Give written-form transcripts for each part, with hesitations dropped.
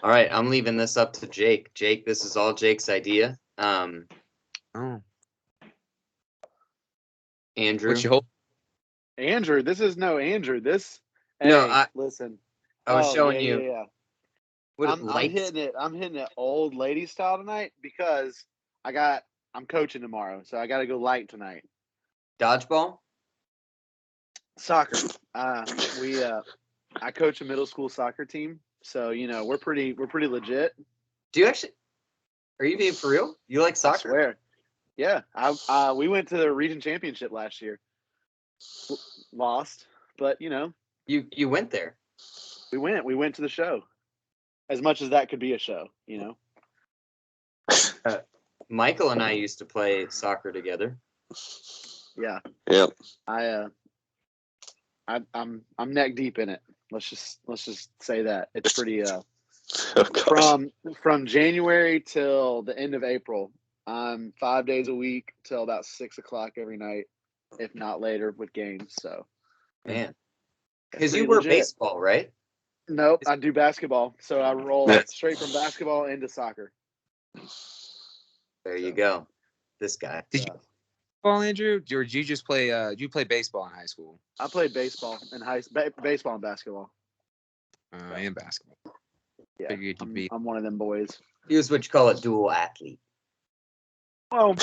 All right, I'm leaving this up to Jake. Jake, this is all Jake's idea. Oh, Andrew. what's your whole? Andrew, this is no Andrew. This. No, Hey, listen. I was showing yeah, you. yeah. What I'm lights? hitting it. I'm hitting it old lady style tonight because I'm coaching tomorrow, so I got to go light tonight. Dodgeball? Soccer. I coach a middle school soccer team, so we're pretty legit. Do you actually? Are you being for real? You like I soccer? swear. Yeah, we went to the region championship last year. Lost, but You went there. we went. We went to the show. As much as that could be a show. Michael and I used to play soccer together. Yeah. Yep. I'm neck deep in it. Let's just say that it's pretty. Oh, gosh. From January till the end of April, I'm 5 days a week till about 6 o'clock every night, if not later with games. So, Man, it's because you pretty were legit. baseball, right? Nope, I do basketball, so I roll Yeah. straight from basketball into soccer. There you go. This guy. Did you baseball, Andrew? Or did you just play? Did you play baseball in high school? I played baseball in baseball and basketball. And basketball. Yeah, Figured you'd be. I'm one of them boys. He was what you call a dual athlete. Well,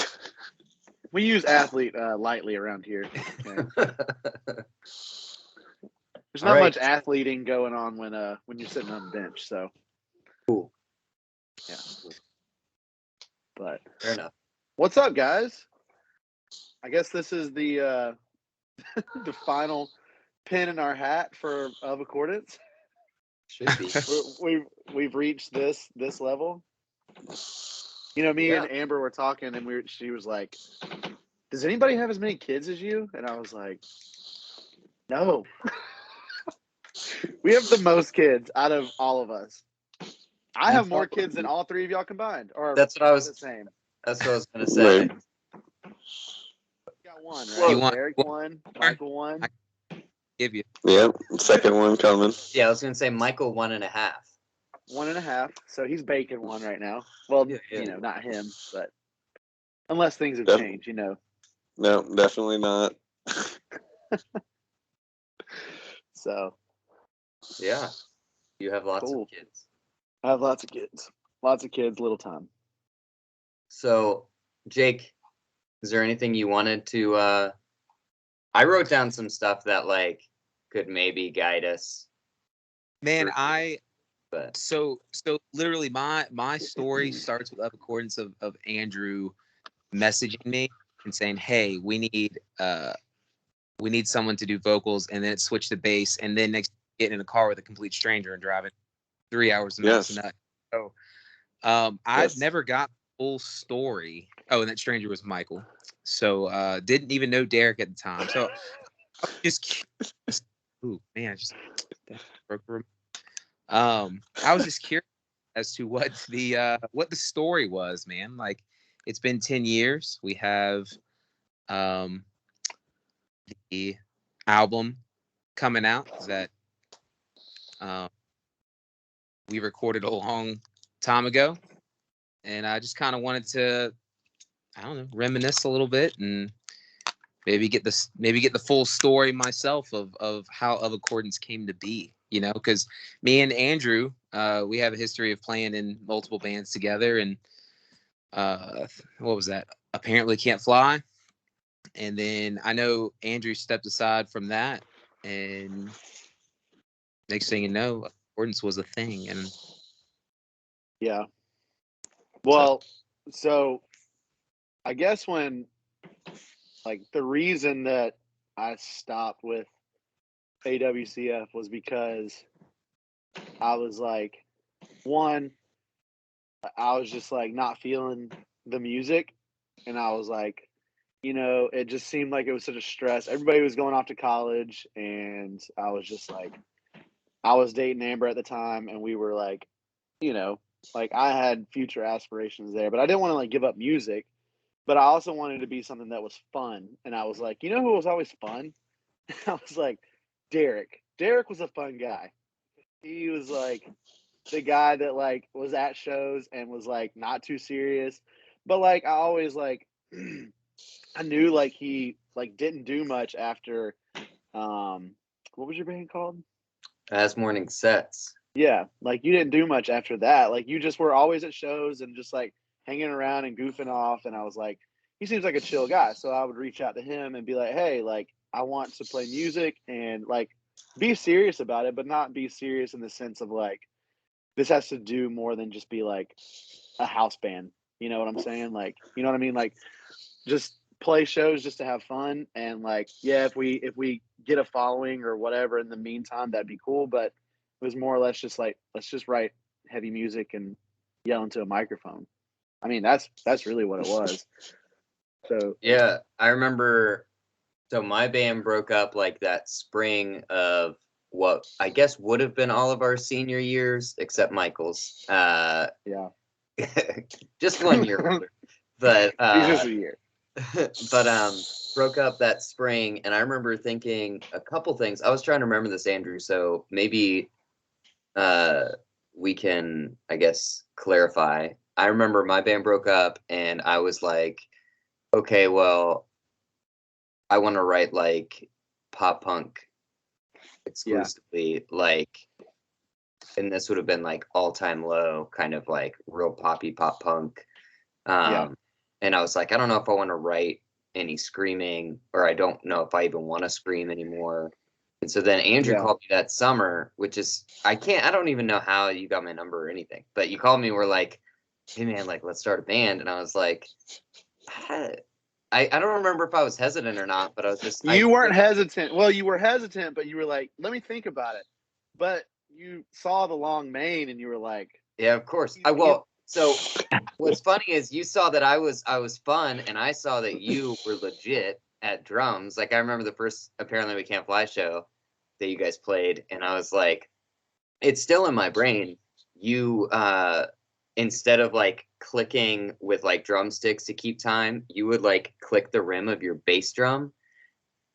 we use athlete lightly around here. Okay? There's not much athleting going on when you're sitting on the bench. So Cool. Yeah. But Fair enough. What's up, guys? I guess this is the the final pin in our hat for of accordance. Should be. We've reached this level. Me and Amber were talking, and she was like, "Does anybody have as many kids as you?" And I was like, "No." We have the most kids out of all of us. I have more kids than all three of y'all combined. Or that's what I was. The same. That's what I was gonna say. Right. Got one, right? You want- Eric one, Michael one. Give you. Yep. Second one coming. Yeah, I was gonna say Michael 1.5. 1.5. So he's baking one right now. Well, Yeah. not him, but unless things have Yep. changed, No, definitely not. So Yeah. You have lots Cool. of kids. I have lots of kids. Lots of kids, little time. So, Jake, is there anything you wanted to? I wrote down some stuff that could maybe guide us. Man, But so literally my story starts with of accordance of Andrew messaging me and saying, "Hey, we need someone to do vocals," and then it switched to bass, and then next getting in a car with a complete stranger and driving 3 hours to Madison. So I've never got the full story. Oh, and that stranger was Michael. So didn't even know Derek at the time. So I was just ooh man, I just broke the room. I was just curious as to what the story was, man. Like, it's been 10 years. We have the album coming out that we recorded a long time ago, and I just kind of wanted to, I don't know, reminisce a little bit and maybe get the full story myself of how Of Accordance came to be. Because me and Andrew, we have a history of playing in multiple bands together, and what was that? Apparently Can't Fly. And then I know Andrew stepped aside from that, and next thing you know, Of Accordance was a thing. And Yeah. Well, so I guess when the reason that I stopped with AWCF was because I was one, I was just not feeling the music, and I was it just seemed like it was such a stress. Everybody was going off to college, and I was just I was dating Amber at the time, and we were I had future aspirations there, but I didn't want to give up music, but I also wanted to be something that was fun. And I was who was always fun? I was Derek. Derek was a fun guy. He was the guy that like was at shows and was like not too serious, but like I always like I knew like he like didn't do much after what was your band called? As morning sets. Yeah, like you didn't do much after that. Like you just were always at shows and just like hanging around and goofing off. And I was like, he seems like a chill guy. So I would reach out to him and be like, hey, like I want to play music and like be serious about it, but not be serious in the sense of like this has to do more than just be like a house band. You know what I'm saying? Like, you know what I mean? Like just play shows just to have fun. And like, yeah, if we get a following or whatever in the meantime, that'd be cool. But it was more or less just like, let's just write heavy music and yell into a microphone. I mean, that's really what it was. So Yeah, I remember. So my band broke up like that spring of what I guess would have been all of our senior years, except Michael's. yeah, Just 1 year older. But he's just a year. but broke up that spring, and I remember thinking a couple things. I was trying to remember this, Andrew, so maybe we can, I guess, clarify. I remember my band broke up, and I was like, okay, well, I want to write like pop punk exclusively, like, and this would have been like all time low, kind of like real poppy pop punk. Yeah. And I was like, I don't know if I want to write any screaming, or I don't know if I even want to scream anymore. And so then Andrew Yeah. called me that summer, which is, I don't even know how you got my number or anything, but you called me, we're like, hey man, like, let's start a band. And I was like, I don't remember if I was hesitant or not, but I was just, You weren't hesitant. Well, you were hesitant, but you were like, let me think about it. But you saw the long mane and you were like, yeah, of course. So what's funny is you saw that I was fun, and I saw that you were legit at drums. Like I remember the first Apparently We Can't Fly show that you guys played, and I was like, it's still in my brain. You instead of like clicking with like drumsticks to keep time, you would like click the rim of your bass drum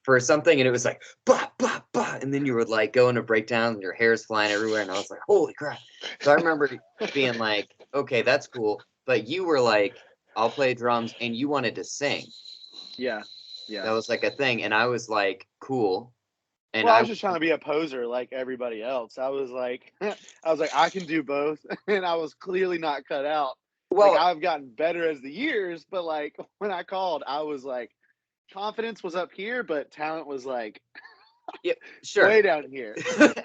for something, and it was like bah bah bah, and then you would like go into breakdowns and your hair's flying everywhere, and I was like, holy crap. So I remember being like, okay, that's cool, but you were like, I'll play drums, and you wanted to sing. yeah, That was like a thing, and I was like, cool. And well, I was just trying to be a poser like everybody else. I was like, I can do both, and I was clearly not cut out. Like well, I've gotten better as the years, but like when I called, I was like, confidence was up here, but talent was like yeah, sure, way down here.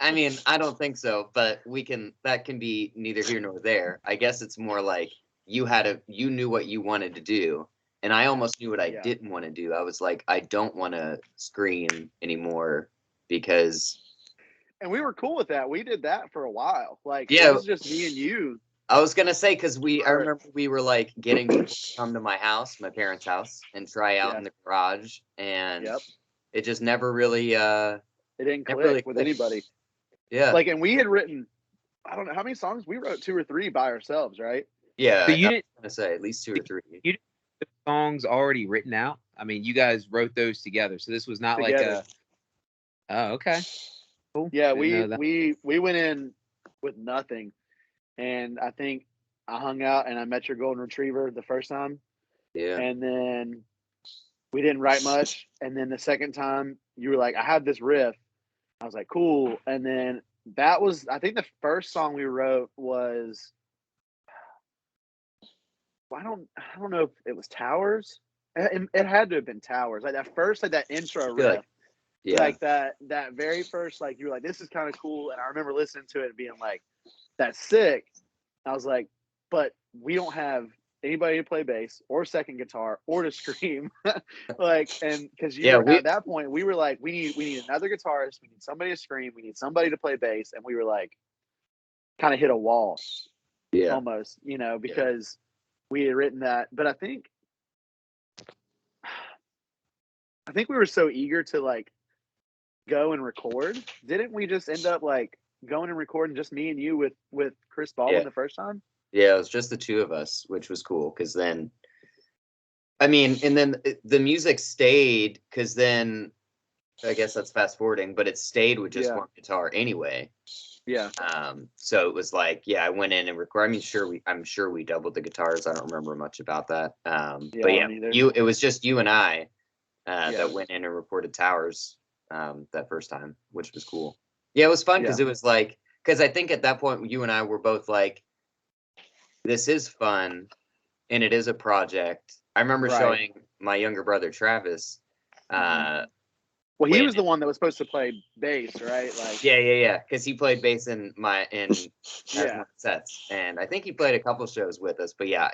I mean, I don't think so, but that can be neither here nor there. I guess it's more like you knew what you wanted to do, and I almost knew what I Yeah. didn't want to do. I was like, I don't want to scream anymore, because And we were cool with that. We did that for a while. Like it yeah, was just me and you. I was gonna say, because I remember we were like getting people to come to my house, my parents' house, and try out Yeah. in the garage, and Yep. it just never really It didn't never click really with clicked. anybody. Yeah. Like, and we had written, I don't know how many songs we wrote, 2 or 3 by ourselves, right? Yeah, So you I was didn't gonna say at least 2 or 3. you didn't have the songs already written out? I mean, you guys wrote those together, so this was not like Together. Oh, okay. Cool. Yeah, Didn't know that. we went in with nothing, and I think I hung out and I met your golden retriever the first time, Yeah. and then we didn't write much, and then the second time you were like, I have this riff. I was like, cool, and then that was, I think the first song we wrote was, I don't know if it was Towers. It had to have been Towers. Like that first, like that intro feel riff, like- Yeah. like that very first, like you were like, this is kind of cool, and I remember listening to it and being like, that's sick. I was like, but we don't have anybody to play bass or second guitar or to scream, like, and because at that point we were like, we need another guitarist, we need somebody to scream, we need somebody to play bass, and we were like, kind of hit a wall, Yeah. almost, because we had written that, but I think we were so eager to like go and record. Didn't we just end up like going and recording just me and you with Chris Baldwin the first time? Yeah, it was just the two of us, which was cool, because then, I mean, and then the music stayed, because then, I guess that's fast forwarding, but it stayed with just one guitar anyway. Yeah. So it was like, yeah, I went in and recorded. I mean, I'm sure we doubled the guitars. I don't remember much about that. But yeah, it was just you and I that went in and recorded Towers that first time, which was cool. Yeah, it was fun because it was like, because I think at that point you and I were both like, this is fun and it is a project. I remember showing my younger brother Travis. Well, he was the one that was supposed to play bass, right? Like, yeah, because he played bass in sets, and I think he played a couple shows with us. But yeah,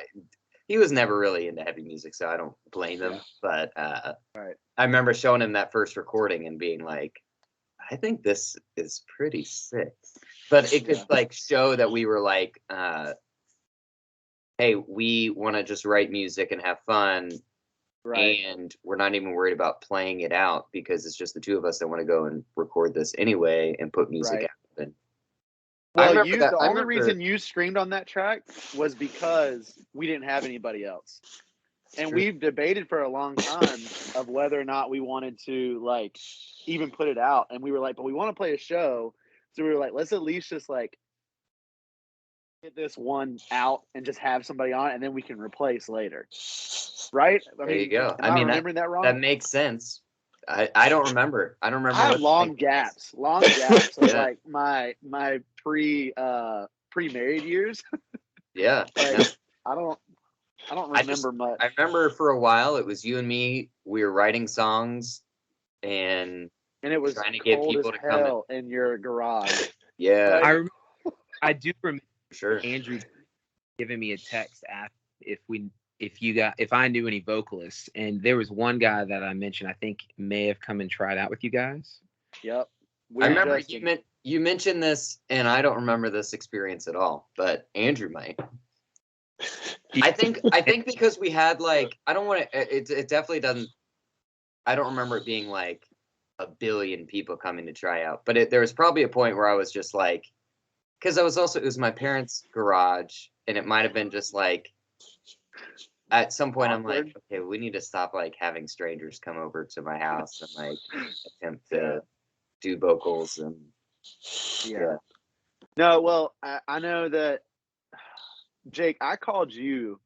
he was never really into heavy music, so I don't blame him. But I remember showing him that first recording and being like, I think this is pretty sick. But it could like show that we were like, hey, we want to just write music and have fun. And we're not even worried about playing it out because it's just the two of us that want to go and record this anyway and put music out. And well, the only reason you screamed on that track was because we didn't have anybody else. And we've debated for a long time of whether or not we wanted to like even put it out. And we were like, but we want to play a show. So we were like, let's at least just like get this one out and just have somebody on it, and then we can replace later. Right? There you go. Am I remembering that wrong? That makes sense. I don't remember. I don't remember. I have long gaps. Of like my pre-married years. Yeah. I don't remember much. I remember for a while it was you and me. We were writing songs, and it was trying to get people to come in your garage. Yeah, right? I do remember. Sure. Andrew giving me a text asking if I knew any vocalists, and there was one guy that I mentioned I think may have come and tried out with you guys. Yep. I remember you mentioned this, and I don't remember this experience at all, but Andrew might. I think because we had like, I don't want to. It definitely doesn't. I don't remember it being like a billion people coming to try out, but there was probably a point where I was just like, because it was my parents' garage, and it might have been just like, at some point I'm like, okay, we need to stop like having strangers come over to my house and like attempt to do vocals and No, well, I know that Jake, I called you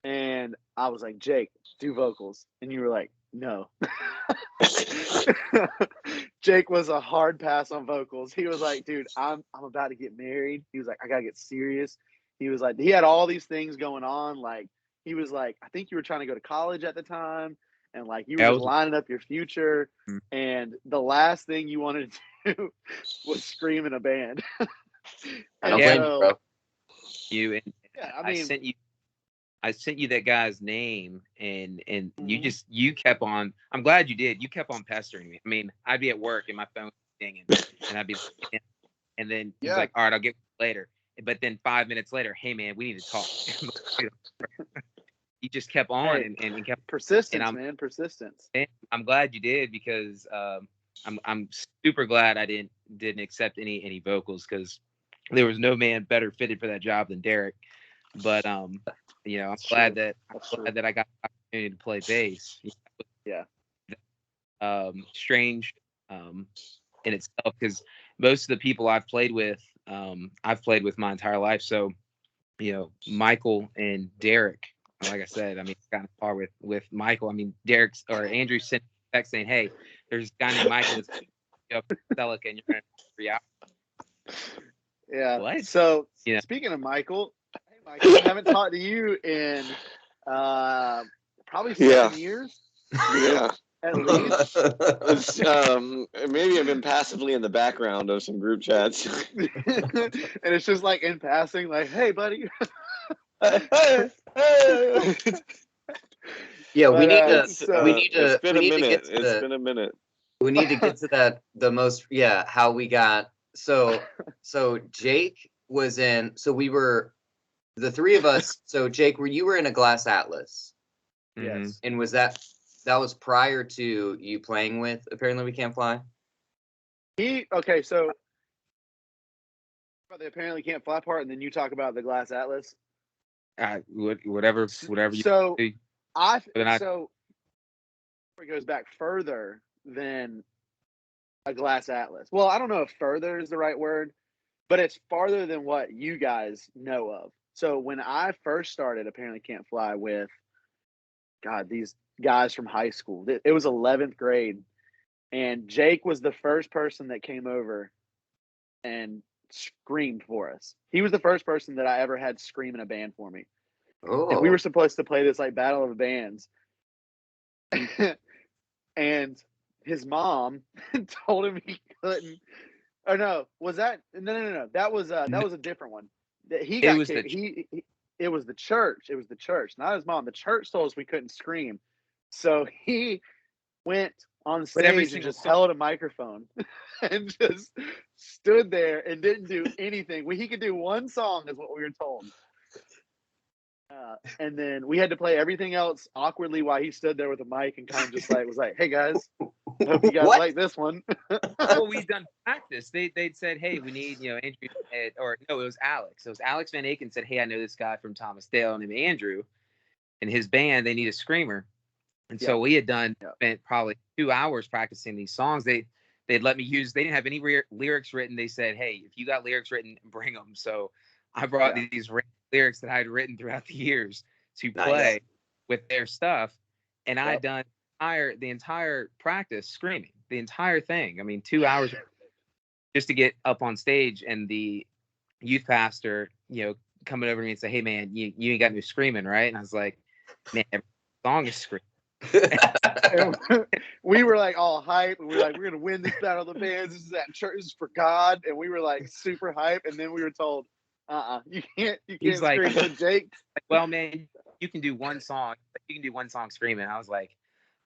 and I was like, Jake, do vocals, and you were like, no. Jake was a hard pass on vocals. He was like, dude, I'm about to get married. He was like, I gotta get serious. He was like, he had all these things going on. Like, he was like, I think you were trying to go to college at the time, and like you were just lining up your future. And the last thing you wanted to do was scream in a band. I don't blame you, bro. I sent you that guy's name, and you kept on. I'm glad you did. You kept on pestering me. I mean, I'd be at work and my phone was dinging, and I'd be, and then he's like, "All right, I'll get later." But then 5 minutes later, hey man, we need to talk. He just kept on and kept persistence, man, persistence. And I'm glad you did because I'm super glad I didn't accept any vocals because there was no man better fitted for that job than Derek. But I'm glad that I got the opportunity to play bass. Yeah. Strange in itself because most of the people I've played with my entire life. So, Michael and Derek, like I said, I mean, kind of par with Michael. I mean, Derek's or Andrew sent a text saying, "Hey, there's a guy named Michael that's Celica, and you're going to 3 hours." Yeah. What? So, speaking of Michael, Michael, I haven't talked to you in probably 7 years. Yeah. At least. Maybe I've been passively in the background of some group chats. And it's just like in passing, like, hey, buddy. Yeah, we need to. It's been a minute. We need to get to that. How we got. So Jake was in. So we were. The three of us. So Jake, you were in a Glass Atlas. Yes. And was that was prior to you playing with Apparently We Can't Fly? So about the Apparently Can't Fly part, and then you talk about the Glass Atlas. Whatever you. So it goes back further than a Glass Atlas. Well, I don't know if further is the right word. but it's farther than what you guys know of. So when I first started Apparently Can't Fly with, God, these guys from high school, it was 11th grade, and Jake was the first person that came over and screamed for us. He was the first person that I ever had scream in a band for me. Oh. And we were supposed to play this like battle of the bands. And his mom told him he couldn't. Or no, was that no. That was a different one. He got kicked. It was the church. It was the church, not his mom. The church told us we couldn't scream. So he went on stage and just held a microphone and just stood there and didn't do anything. He could do one song, is what we were told. And then we had to play everything else awkwardly while he stood there with a mic and kind of just was like, "Hey guys, hope you guys like this one." Well, we've done practice. They'd said, "Hey, we need Andrew," or no, it was Alex. It was Alex Van Aken said, "Hey, I know this guy from Thomas Dale named Andrew, and his band they need a screamer." And so we had spent probably 2 hours practicing these songs. They'd let me use. They didn't have any lyrics written. They said, "Hey, if you got lyrics written, bring them." So I brought these lyrics that I had written throughout the years to play with their stuff, and I had done the entire practice screaming, the entire thing. I mean, 2 hours just to get up on stage, and the youth pastor, coming over to me and say, "Hey man, you ain't got no screaming, right?" And I was like, "Man, every song is screaming." We were like all hype, and we were like, "We're gonna win this battle of the bands. This is at church. This is for God." And we were like super hype, and then we were told, you can't He's scream." like, So Jake, "Well, man, you can do one song. You can do one song screaming." I was like,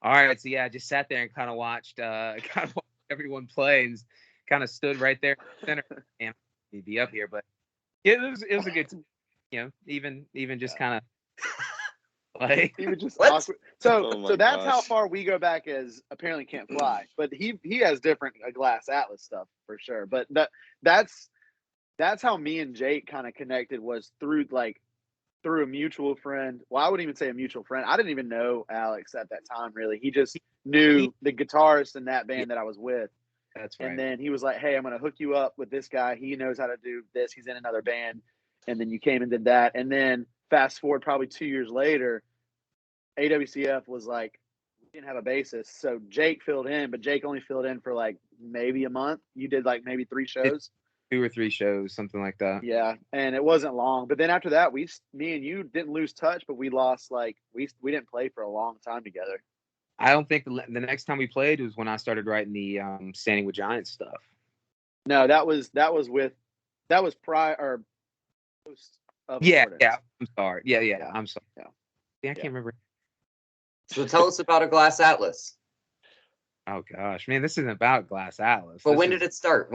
"All right." So I just sat there and kind of watched everyone play, and kind of stood right there in the center. And he'd be up here, but it was a good time, even just kind of like he was just awkward. So that's how far we go back as Apparently Can't Fly. But he has different Glass Atlas stuff for sure. But that's how me and Jake kind of connected, was through a mutual friend. Well, I wouldn't even say a mutual friend. I didn't even know Alex at that time, really. He just knew the guitarist in that band that I was with. That's right. And then he was like, "Hey, I'm going to hook you up with this guy. He knows how to do this. He's in another band." And then you came and did that. And then fast forward probably 2 years later, AWCF was like, we didn't have a bassist. So Jake filled in, but Jake only filled in for like maybe a month. You did like maybe 3 shows. 2 or 3 shows, something like that. Yeah, and it wasn't long. But then after that, me and you didn't lose touch, but we lost we didn't play for a long time together. I don't think the next time we played was when I started writing the Standing with Giants stuff. No, that was prior or post of Accordance. Yeah. I'm sorry. Yeah. I'm sorry. Yeah, I can't remember. So tell us about a Glass Atlas. Oh gosh, man, this isn't about Glass Atlas. But when did it start?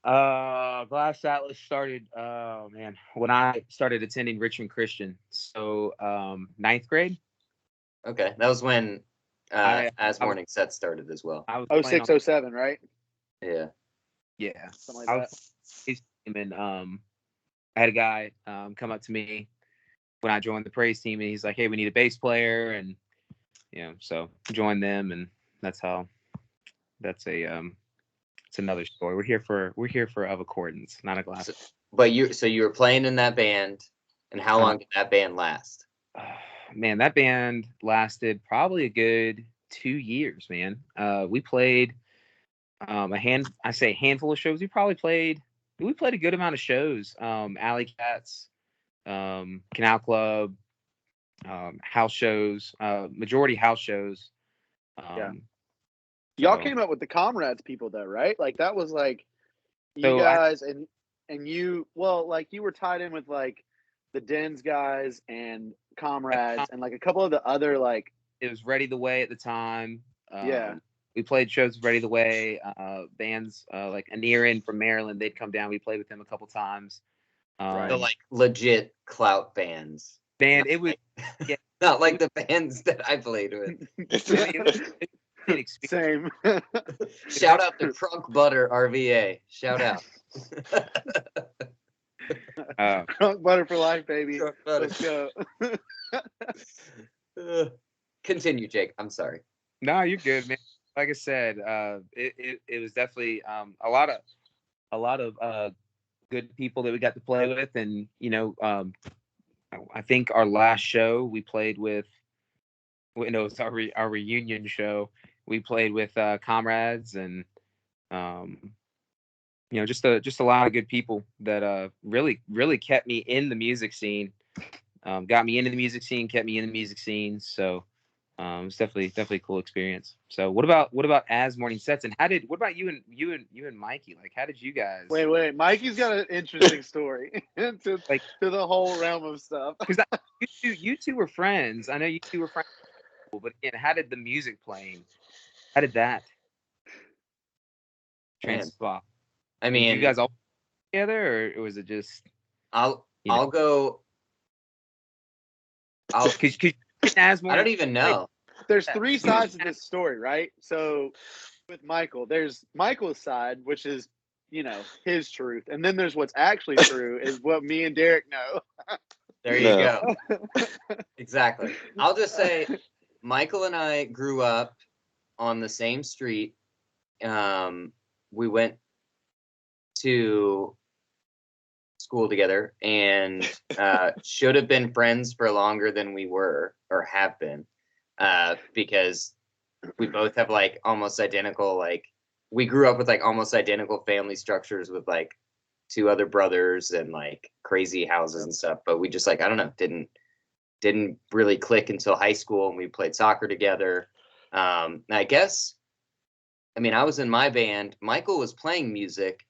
Glass Atlas started, when I started attending Richmond Christian. So 9th grade. Okay, that was when As Morning Set started as well. I was 06, 07, right? Yeah. Yeah. Something like that. And I had a guy come up to me when I joined the praise team, and he's like, "Hey, we need a bass player," and so joined them, and that's it's another story. We're here for Of Accordance, not a Glass. But you were playing in that band, and how long did that band last? Man, that band lasted probably a good 2 years, man. We played a handful of shows. We played a good amount of shows. Alley Cats, Canal Club, house shows, majority house shows. Y'all came up with the Comrades people though, right? Like that was like you guys and you, well, like you were tied in with like the Dens guys and Comrades and like a couple of the other like. It was Ready the Way at the time. We played shows with Ready the Way, bands like Anirin from Maryland. They'd come down. We played with them a couple times. So like legit clout bands. It was not like the bands that I played with. Same. Shout out to Crunk Butter RVA. Shout out. Crunk Butter for life, baby. Let's go. Continue, Jake. I'm sorry. No, you're good, man. Like I said, it was definitely a lot of a lot of good people that we got to play with, and I think our last show we played with. It's our reunion show. We played with comrades and just a lot of good people that really kept me in the music scene. Got me into the music scene, kept me in the music scene. So it's definitely a cool experience. So what about As Morning Sets, and what about you and Mikey? Like, how did you guys? Wait, Mikey's got an interesting story to the whole realm of stuff. Because you two were friends. I know you two were friends, but again, how did the music playing? How did that transpire? I mean, did you guys all together, or was it just? I'll go. I don't even know. There's 3 sides of this story, right? So with Michael, there's Michael's side, which is, his truth. And then there's what's actually true is what me and Derek know. There you go. Exactly. I'll just say Michael and I grew up on the same street. We went to school together and should have been friends for longer than we were or have been, because we both have like almost identical, like we grew up with like almost identical family structures with like 2 other brothers and like crazy houses and stuff, but we just like, I don't know, didn't really click until high school, and we played soccer together. I guess, I mean, I was in my band, Michael was playing music,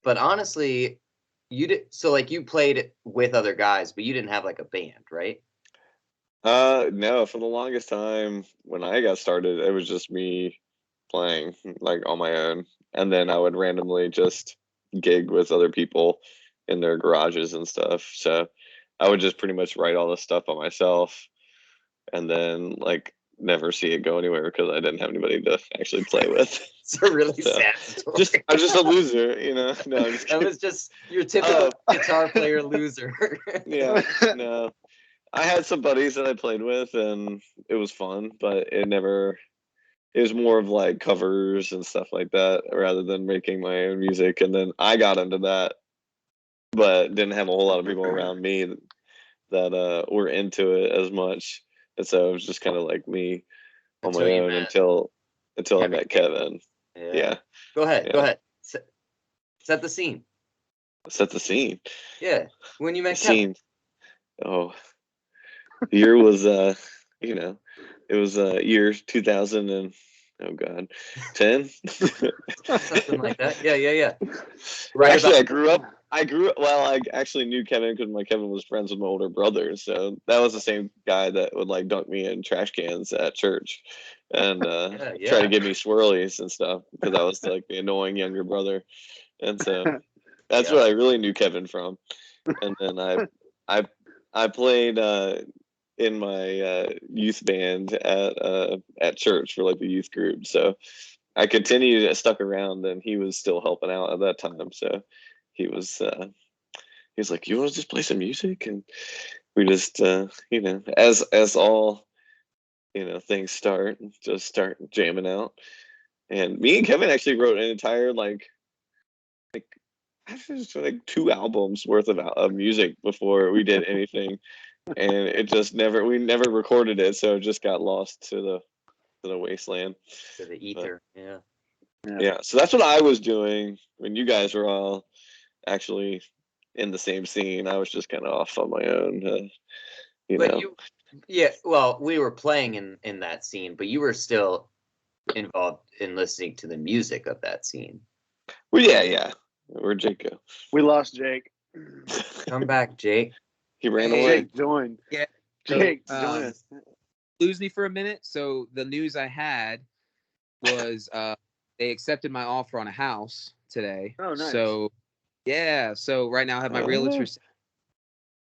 but honestly, you played with other guys, but you didn't have like a band, right? No, for the longest time when I got started, it was just me playing like on my own, and then I would randomly just gig with other people in their garages and stuff. So I would just pretty much write all this stuff by myself, and then like never see it go anywhere because I didn't have anybody to actually play with. It's a really sad story. I'm just a loser, No, I'm just that was just your typical guitar player loser. Yeah, no. I had some buddies that I played with, and it was fun, but it was more of like covers and stuff like that rather than making my own music. And then I got into that, but didn't have a whole lot of people around me that were into it as much. And so it was just kind of like me on my own until I met Kevin. Yeah. Go ahead. Set the scene. Set the scene. Yeah. When you met Kevin. Oh, the year was it was year 2000 and oh god, 10. Something like that. Yeah. Right. Actually, I grew up. Well, I actually knew Kevin because my Kevin was friends with my older brother, so that was the same guy that would like dunk me in trash cans at church and try to give me swirlies and stuff because I was like the annoying younger brother, and so that's what I really knew Kevin from. And then I played in my youth band at church for like the youth group, so I stuck around, and he was still helping out at that time. So he was like, "You want to just play some music?" And we just as all things start jamming out. And me and Kevin actually wrote an entire like 2 albums worth of music before we did anything, and it just we never recorded it, so it just got lost to the wasteland, to the ether. But, yeah. So that's what I was doing when you guys were all actually in the same scene. I was just kind of off on my own, well, we were playing in that scene, but you were still involved in listening to the music of that scene. Well, yeah. Where'd Jake go? We lost Jake. Come back, Jake. He ran away. Jake joined. Yeah. Jake, join us. Lose me for a minute. So the news I had was they accepted my offer on a house today. Oh, nice. So yeah. So right now I have my realtor.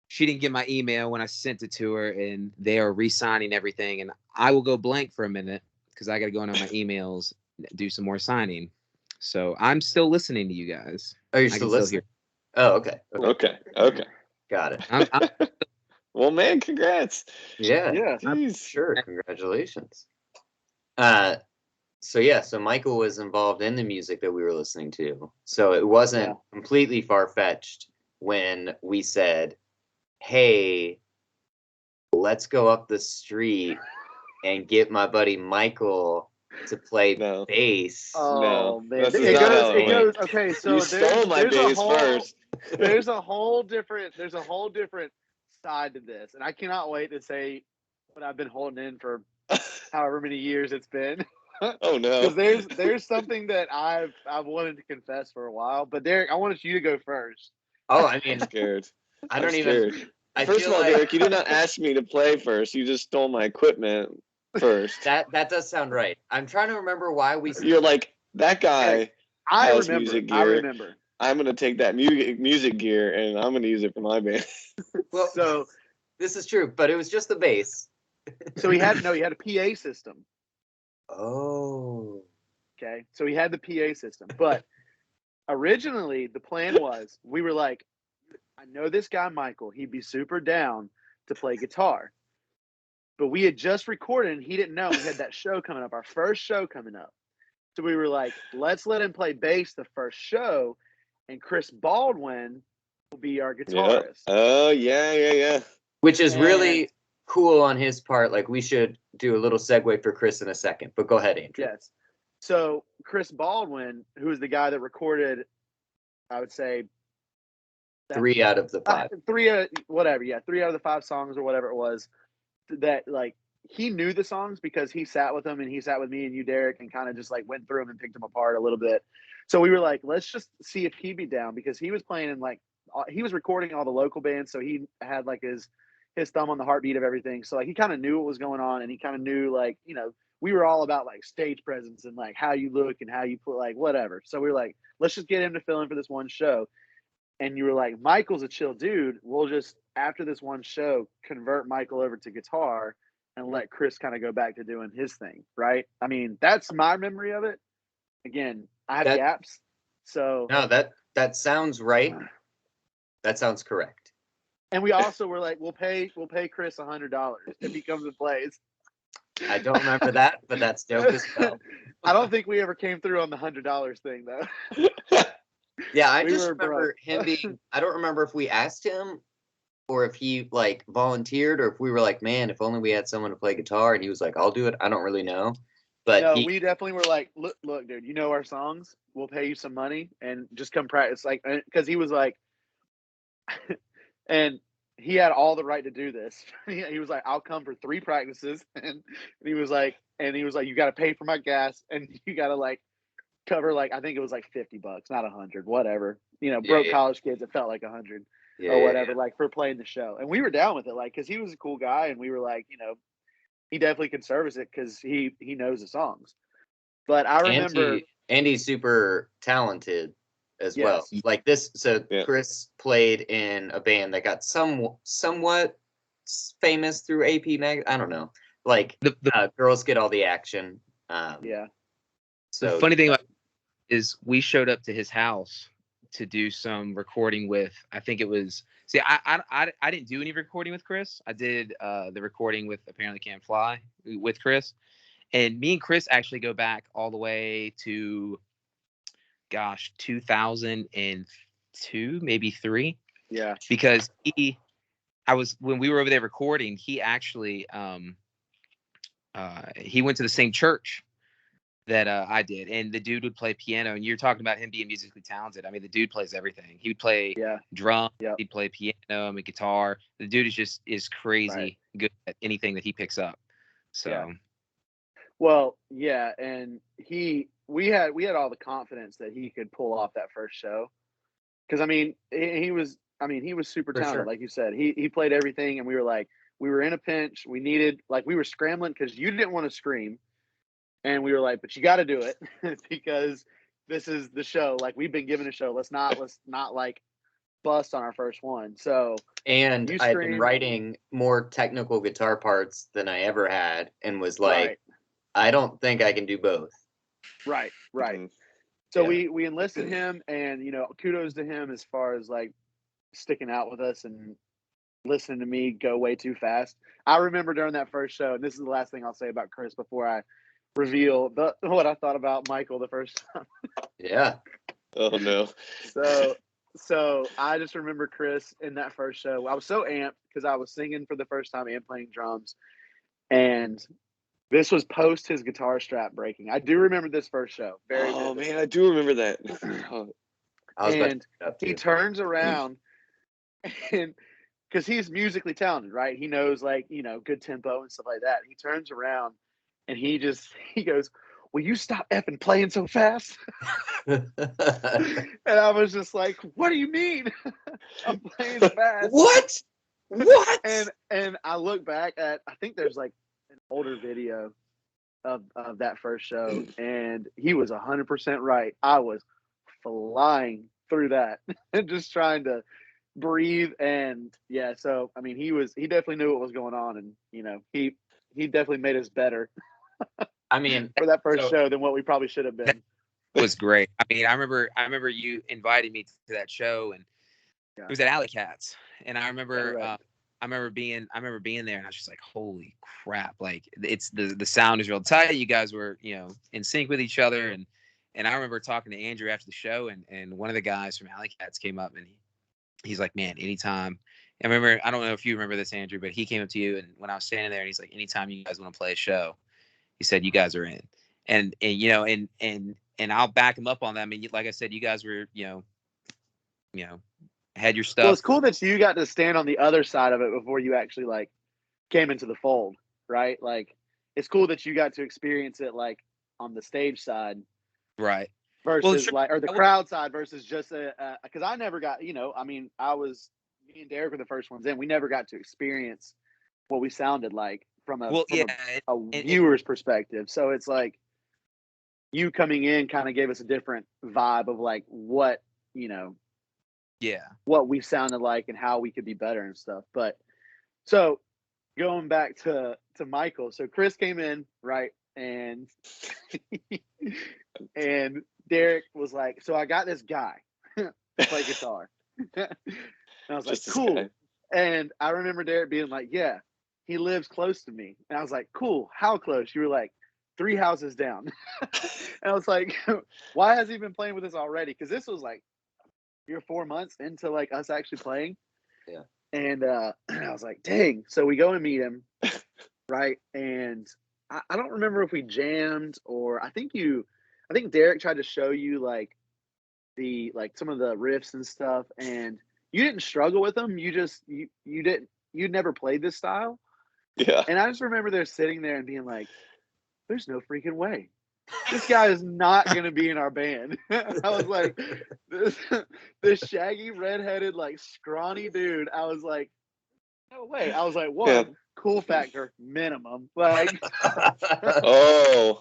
She didn't get my email when I sent it to her, and they are re-signing everything. And I will go blank for a minute because I got to go into my emails, do some more signing. So I'm still listening to you guys. Oh, you're still listening? Oh, okay. Got it. Well, man, congrats. Yeah. Yeah. I'm sure. Congratulations. so Michael was involved in the music that we were listening to. So it wasn't completely far-fetched when we said, hey, let's go up the street and get my buddy Michael to play bass. Oh man, this is not how it went. Okay, so You stole my bass first. There's a whole different side to this, and I cannot wait to say what I've been holding in for however many years it's been. Oh no! Because there's something that I've wanted to confess for a while, but Derek, I wanted you to go first. Oh, I mean, I'm scared. I don't even. First of all, Derek, you did not ask me to play first. You just stole my equipment first. That does sound right. I'm trying to remember why we. You're like, that guy has music gear. I remember. I'm gonna take that music gear and I'm gonna use it for my band. Well, so this is true, but it was just the bass. So he had a PA system. Oh. Okay, so he had the PA system, but originally the plan was we were like, I know this guy Michael, he'd be super down to play guitar, but we had just recorded and he didn't know we had that show coming up, our first show coming up. So we were like, let's let him play bass the first show, and Chris Baldwin will be our guitarist. Oh yeah. Which is really cool on his part. Like, we should do a little segue for Chris in a second, but go ahead, Andrew. Yes. So Chris Baldwin, who is the guy that recorded, I would say, 3 out of the 5. 3 out of the 5 songs or whatever it was. That, like, he knew the songs because he sat with them and he sat with me and you, Derek, and kind of just like went through them and picked them apart a little bit. So we were like, let's just see if he'd be down, because he was playing in, like, he was recording all the local bands, so he had like his thumb on the heartbeat of everything. So like he kind of knew what was going on, and he kind of knew, like, you know, we were all about like stage presence and like how you look and how you put, like, whatever. So we were like, let's just get him to fill in for this one show. And you were like, Michael's a chill dude. We'll just, after this one show, convert Michael over to guitar and let Chris kind of go back to doing his thing, right? I mean, that's my memory of it. Again, I have gaps. So no, that sounds right. That sounds correct. And we also were like, we'll pay Chris $100 if he comes and plays. I don't remember that, but that's dope as well. I don't think we ever came through on the $100 thing though. Yeah, I just remember him being. I don't remember if we asked him or if he like volunteered, or if we were like, man, if only we had someone to play guitar, and he was like, I'll do it. I don't really know. But no, we definitely were like, look, dude, you know our songs. We'll pay you some money and just come practice. Like, because he was like, and he had all the right to do this. He was like, I'll come for 3 practices, and he was like, you got to pay for my gas, and you got to like cover, like, I think it was like $50, not 100, whatever. You know, broke college kids, it felt like 100 or whatever, like for playing the show. And we were down with it, like, because he was a cool guy, and we were like, you know, he definitely can service it because he knows the songs. But I remember, and he's super talented as well. Like this, so Chris played in a band that got somewhat famous through AP Mag. I don't know, like the Girls Get All the Action. So the funny thing about is we showed up to his house to do some recording with. I think it was. See, I didn't do any recording with Chris. I did the recording with Apparently Can't Fly with Chris, and me and Chris actually go back all the way to, 2002, maybe 3. Yeah. Because when we were over there recording, he actually he went to the same church that I did, and the dude would play piano. And you're talking about him being musically talented. I mean, the dude plays everything. He would play drum, he'd play piano, and guitar. The dude is crazy good at anything that he picks up. So, well, and we had all the confidence that he could pull off that first show, because I mean, he was super talented. Sure. Like you said, he played everything, and we were in a pinch. We needed, like, we were scrambling because you didn't want to scream. And we were like, but you got to do it because this is the show. Like, we've been given a show. Let's not like bust on our first one. So, and I've been writing more technical guitar parts than I ever had, and was like, I don't think I can do both. Right. Mm-hmm. So we enlisted him, and, you know, kudos to him as far as like sticking out with us and listening to me go way too fast. I remember during that first show, and this is the last thing I'll say about Chris before I reveal what I thought about Michael the first time. Yeah. Oh no. So I just remember Chris in that first show. I was so amped because I was singing for the first time and playing drums, and this was post his guitar strap breaking. I do remember this first show very Oh vividly. man, I do remember that. Oh, I was about to And pick it up he too. turns around and because he's musically talented, right? He knows like, good tempo and stuff like that. He turns around and he goes, "Will you stop effing playing so fast?" And I was just like, "What do you mean? I'm playing fast." What? And I look back at, I think there's like an older video of that first show, and he was 100% right. I was flying through that and just trying to breathe. And yeah, so I mean, he definitely knew what was going on, and he definitely made us better I mean, for that first so- show than what we probably should have been. Was great. I mean, I remember you invited me to that show, and Yeah. it was at Alley Cats, and I remember Correct. I remember being there, and I was just like, holy crap! Like it's the sound is real tight. You guys were in sync with each other, and I remember talking to Andrew after the show, and one of the guys from Alley Cats came up, and he's like, man, anytime. I remember, I don't know if you remember this, Andrew, but he came up to you, and when I was standing there, and he's like, anytime you guys want to play a show, he said, you guys are in. And I'll back him up on that. I mean, like I said, you guys were, had your stuff. Well, it's cool that you got to stand on the other side of it before you actually like came into the fold, right? Like, it's cool that you got to experience it like on the stage side Right. versus Well, like, or the crowd side versus just because I never got, I mean, me and Derek were the first ones in. We never got to experience what we sounded like from a viewer's perspective. So it's like you coming in kind of gave us a different vibe of like what what we sounded like and how we could be better and stuff. But so going back to Michael, so Chris came in, right, and and Derek was like, "So I got this guy to play guitar," and I was Just like, this "Cool." guy. And I remember Derek being like, "Yeah, he lives close to me," and I was like, "Cool, how close?" You were like, 3 houses down, and I was like, "Why has he been playing with us already?" Because this was like 3 or 4 months into like us actually playing. Yeah. And I was like, dang. So we go and meet him, right? And I don't remember if we jammed or I think Derek tried to show you like some of the riffs and stuff, and you didn't struggle with them. You'd never played this style. Yeah. And I just remember there sitting there and being like, there's no freaking way. This guy is not going to be in our band. I was like, this shaggy, redheaded, like scrawny dude. I was like, no way. I was like, one, cool factor, minimum. Like, oh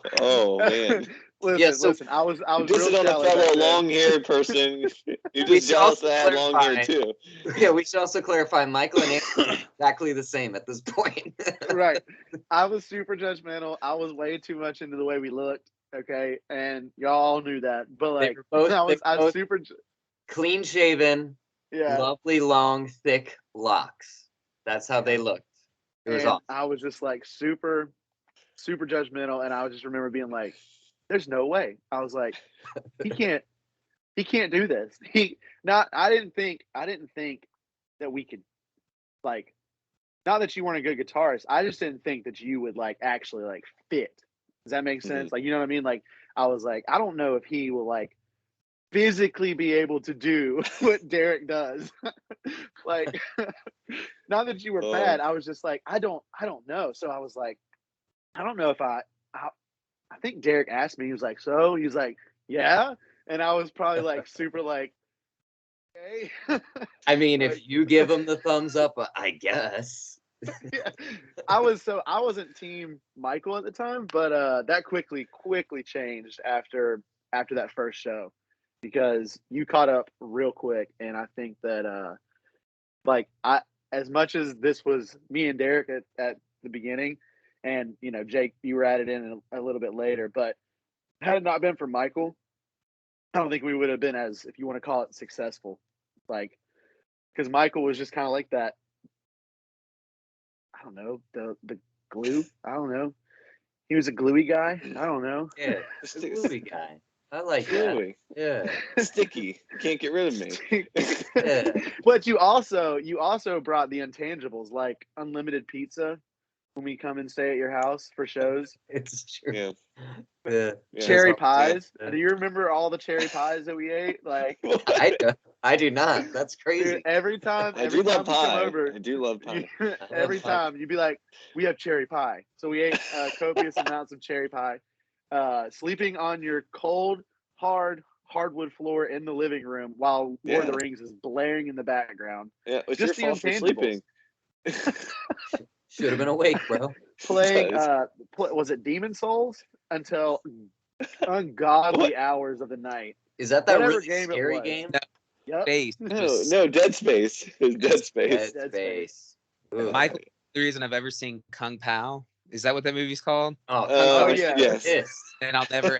man. listen. I was This real is on a shallow back fellow then. long-haired person. You're We just should jealous also that I had long hair clarify- too. Yeah, we should also clarify Michael and Andrew are exactly the same at this point. Right. I was super judgmental. I was way too much into the way we looked. Okay, and y'all knew that. But like, I was super clean shaven, lovely, long, thick locks. That's how they looked. It was awesome. I was just like super, super judgmental, and I just remember being like, "There's no way." I was like, "He can't do this." I didn't think that we could like. Not that you weren't a good guitarist. I just didn't think that you would like actually like fit. Does that make sense? Mm-hmm. Like, you know what I mean? Like, I was like, I don't know if he will like physically be able to do what Derek does. Like, not that you were bad. I was just like, I don't know. So I was like, I don't know if I think Derek asked me, he was like, so he was like, yeah. And I was probably like super like, okay. I mean, if you give him the thumbs up, I guess. Yeah. I wasn't team Michael at the time, but that quickly changed after that first show because you caught up real quick, and I think that like as much as this was me and Derek at the beginning, and Jake, you were added in a little bit later, but had it not been for Michael, I don't think we would have been as, if you want to call it, successful. Like, because Michael was just kind of like that. I don't know, the glue. I don't know. He was a gluey guy. I don't know. Yeah, the gluey guy. I like that. Gluey. Yeah. Sticky. You can't get rid of me. Yeah. But you also brought the intangibles like unlimited pizza when we come and stay at your house for shows. It's true. Yeah. Yeah. Yeah. Cherry pies. Yeah. Do you remember all the cherry pies that we ate? Like I do not. That's crazy. dude, every time I every do love time we come pie. over, I do love pie. every pie. time you'd be like, we have cherry pie. So we ate copious amounts of cherry pie. Sleeping on your cold, hardwood floor in the living room while Lord of the Rings is blaring in the background. Yeah, it's Just your the fault for intangibles. sleeping. Should have been awake, bro. Playing Does. was it Demon Souls until ungodly hours of the night. Is that that Whatever really game it scary was. game? Yep. Space. No, Dead Space. It's Dead Space. Dead Dead Space. Ugh. Michael, the reason I've ever seen Kung Pao. Is that what that movie's called? Oh, Oh, Kung Pao yeah. Yes. is And I'll never.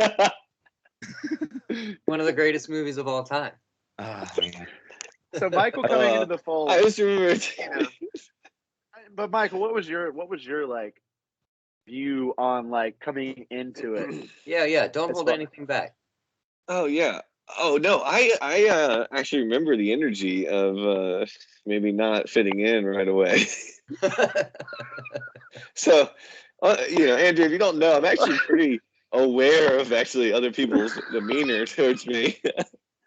one of the greatest movies of all time. Oh, man. So Michael coming into the fold. I just remember. But Michael, what was your like view on like coming into it? Yeah. Don't As hold far- anything back. Oh yeah. Oh no, I actually remember the energy of maybe not fitting in right away. So, Andrew, if you don't know, I'm actually pretty aware of actually other people's demeanor towards me.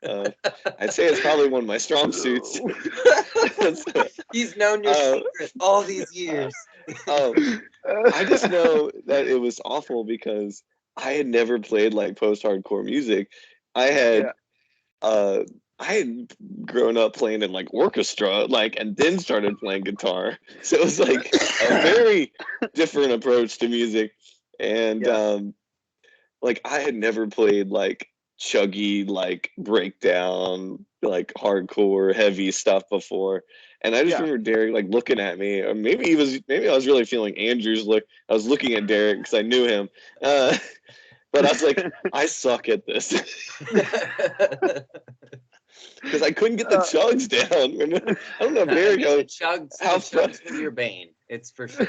I'd say it's probably one of my strong suits. He's known your secret all these years. I just know that it was awful because I had never played like post-hardcore music. I had grown up playing in like orchestra, and then started playing guitar. So it was like a very different approach to music. And like I had never played like chuggy, like breakdown, like hardcore, heavy stuff before. And I just remember Derek like looking at me, or maybe I was really feeling Andrew's look. I was looking at Derek because I knew him. But I was like, I suck at this. Because I couldn't get the chugs down. I don't know if Derek the chugs were your bane. It's for sure.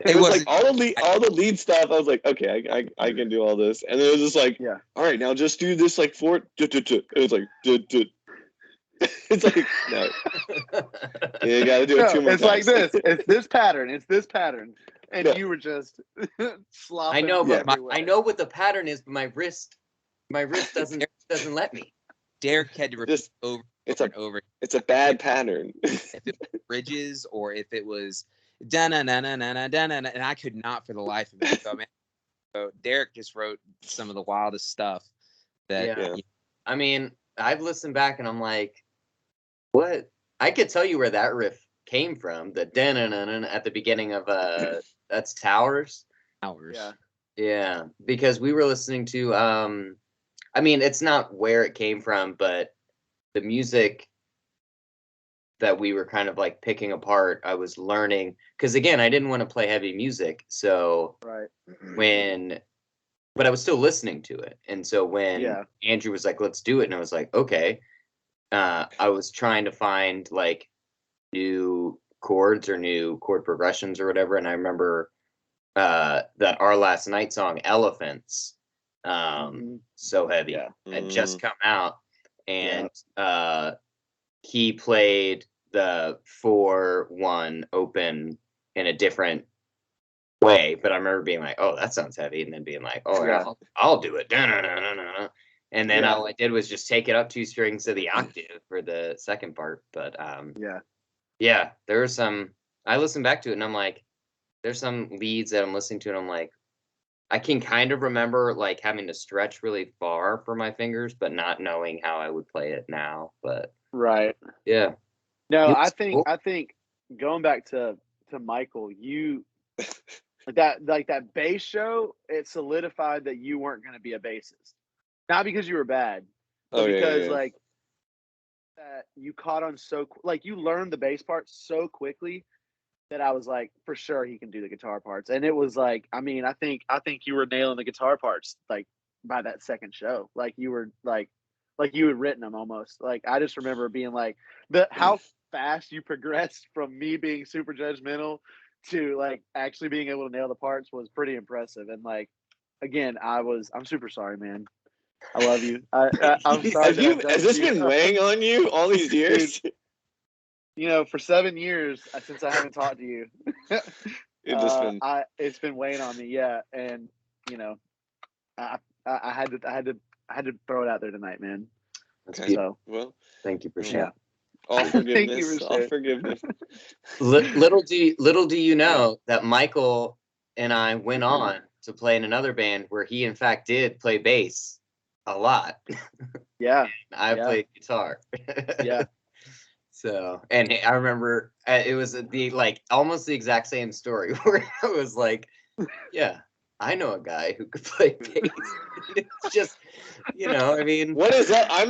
It was like all the lead stuff. I was like, okay, I can do all this. And it was just like, all right, now just do this like four. It was like, it's like, no. You got to do it two more times. It's like this. It's this pattern. It's this pattern. And you were just slopping. I know, but everywhere. I know what the pattern is, but my wrist doesn't let me. Derek had to repeat over and over. It's a bad pattern. If it was bridges or if it was da na na na na na na na, and I could not for the life of me. So Derek just wrote some of the wildest stuff. I mean, I've listened back and I'm like, what? I could tell you where that riff came from. The da na na na at the beginning of that's Towers. Yeah, because we were listening to I mean, it's not where it came from, but the music that we were kind of like picking apart, I was learning, because again, I didn't want to play heavy music. So but I was still listening to it. And so when Andrew was like, let's do it. And I was like, okay. I was trying to find like new chords or new chord progressions or whatever. And I remember that Our Last Night song, Elephants, so heavy, had just come out. And he played the 4/1 open in a different way, but I remember being like, "Oh, that sounds heavy," and then being like, "Oh, yeah, I'll do it." And then all I did was just take it up 2 strings to the octave for the second part. But there was some. I listened back to it, and I'm like, there's some leads that I'm listening to, and I'm like, I can kind of remember like having to stretch really far for my fingers, but not knowing how I would play it now. But yeah. No, I think going back to Michael, you that bass show, it solidified that you weren't going to be a bassist. Not because you were bad, but because like that you caught on like you learned the bass part so quickly that I was like, for sure he can do the guitar parts. And it was like, I mean, I think you were nailing the guitar parts like by that second show. Like you were like you had written them almost. Like I just remember being like how fast you progressed from me being super judgmental to like actually being able to nail the parts was pretty impressive. And like, again, I'm super sorry, man. I love you. I'm sorry that I've done Has to this you. been weighing on you all these years? Dude, you know, for 7 years since I haven't talked to you, it's been weighing on me. Yeah, and you know, I had to throw it out there tonight, man. Okay. So, well, thank you for yeah. sharing. All Thank you forgiveness. for All sharing. forgiveness. Little do you know that Michael and I went on to play in another band where he in fact did play bass a lot. Yeah. I played guitar. Yeah. So, and I remember it was the like almost the exact same story where it was like, yeah, I know a guy who could play bass. It's just, I mean, What is that? I'm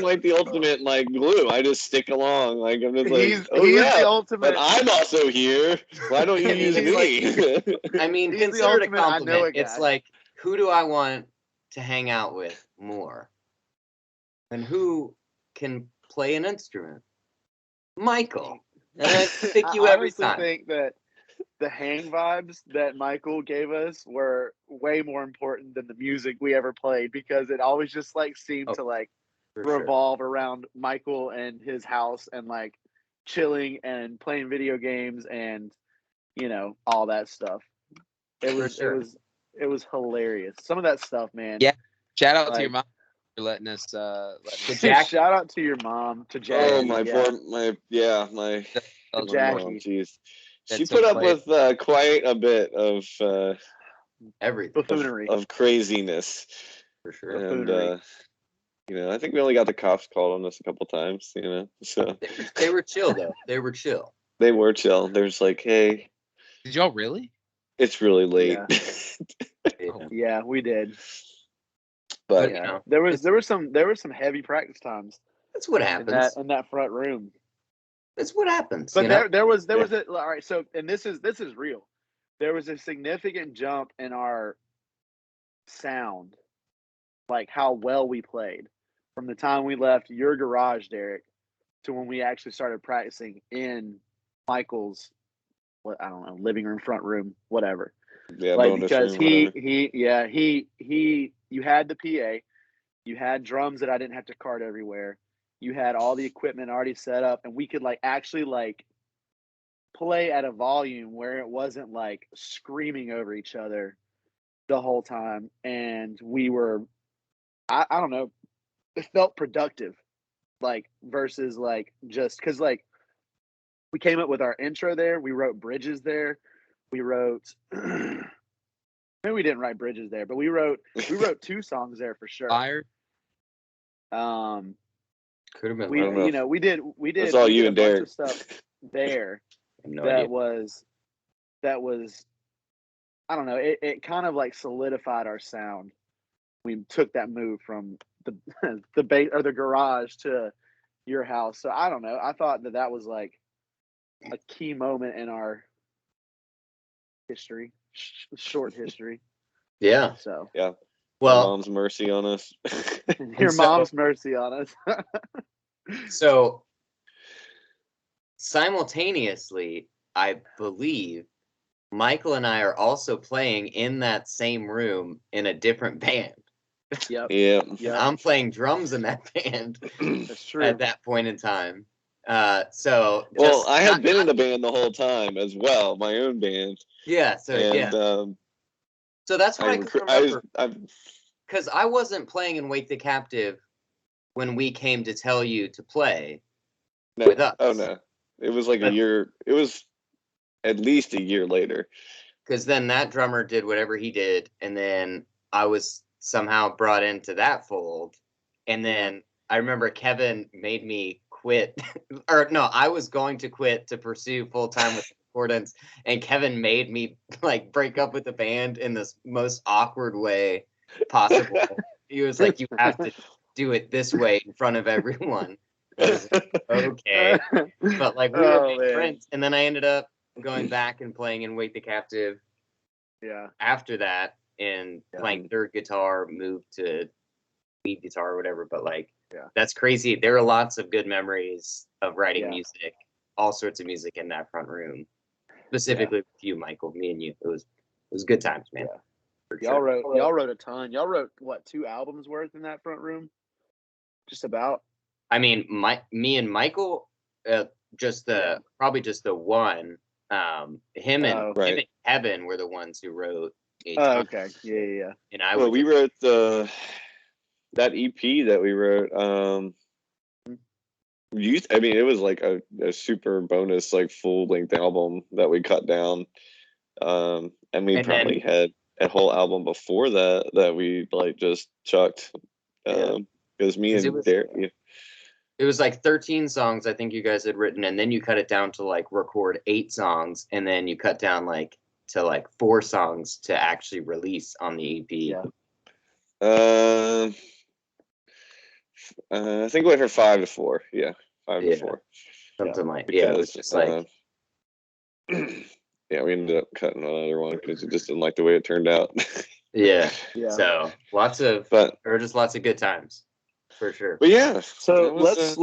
like the ultimate like glue. I just stick along. Like I'm just like, He's yeah, the ultimate. but I'm also here. Why don't you use me? I mean, He's the consider it a ultimate, I know compliment. a It's guy. like, who do I want to hang out with more? And who can play an instrument? Michael. And I pick you every time. I think that the hang vibes that Michael gave us were way more important than the music we ever played, because it always just like seemed to like revolve around Michael and his house and like chilling and playing video games and all that stuff. It was hilarious. Some of that stuff, man. Yeah. Shout out to your mom for letting us. Shout out to your mom, to Jackie. Oh my Jackie. Mom, geez. She put up with quite a bit of everything buffoonery of craziness, for sure. And I think we only got the cops called on us a couple times. So they were chill though. They were chill. They were chill. They were just like, hey. Did y'all really? It's really late. Yeah, we did. But there was some heavy practice times. That's what happens in that front room. That's what happens. But there was a all right. So, and this is real. There was a significant jump in our sound, like how well we played, from the time we left your garage, Derek, to when we actually started practicing in Michael's, I don't know, living room, front room, whatever. Yeah, like because room, you had the PA, you had drums that I didn't have to cart everywhere. You had all the equipment already set up, and we could like actually like play at a volume where it wasn't like screaming over each other the whole time. And we were, I don't know, it felt productive, like versus like just because like we came up with our intro there, we wrote bridges there, we wrote. Maybe we didn't write bridges there, but we wrote 2 songs there for sure. Fired. Could have been. We did. That's all you and Derek. Bunch of stuff there that was. I don't know. It kind of like solidified our sound. We took that move from the base or the garage to your house. So I don't know. I thought that was like a key moment in our history, short history. Yeah. So yeah. Well, mom's mercy on us. Your mom's mercy on us. So simultaneously, I believe Michael and I are also playing in that same room in a different band. Yep. Yeah. I'm playing drums in that band. That's true. At that point in time. I had been in the band the whole time as well, my own band. Yeah. So so that's what I can remember. Because I wasn't playing in Wake the Captive when we came to tell you to play with us. Oh no, it was like a year. It was at least a year later. Because then that drummer did whatever he did, and then I was somehow brought into that fold, and then I remember Kevin made me quit, or no, I was going to quit to pursue full time with Accordance, and Kevin made me like break up with the band in this most awkward way possible. He was like, "You have to do it this way in front of everyone." I was like, okay, but like we were big friends, and then I ended up going back and playing in Wake the Captive. Yeah. After that, and playing third guitar, moved to lead guitar or whatever. But like, that's crazy. There are lots of good memories of writing music, all sorts of music in that front room. specifically with you, Michael, me and you. It was good times, man. Yeah. For Y'all sure. wrote a ton. Y'all wrote what, 2 albums worth in that front room? Just about. I mean, me and Michael, probably just the one. Him and Kevin were the ones who wrote. Oh, okay. Yeah. And I we wrote that EP that we wrote. I mean, it was like a super bonus, like full length album that we cut down. And we probably had a whole album before that we like just chucked. Because me and Derek. It was like 13 songs I think you guys had written, and then you cut it down to like record 8 songs, and then you cut down to 4 songs to actually release on the EP. Yeah. I think we went from 5 to 4. Yeah, 5 to 4. Something like it was just like. Yeah, we ended up cutting another one because it just didn't like the way it turned out. Yeah. So lots of good times, for sure. But yeah. So let's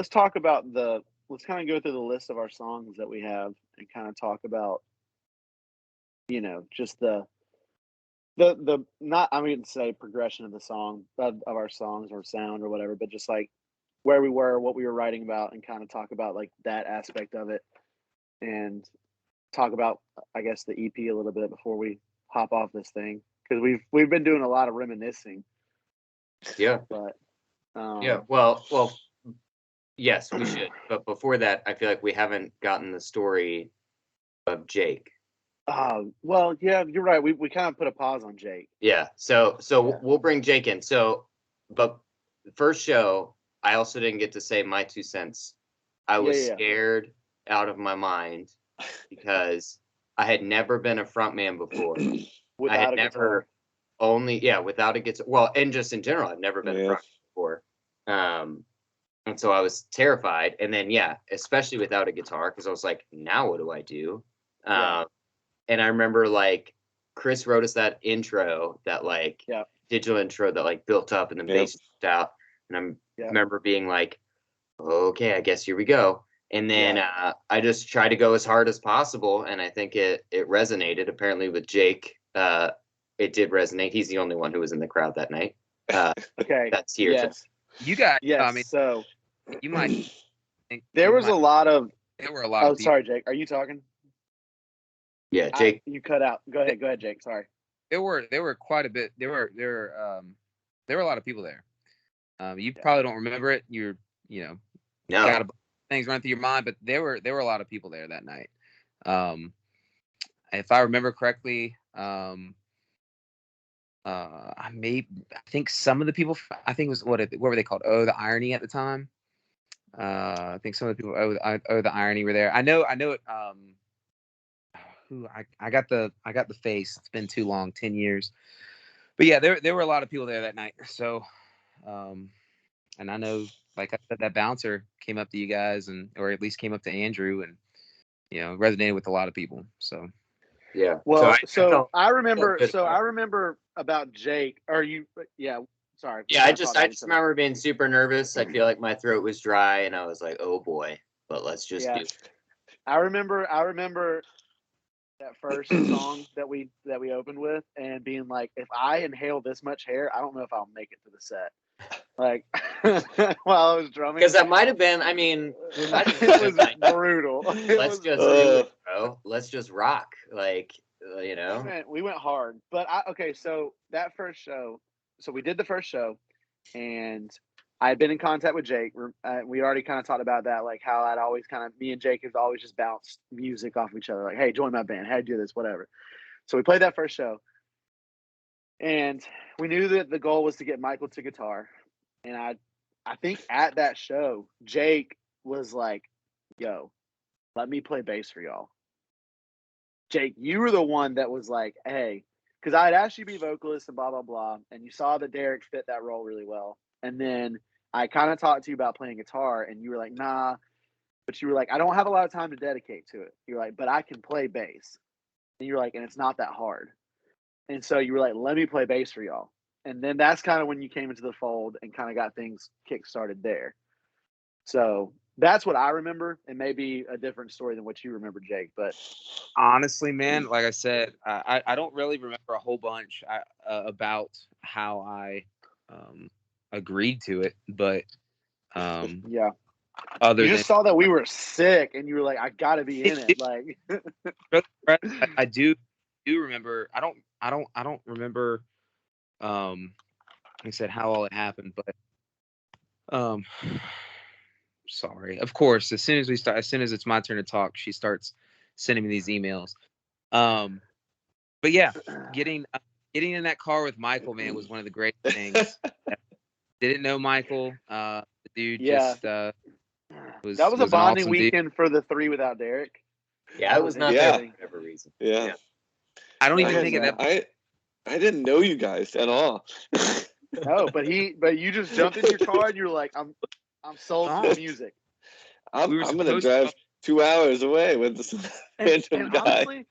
talk about let's kind of go through the list of our songs that we have and kind of talk about, just the not, I mean, say progression of the song of our songs or sound or whatever, but just like where we were, what we were writing about, and kind of talk about like that aspect of it, and talk about, I guess, the EP a little bit before we hop off this thing, because we've been doing a lot of reminiscing. Yeah. But well, yes, we should. But before that, I feel like we haven't gotten the story of Jake. Well, yeah, you're right. We kind of put a pause on Jake. Yeah. So we'll bring Jake in. So, but the first show, I also didn't get to say my 2 cents. I was scared out of my mind because I had never been a frontman before. Without I had a never guitar. without a guitar. Well, and just in general, I've never been a frontman before. And so I was terrified. And then, especially without a guitar, because I was like, now what do I do? And I remember like Chris wrote us that intro, that digital intro that built up and the bass out. And I remember being like, okay, I guess here we go. And then I just tried to go as hard as possible. And I think it resonated. Apparently with Jake, it did resonate. He's the only one who was in the crowd that night. Okay. That's here. Yes. You guys, yes. I mean, So you might think there were a lot of people. Sorry, Jake. Are you talking? Yeah, Jake. You cut out. Go ahead, Jake. Sorry. There were quite a bit. There were a lot of people there. You probably don't remember it. Got a things running through your mind, but there were a lot of people there that night. If I remember correctly, I think some of the people, I think it was what were they called? Oh, the Irony at the time. I think some of the people, the Irony were there. I know it. I got the face. It's been too long, 10 years. But yeah, there were a lot of people there that night. So, and I know, like I said, that bouncer came up to you guys, or at least came up to Andrew, and resonated with a lot of people. So yeah. Well, I remember about Jake. Sorry. Yeah, I just remember being super nervous. I feel like my throat was dry, and I was like, "Oh boy!" But let's just do it. I remember that first song that we opened with, and being like, if I inhale this much hair, I don't know if I'll make it to the set. Like while I was drumming, because that might have been. I mean, it was brutal. Let's just do it, bro. Let's just rock, We went hard, but so that first show, so we did the first show, and I had been in contact with Jake. We already kind of talked about that, like how I'd always me and Jake have always just bounced music off each other, like, hey, join my band, hey, do this, whatever. So we played that first show, and we knew that the goal was to get Michael to guitar. And I think at that show, Jake was like, yo, let me play bass for y'all. Jake, you were the one that was like, hey, because I had asked you to be vocalist and blah, blah, blah. And you saw that Derek fit that role really well. And then I kind of talked to you about playing guitar, and you were like, nah. But you were like, I don't have a lot of time to dedicate to it. You're like, but I can play bass. And you're like, and it's not that hard. And so you were like, let me play bass for y'all. And then that's kind of when you came into the fold and kind of got things kick-started there. So That's what I remember. It may be a different story than what you remember, Jake. But Honestly, man, like I said, I don't really remember a whole bunch about how I agreed to it, but yeah, other you than just saw that we were sick, and you were like, "I got to be in it." Like, I do remember. I don't remember. Like I said, how all it happened, but sorry. Of course, as soon as it's my turn to talk, she starts sending me these emails. But yeah, getting in that car with Michael, man, was one of the great things. Didn't know Michael. The dude yeah, just that was a an bonding awesome dude. weekend for the three without Derek. Yeah, I was not there for whatever reason. Yeah. I don't I even had think no- that. I didn't know you guys at all. No, but you just jumped in your car and you were like, I'm sold to the music. We were I'm gonna supposed drive 2 hours away with this random guy. Honestly,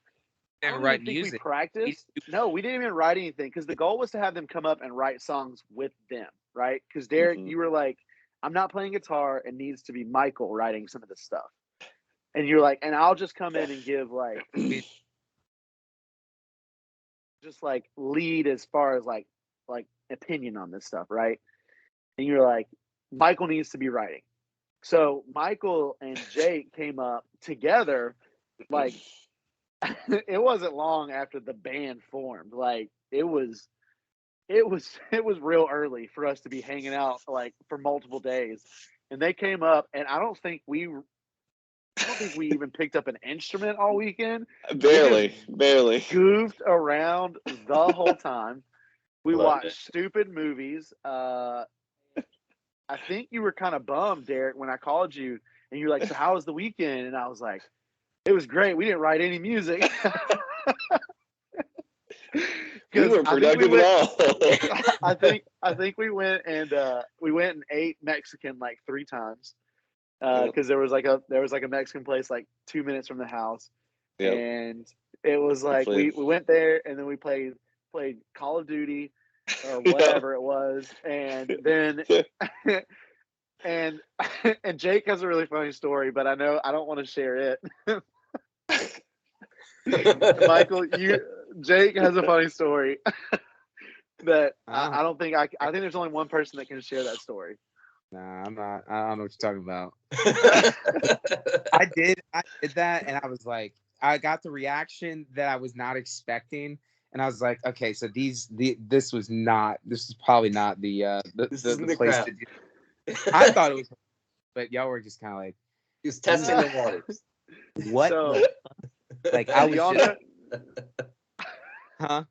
I to don't write even think music. we practiced. No, we didn't even write anything because the goal was to have them come up and write songs with them, right? Because Derek, Mhm. you were like, I'm not playing guitar. It needs to be Michael writing some of this stuff. And you're like, and I'll just come in and give like, just like lead as far as like opinion on this stuff, right? And you're like, Michael needs to be writing. So Michael and Jake came up together, like it wasn't long after the band formed. Like it was real early for us to be hanging out like for multiple days. And they came up, and I don't think we even picked up an instrument all weekend. Barely. Goofed around the whole time. We Loved watched it. stupid movies. I think you were kind of bummed, Derek, when I called you, and you're like, "So how was the weekend?" And I was like, "It was great. We didn't write any music." We weren't productive at all. I think we went and ate Mexican like 3 times because there was like a Mexican place like 2 minutes from the house, Yep. and it was like we went there and then we played Call of Duty or whatever it was, and then and and Jake has a really funny story, but I know I don't want to share it. Michael, Jake has a funny story that I don't think I think there's only one person that can share that story. Nah, I'm not. I don't know what you're talking about. I did that, and I was like, I got the reaction that I was not expecting, and I was like, okay, so this is probably not the place crowd. to do. I thought it was, but y'all were just kind of like, He was testing the waters. what? So, like I was y'all just, huh?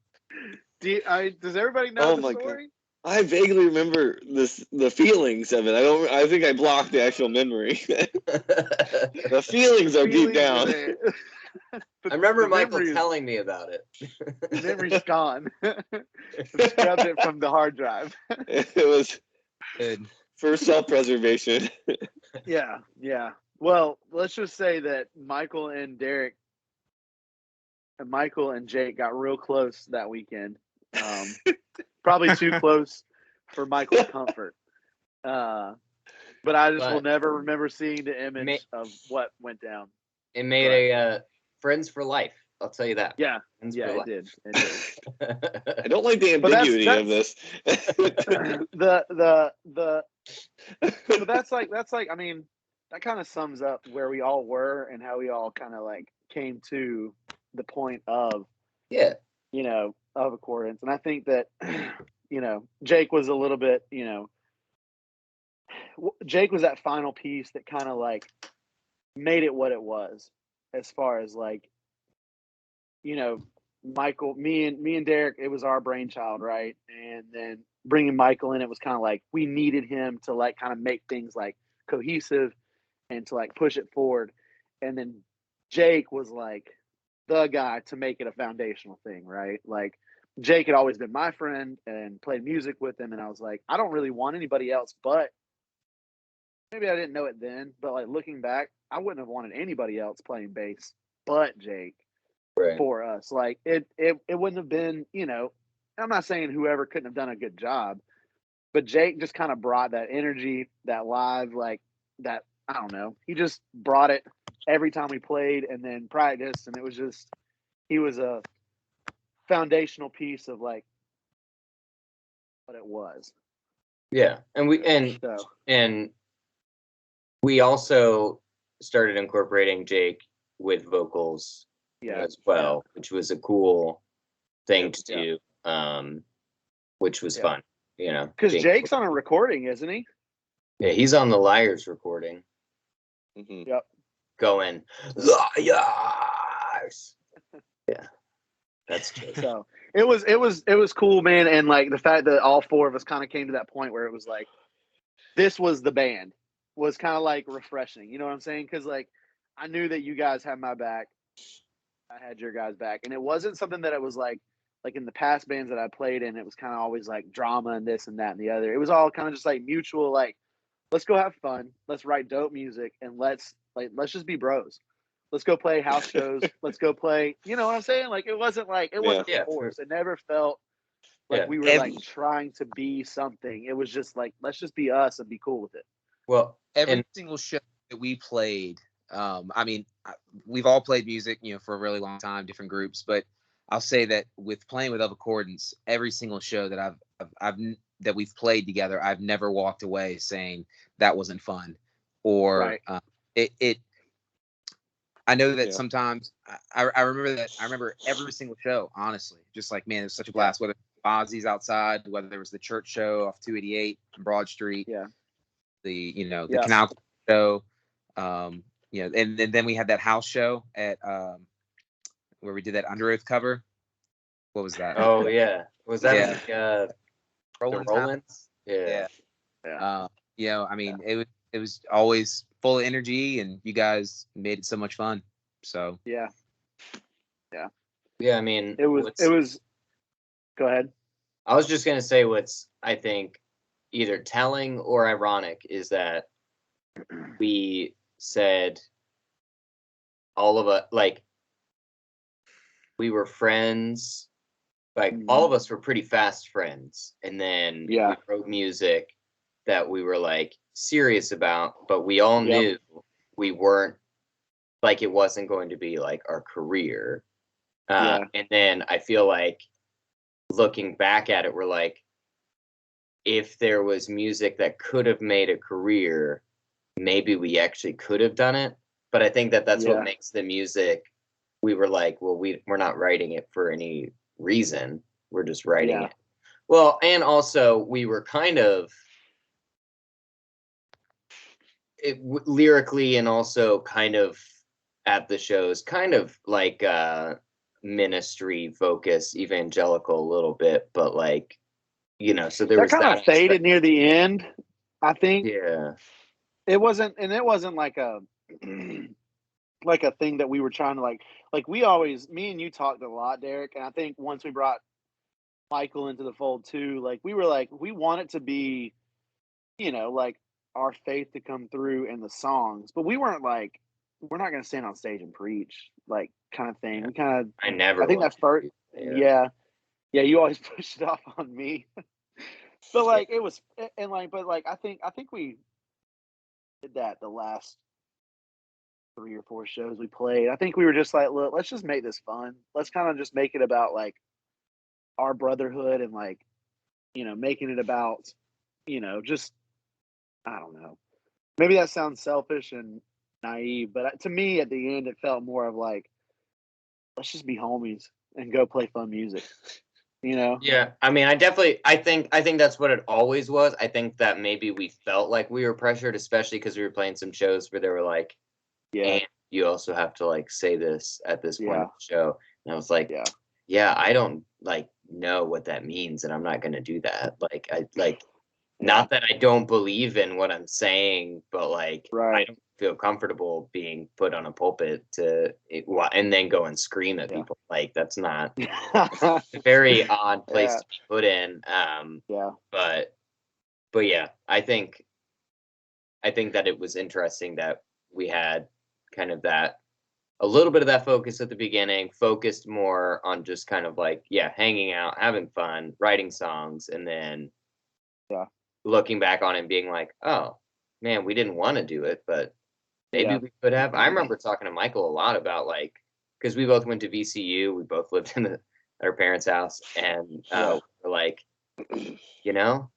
Does everybody know the story? I vaguely remember the feelings of it. I think I blocked the actual memory. The feelings are deep down. I remember Michael telling me about it. The memory's gone. Scrubbed it from the hard drive. It was good for self-preservation. Yeah. Well, let's just say that Michael and Jake got real close that weekend. Probably too close for Michael's comfort. But I just will never remember seeing the image of what went down. It made a friends for life. I'll tell you that. Yeah, it did. I don't like the ambiguity of this. So that's like I mean, that kind of sums up where we all were and how we all kind of like came to the point of of accordance. And I think that Jake was a little bit Jake was that final piece that kind of like made it what it was, as far as like Michael, me and Derek, it was our brainchild, right? And then bringing Michael in, it was kind of like we needed him to like kind of make things like cohesive and to like push it forward. And then Jake was like the guy to make it a foundational thing, right? Like Jake had always been my friend and played music with him, and I was like, I don't really want anybody else, but maybe I didn't know it then, but like looking back, I wouldn't have wanted anybody else playing bass but Jake. Right. For us. Like it wouldn't have been, I'm not saying whoever couldn't have done a good job, but Jake just kind of brought that energy, that live, like that I don't know. He just brought it every time we played and then practiced, and it was just he was a foundational piece of like what it was. Yeah, and So and we also started incorporating Jake with vocals as well, which was a cool thing to do, which was fun, because Jake's on a recording, isn't he? Yeah, he's on the Liars recording. Mhm. Yep. Going Liars. Yeah, that's true. So it was cool, man, and like the fact that all four of us kind of came to that point where it was like this was the band was kind of like refreshing. You know what I'm saying? Because like I knew that you guys had my back, I had your guys back, and it wasn't something that it was like in the past bands that I played in. It was kind of always like drama and this and that and the other. It was all kind of just like mutual, like let's go have fun, let's write dope music, and let's just be bros. Let's go play house shows. Let's go play. You know what I'm saying? Like it wasn't forced. It never felt like we were like trying to be something. It was just like let's just be us and be cool with it. Well, every single show that we played, I mean, we've all played music, for a really long time, different groups. But I'll say that with playing with Of Accordance, every single show that that we've played together, I've never walked away saying that wasn't fun, or it. I know that sometimes I remember that. I remember every single show, honestly, just like, man, it was such a blast. Whether Ozzy's outside, whether there was the church show off 288 Broad Street, the Canal show, and then we had that house show at where we did that Under Oath cover. What was that? Oh yeah, was that like Roland's the Roland's? Yeah. I mean, it was always full of energy, and you guys made it so much fun. So yeah. I mean, it was. Go ahead. I was just gonna say what's I think either telling or ironic is that we said all of us like we were friends, like all of us were pretty fast friends, and then we wrote music that we were like serious about, but we all knew we weren't like it wasn't going to be like our career. And then I feel like looking back at it, we're like, if there was music that could have made a career, maybe we actually could have done it. But I think that that's what makes the music. We were like, well, we're not writing it for any reason. We're just writing it. Well, and also we were kind of lyrically and also kind of at the shows, kind of like ministry focus, evangelical a little bit, but like, so there that was kind of faded near the end, I think. Yeah. It wasn't like a like a thing that we were trying to like we always, me and you talked a lot, Derek, and I think once we brought Michael into the fold too, like we were like, we want it to be, like our faith to come through in the songs, but we weren't like, we're not going to stand on stage and preach, like kind of thing. We kind of, I think that first, you always push it off on me. But like it was, and like, but like I think we did that the last 3 or 4 shows we played. I think we were just like, look, let's just make this fun. Let's kind of just make it about like our brotherhood and like, making it about, just I don't know. Maybe that sounds selfish and naive, but to me, at the end, it felt more of like, let's just be homies and go play fun music. Yeah, I mean, I think that's what it always was. I think that maybe we felt like we were pressured, especially because we were playing some shows where they were like, and you also have to like say this at this point of the show. And I was like, I don't like know what that means, and I'm not gonna do that. Like not that I don't believe in what I'm saying, but like I don't feel comfortable being put on a pulpit and then go and scream at people. Like that's not a very odd place to be put in. But yeah, I think that it was interesting that we had kind of that a little bit of that focus at the beginning, focused more on just kind of like hanging out, having fun, writing songs, and then looking back on it and being like, oh, man, we didn't want to do it, but maybe we could have. I remember talking to Michael a lot about like, because we both went to VCU, we both lived in our parents' house, and we're like, you know,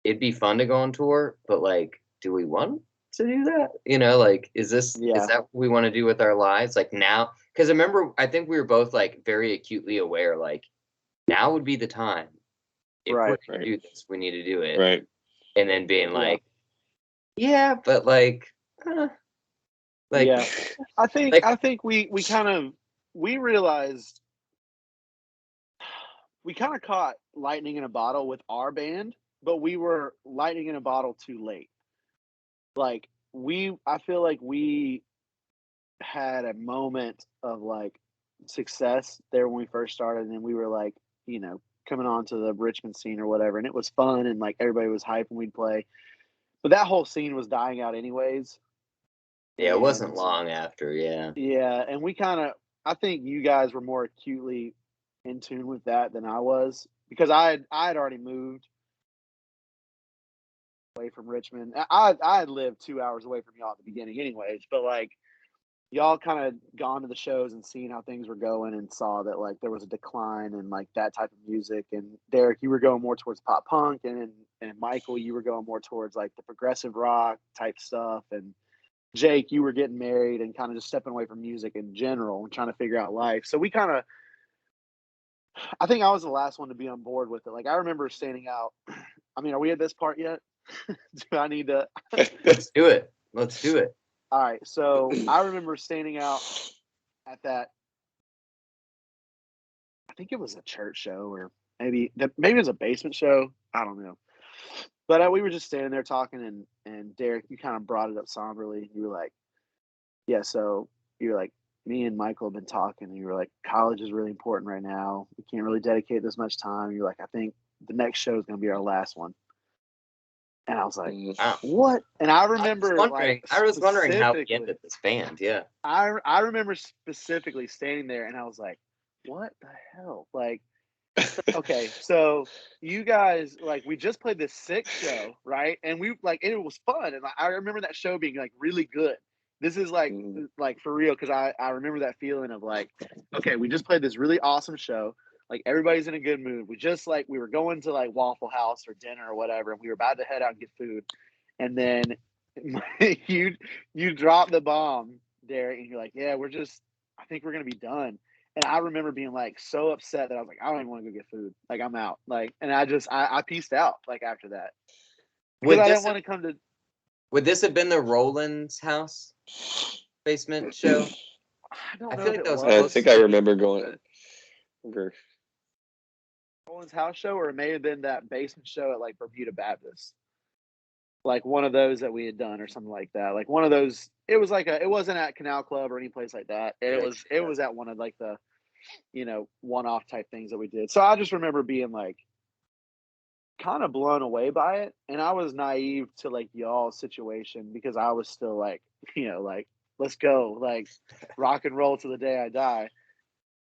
it'd be fun to go on tour, but like, do we want to do that? You know, like, is that what we want to do with our lives? Like now, because I think we were both like very acutely aware, like now would be the time. If we're gonna do this, we need to do it. Right. And then being like, yeah, but like, I think we realized we kind of caught lightning in a bottle with our band, but we were lightning in a bottle too late. Like I feel like we had a moment of like success there when we first started, and then we were like, you know, coming on to the Richmond scene or whatever, and it was fun and like everybody was hyped and we'd play. But that whole scene was dying out anyways. Yeah, it wasn't long after, yeah. Yeah, and I think you guys were more acutely in tune with that than I was, because I had already moved away from Richmond. I had lived 2 hours away from y'all at the beginning anyways, but like y'all kind of gone to the shows and seen how things were going and saw that like there was a decline in like that type of music. And Derek, you were going more towards pop punk, and Michael, you were going more towards like the progressive rock type stuff, and Jake, you were getting married and kind of just stepping away from music in general and trying to figure out life. So I think I was the last one to be on board with it. Like I remember standing out. I mean, are we at this part yet? Do I need to? Let's do it. All right. So I remember standing out at that. I think it was a church show, or maybe it was a basement show. I don't know. But we were just standing there talking, and Derek, you kind of brought it up somberly. You were like, yeah, so you were like, me and Michael have been talking, and you were like, college is really important right now. We can't really dedicate this much time. You're like, I think the next show is going to be our last one. And I was like, what? And I remember I was wondering how we ended this band. Yeah. I remember specifically standing there, and I was like, what the hell? Like, okay, so you guys, like, we just played this sick show, right? And we like, and it was fun, and I remember that show being like really good. This is like for real, because I remember that feeling of like, okay, we just played this really awesome show. Like everybody's in a good mood. We were going to like Waffle House or dinner or whatever, and we were about to head out and get food, and then you drop the bomb, Derek, and you're like, yeah, I think we're gonna be done. And I remember being like so upset that I was like, I don't even want to go get food. Like I'm out. Like, and I pieced out like after that. Because I didn't want to come to. Would this have been the Roland's house basement show? I feel like that was. I think I remember going. Roland's house show, or it may have been that basement show at like Bermuda Baptist. Like one of those that we had done or something like that. Like one of those, it was like it wasn't at Canal Club or any place like that. It was at one of like the, one-off type things that we did. So I just remember being like kind of blown away by it. And I was naive to like y'all's situation, because I was still like, like, let's go, like rock and roll to the day I die.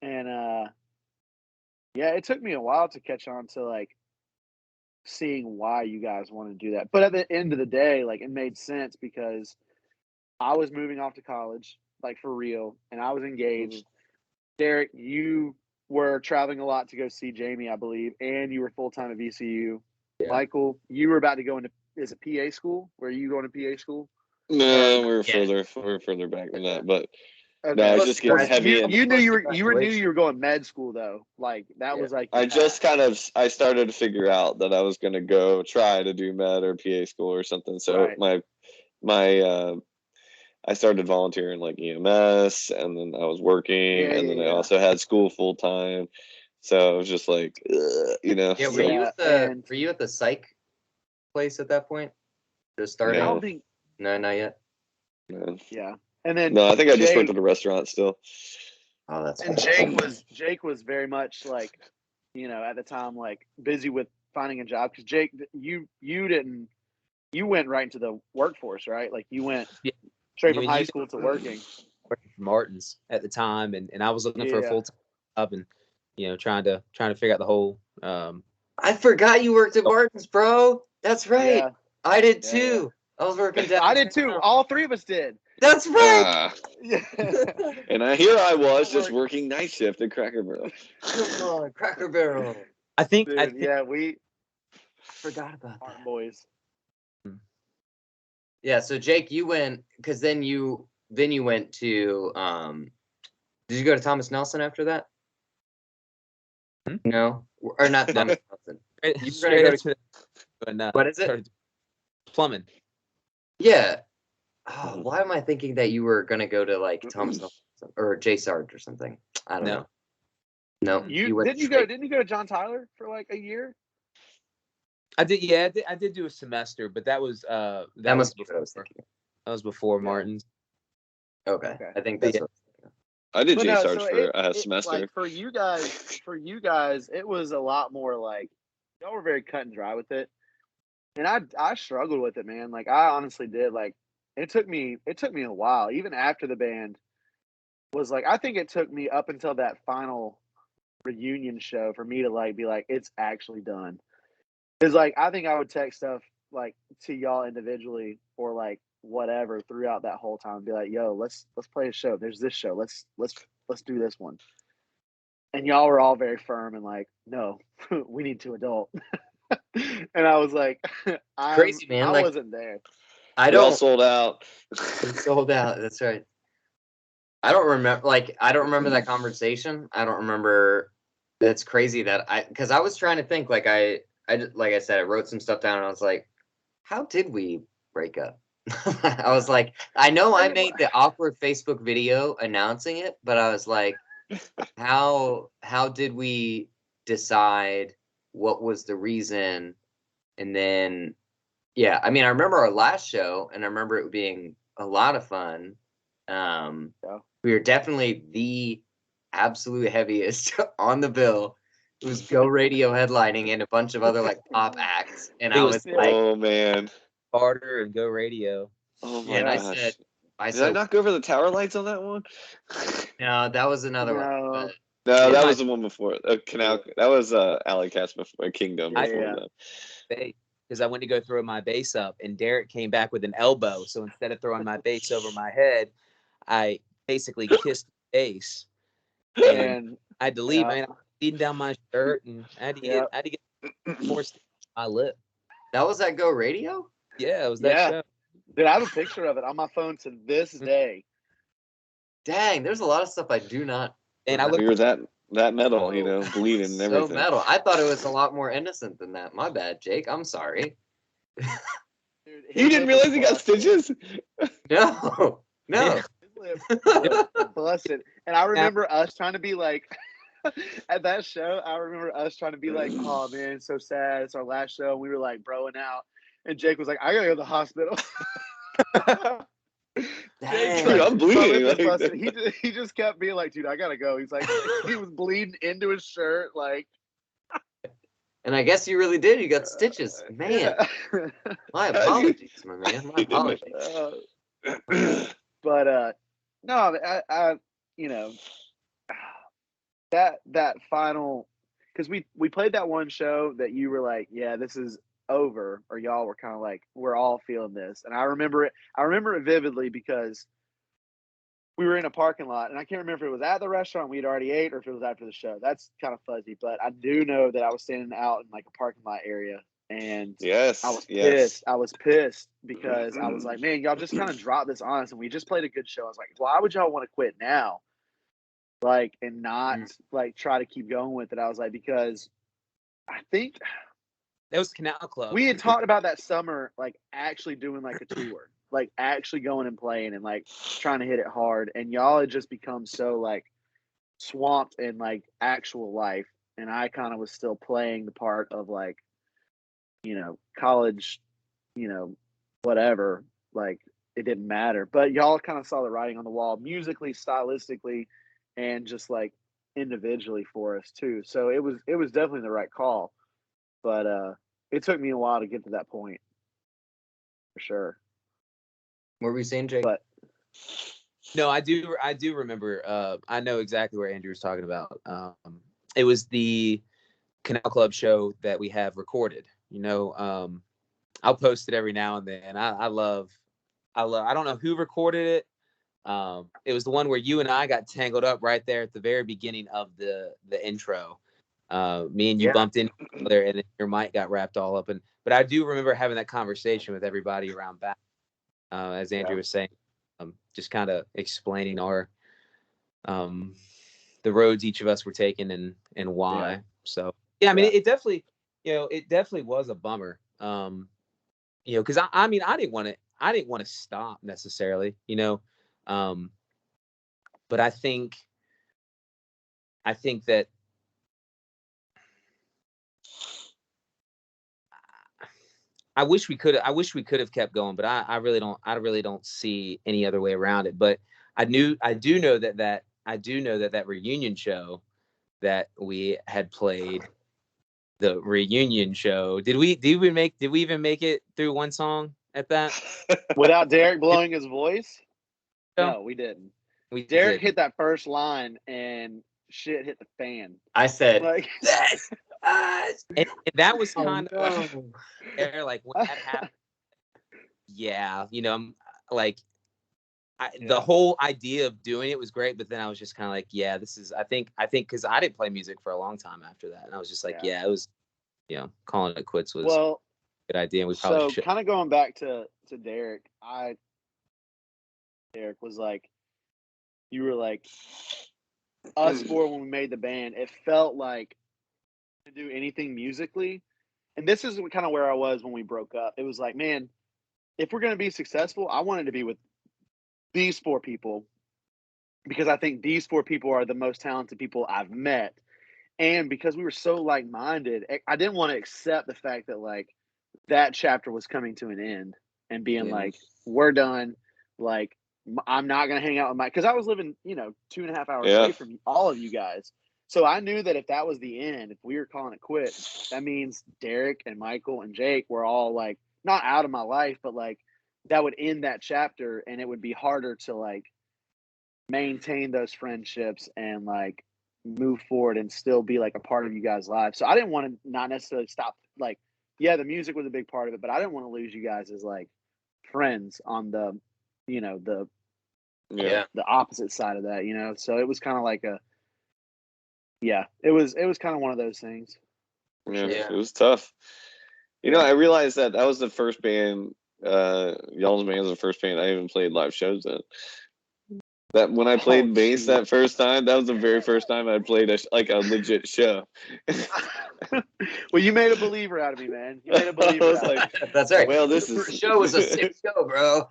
And yeah, it took me a while to catch on to like seeing why you guys want to do that. But at the end of the day, like it made sense, because I was moving off to college, like for real, and I was engaged. Derek, you were traveling a lot to go see Jamie, I believe, and you were full-time at VCU. Yeah. Michael, you were about to go into, is it PA school? Were you going to PA school? No, we were further back than that, but okay. No, I was just getting heavy. You knew you were going med school though. Like that was like I started to figure out that I was going to go try to do med or PA school or something. So my I started volunteering like EMS, and then I was working, and then I also had school full time. So I was just like, Yeah, were you at the psych place at that point? Just starting? I don't think. No, not yet. No. Yeah, and then I think I just worked at a restaurant still. Oh, that's. And Jake was very much like, at the time like busy with finding a job, because Jake, you went right into the workforce, right? Like you went. Yeah. Straight from high school to working for Martin's at the time, and I was looking for a full-time job, and trying to figure out the whole. I forgot you worked at Martin's, bro. That's right. Yeah. I did too. I was working down. I did too. All three of us did. That's right. Yeah. And here I was just working night shift at Cracker Barrel. Come on, Cracker Barrel. I think Yeah, we Forgot about aren't that. boys. Yeah, so Jake, you went because then you went to did you go to Thomas Nelson after that? No, or not No. Thomas Nelson. You were Straight gonna up to but what is it? Plumbing. Yeah. Oh, why am I thinking that you were gonna go to like Thomas Nelson or J Sarge or something? I don't know. No, Didn't you go to John Tyler for like a year? I did. Yeah, I did do a semester, but that was that was must be before, what I was thinking. that was before Martin's. Okay. I think that's what I did But J no, Sarge so for a semester. Like for you guys, it was a lot more like y'all were very cut and dry with it, and I struggled with it, man. Like I honestly did. Like it took me a while, even after the band was like. I think it took me up until that final reunion show for me to like be like it's actually done. Because like I think I would text stuff like to y'all individually or like whatever throughout that whole time, be like, "Yo, let's play a show. There's this show. Let's do this one." And y'all were all very firm and like, "No, we need to adult." And I was like, crazy, man. I Like, wasn't there. I We all don't sold out. sold out. That's right. I don't remember. Like, I don't remember that conversation. I don't remember. That's crazy that because I was trying to think. Like like I said, I wrote some stuff down and I was like, how did we break up? I was like, I know I made the awkward Facebook video announcing it, but I was like, how did we decide what was the reason? And then, yeah, I mean, I remember our last show and I remember it being a lot of fun. We were definitely the absolute heaviest on the bill. It was Go Radio headlining and a bunch of other like pop acts. And I was like, oh man, Carter and Go Radio. oh my and gosh. I Did I not go over the tower lights on that one? No, that was another one. But No, that was the one before. Canal. That was Alley Cats before Kingdom. Before that. Because I went to go throw my bass up, and Derek came back with an elbow. So instead of throwing my bass over my head, I basically kissed the bass, and I had to leave. I was bleeding down my shirt, and I had to get more on my lip. That was at Go Radio? Yeah, it was that show. Dude, I have a picture of it on my phone to this day. Dang, there's a lot of stuff I do not. And I we were that metal, you know, bleeding and everything. So metal. I thought it was a lot more innocent than that. My bad, Jake. I'm sorry. Dude, you didn't realize he got stitches? No. His lip busted. And I remember us trying to be like, at that show, I remember us trying to be like, oh man, it's so sad. It's our last show. And we were like broing out. And Jake was like, I gotta go to the hospital. Dude, I'm bleeding. He just kept being like, dude, I gotta go. He's like, he was bleeding into his shirt, like. And I guess you really did. You got stitches, man. Yeah. My apologies, my man. My apologies. But no, I you know, that final, because we played that one show that you were like, yeah, this is over, or y'all were kind of like, we're all feeling this. And I remember it vividly because we were in a parking lot, and I can't remember if it was at the restaurant we'd already ate or if it was after the show. That's kind of fuzzy, but I do know that I was standing out in like a parking lot area, and I was pissed. I was pissed because I was like, man, y'all just kind of dropped this on us, and we just played a good show. I was like, why would y'all want to quit now? Like, and not like try to keep going with it. I was like, because I think that was Canal Club. We had talked about that summer, like actually doing like a tour, like actually going and playing and like trying to hit it hard. And y'all had just become so like swamped in like actual life. And I kind of was still playing the part of like, you know, college, you know, whatever. Like it didn't matter. But y'all kind of saw the writing on the wall musically, stylistically, and just like individually for us too. So it was definitely the right call. But it took me a while to get to that point, for sure. What were you saying, Jake? But no, I do remember. I know exactly where Andrew was talking about. It was the Canal Club show that we have recorded. You know, I'll post it every now and then. I love. I don't know who recorded it. It was the one where you and I got tangled up right there at the very beginning of the intro. Me and you bumped into each other, and your mic got wrapped all up. But I do remember having that conversation with everybody around back, as Andrew was saying, just kind of explaining our the roads each of us were taking and why. Yeah. So yeah, I mean, it definitely, it definitely was a bummer. Because I mean, I didn't want to stop necessarily, but I think that I wish we could have kept going, but I really don't see any other way around it. But I do know that reunion show that we had played, the reunion show. Did we even make it through one song at that? Without Derek blowing his voice? No, we didn't. Derek hit that first line and shit hit the fan. I said, like, and that was kind of there, like when that happened. Yeah, like the whole idea of doing it was great, but then I was just kind of like, yeah, this is. I think because I didn't play music for a long time after that, and I was just like, it was, calling it quits was a good idea, and we probably should. Kind of going back to Derek, Derek was like, you were like us four when we made the band. It felt like to do anything musically, and this is kind of where I was when we broke up. It was like, man, if we're going to be successful, I wanted to be with these four people because I think these four people are the most talented people I've met. And because we were so like-minded, I didn't want to accept the fact that like that chapter was coming to an end and being like, we're done. Like, I'm not going to hang out with because I was living, 2.5 hours away from all of you guys. So I knew that if that was the end, if we were calling it quits, that means Derek and Michael and Jake were all like, not out of my life, but like that would end that chapter, and it would be harder to like maintain those friendships and like move forward and still be like a part of you guys' lives. So I didn't want to not necessarily stop. Like, yeah, the music was a big part of it, but I didn't want to lose you guys as like friends on the, the opposite side of that, So it was kind of like it was kind of one of those things. Yeah, it was tough. I realized that was the first band, y'all's band was the first band I even played live shows in. That when I played bass that first time, that was the very first time I played a legit show. Well, you made a believer out of me, man. You made a believer out of me. That's right. Well, this show was a sick show, bro.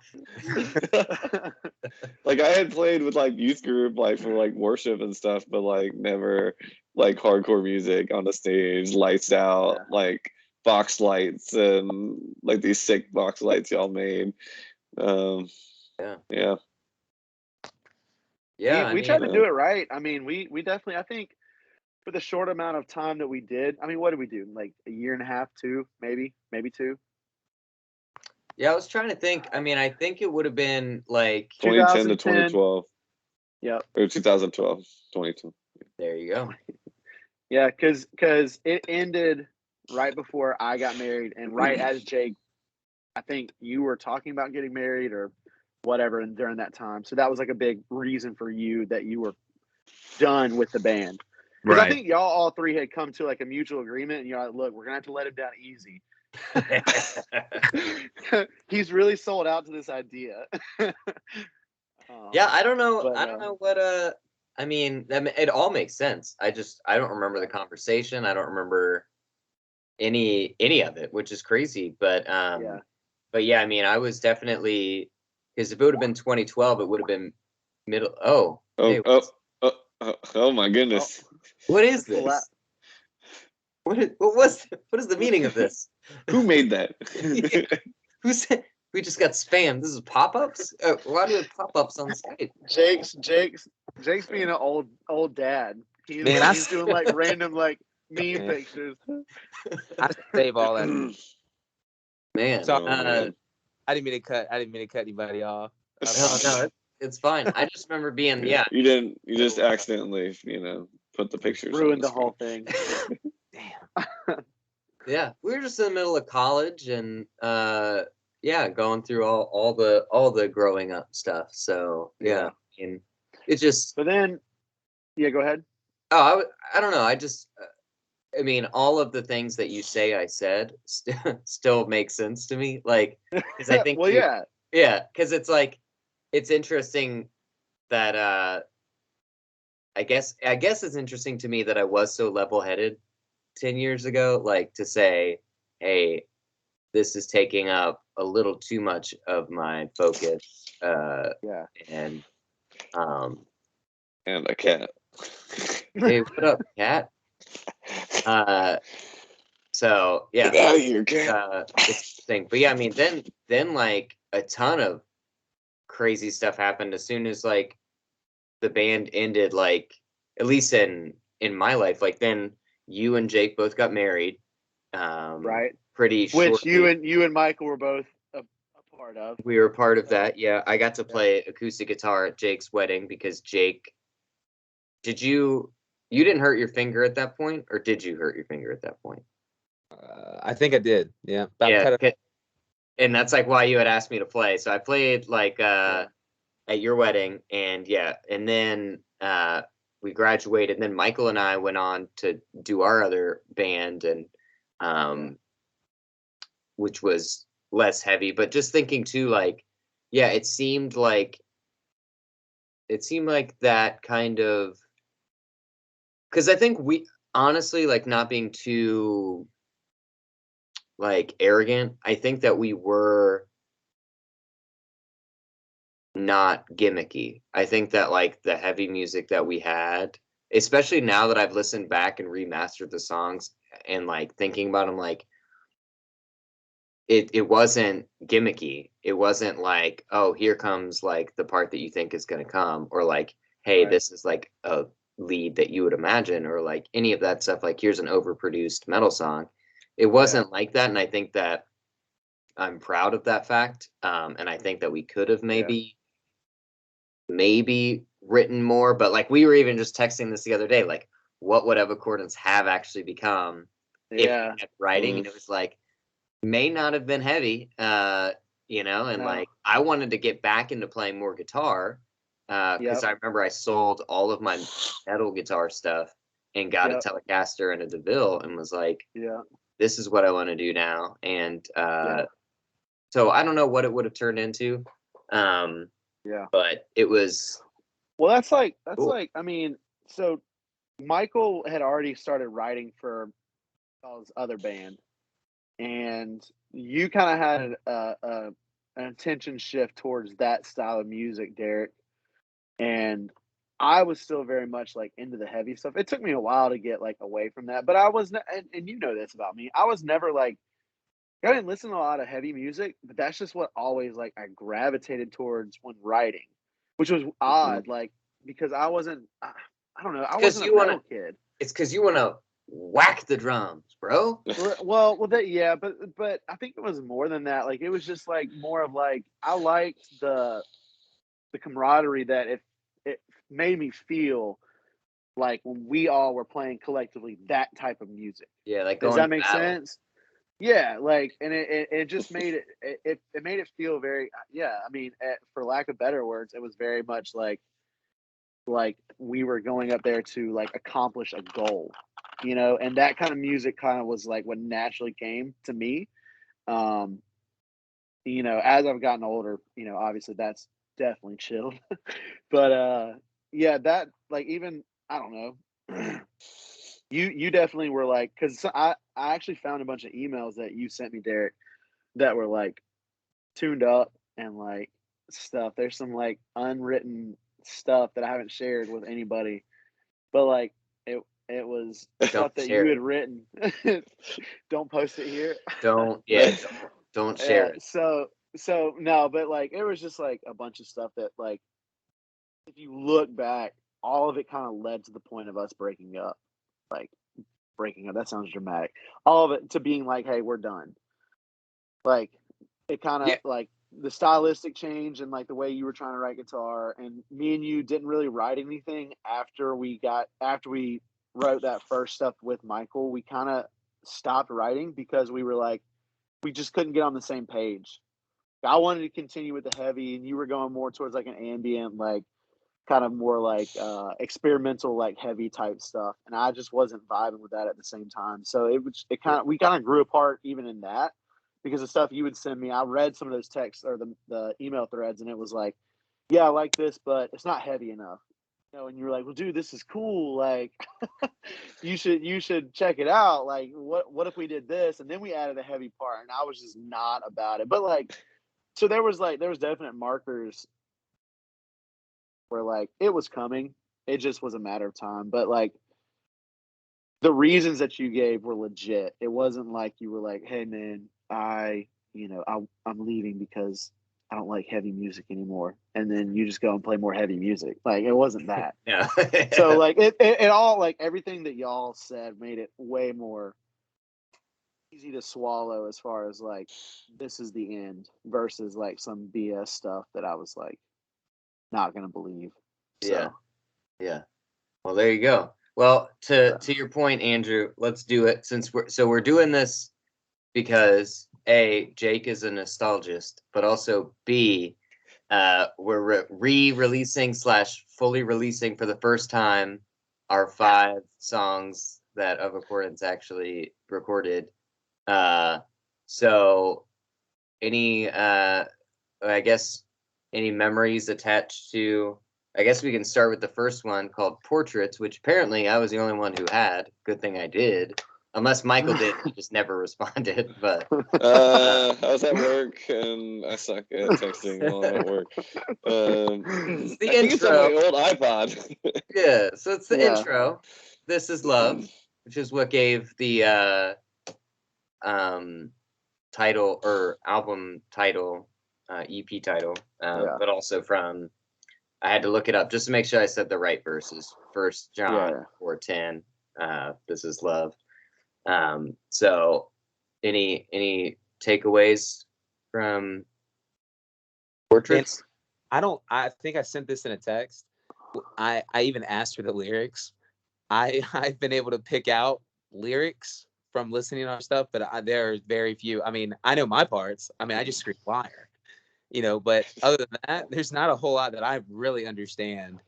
Like I had played with like youth group, like for like worship and stuff, but like never like hardcore music on the stage, lights out, like box lights and like these sick box lights y'all made. Yeah, we tried to do it right. I mean, we definitely, I think for the short amount of time that we did, I mean, what did we do? Like a year and a half, two, maybe 2. Yeah, I was trying to think. I mean, I think it would have been like 2010 to 2012. Yep. Or 2012, 22. There you go. Yeah, because it ended right before I got married, and right as Jake, I think you were talking about getting married or whatever, and during that time. So that was like a big reason for you that you were done with the band. Because I think y'all all three had come to like a mutual agreement, and you're like, look, we're gonna have to let him down easy. He's really sold out to this idea. Yeah, I don't know. I don't know what I mean, it all makes sense. I don't remember the conversation. I don't remember any of it, which is crazy. But yeah, I mean, I was definitely, because if it would have been 2012, it would have been middle. Oh my goodness! What is this? What is the meaning of this? Who made that? Who said we just got spammed? This is pop-ups. Why do we have pop-ups on Skype? Jake's being an old dad. He's doing like random like meme pictures. I save all that. Man, I didn't mean to cut anybody off. No, it's fine. I just remember being You just accidentally put the pictures. Ruined the whole thing. Damn. Yeah, we were just in the middle of college and yeah, going through all the growing up stuff. So yeah, and it just. But then, yeah, go ahead. Oh, I don't know. I mean, all of the things that you say I said still make sense to me. Like, because I think Well, yeah. yeah, because it's like, it's interesting that I guess it's interesting to me that I was so level-headed 10 years ago, like to say, hey, this is taking up a little too much of my focus. Yeah. And um, And a cat. hey, what up, cat? So yeah, Get out of here, cat. it's interesting. But yeah, I mean, then like a ton of crazy stuff happened as soon as like the band ended. Like at least in my life, like then you and Jake both got married. Right. Pretty Which shortly. you and Michael were both a part of. We were part of that. Yeah, I got to play acoustic guitar at Jake's wedding because Jake. Did you? You didn't hurt your finger at that point, or did you hurt your finger at that point? I think I did. Yeah. Yeah, and that's like why you had asked me to play. So I played like at your wedding, and yeah, and then we graduated. And then Michael and I went on to do our other band, and which was less heavy. But just thinking too, like, yeah, it seemed like that kind of, because I think we honestly, like, not being too like arrogant, I think that we were not gimmicky. I think that like the heavy music that we had, especially now that I've listened back and remastered the songs and like thinking about them, like it wasn't gimmicky. It wasn't like, oh, here comes like the part that you think is going to come, or like, hey, Right. this is like a lead that you would imagine, or like any of that stuff. Like, here's an overproduced metal song. It wasn't like that, and I think that I'm proud of that fact. And I think that we could have maybe written more, but like we were even just texting this the other day, like what would Eva Accordance have actually become if we kept writing? And it was like, may not have been heavy, and like I wanted to get back into playing more guitar because I remember I sold all of my metal guitar stuff and got a Telecaster and a DeVille and was like, this is what I want to do now. And so I don't know what it would have turned into. But it was. Well, that's cool. like, I mean, so Michael had already started writing for his other band, and you kind of had an attention shift towards that style of music, Derek. And I was still very much like into the heavy stuff. It took me a while to get like away from that, but I was, and you know this about me, I was never like, I didn't listen to a lot of heavy music, but that's just what always like I gravitated towards when writing, which was odd, like because I wasn't, I don't know, I wasn't a metal kid. It's because you want to whack the drums, bro. Well, that but I think it was more than that. Like it was just like more of like I liked the camaraderie that it made me feel like when we all were playing collectively that type of music. Yeah, like does going that make sense? Yeah, like, and it just made it made it feel very, I mean, for lack of better words, it was very much like we were going up there to like accomplish a goal, and that kind of music kind of was like what naturally came to me. Um, as I've gotten older, obviously that's definitely chilled. But yeah, that like even I don't know. You definitely were like, because I actually found a bunch of emails that you sent me, Derek, that were like tuned up and like stuff. There's some like unwritten stuff that I haven't shared with anybody, but like it was stuff that you had written. Don't post it here. Don't share it. So no, but like it was just like a bunch of stuff that like if you look back, all of it kind of led to the point of us breaking up. Like breaking up, that sounds dramatic. All of it to being like, hey, we're done. Like it kind of like the stylistic change and like the way you were trying to write guitar, and me and you didn't really write anything after we wrote that first stuff with Michael. We kind of stopped writing because we were like, we just couldn't get on the same page. I wanted to continue with the heavy, and you were going more towards like an ambient, like kind of more like experimental, like heavy type stuff, and I just wasn't vibing with that at the same time. So we kind of grew apart even in that, because the stuff you would send me, I read some of those texts or the email threads, and it was like, yeah, I like this, but it's not heavy enough. And you were like, well, dude, this is cool. Like, you should check it out. Like, what if we did this? And then we added a heavy part, and I was just not about it. But like, so there was definite markers where like it was coming. It just was a matter of time. But like the reasons that you gave were legit. It wasn't like you were like, hey man, I'm leaving because I don't like heavy music anymore, and then you just go and play more heavy music. Like, it wasn't that. Yeah. So like it all, like everything that y'all said made it way more easy to swallow as far as like this is the end versus like some BS stuff that I was like not gonna believe. So. Yeah. Well, there you go. Well, to your point, Andrew, let's do it, since we're doing this because A, Jake is a nostalgist, but also B, we're re-releasing / fully releasing for the first time our 5 songs that Of Accordance actually recorded. So any I guess any memories attached to, I guess we can start with the first one called Portraits, which apparently I was the only one who had. Good thing I did. Unless Michael did, he just never responded. But I was at work and I suck at texting while I'm at work. it's the I think it's on my intro. old iPod. Yeah, so it's the Yeah. intro. This is Love, which is what gave the title or album title, EP title, but also from, I had to look it up just to make sure I said the right verses. 1 John 4:10. This is Love. So any takeaways from Portraits? I think I sent this in a text. I even asked for the lyrics. I've been able to pick out lyrics from listening to our stuff, but there are very few. I mean, I know my parts. I mean, I just scream liar, but other than that, there's not a whole lot that I really understand.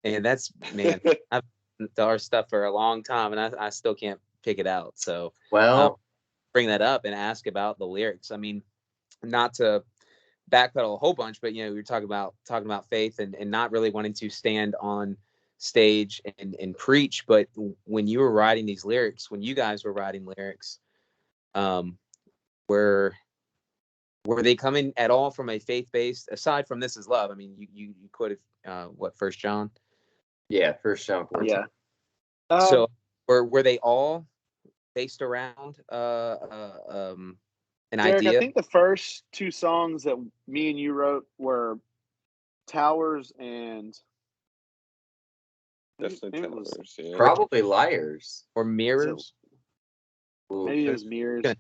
And that's, man, I've listened to our stuff for a long time, and I still can't pick it out. So, Well, bring that up and ask about the lyrics. I mean, not to backpedal a whole bunch, but you're talking about faith and not really wanting to stand on stage and preach. But when you were writing these lyrics, when you guys were writing lyrics, were they coming at all from a faith-based, aside from This Is Love? I mean, you quoted what, 1 John? Yeah, 1 John 4:10. Yeah. So were they all based around an Derek, idea? I think the first 2 songs that me and you wrote were Towers and Definitely maybe it was, Towers, yeah. Probably Liars. Or Mirrors? maybe it was Mirrors. Good.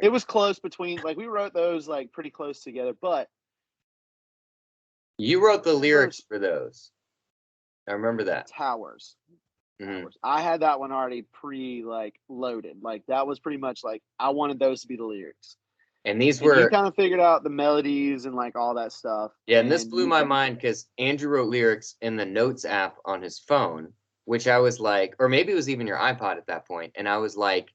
It was close between, like, we wrote those like pretty close together, but You wrote the lyrics for those. I remember that. Towers. Mhm. I had that one already loaded. Like, that was pretty much like I wanted those to be the lyrics. And these And you were, kind of figured out the melodies and like all that stuff. yeah, and this blew you- my mind because Andrew wrote lyrics in the Notes app on his phone, which I was like, or maybe it was even your iPod at that point, and I was like,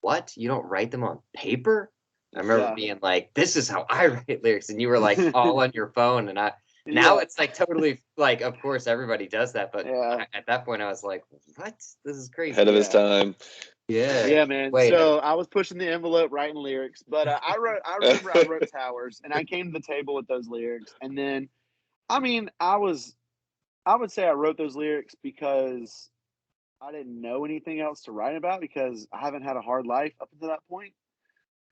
what? You don't write them on paper? I remember being like, this is how I write lyrics, and you were like all on your phone, and now it's like totally like, of course everybody does that, but at that point I was like, what? This is crazy. Ahead of his time. Yeah, man. So I was pushing the envelope, writing lyrics, but I remember I wrote Towers, and I came to the table with those lyrics, and then, I mean, I would say I wrote those lyrics because I didn't know anything else to write about, because I haven't had a hard life up until that point.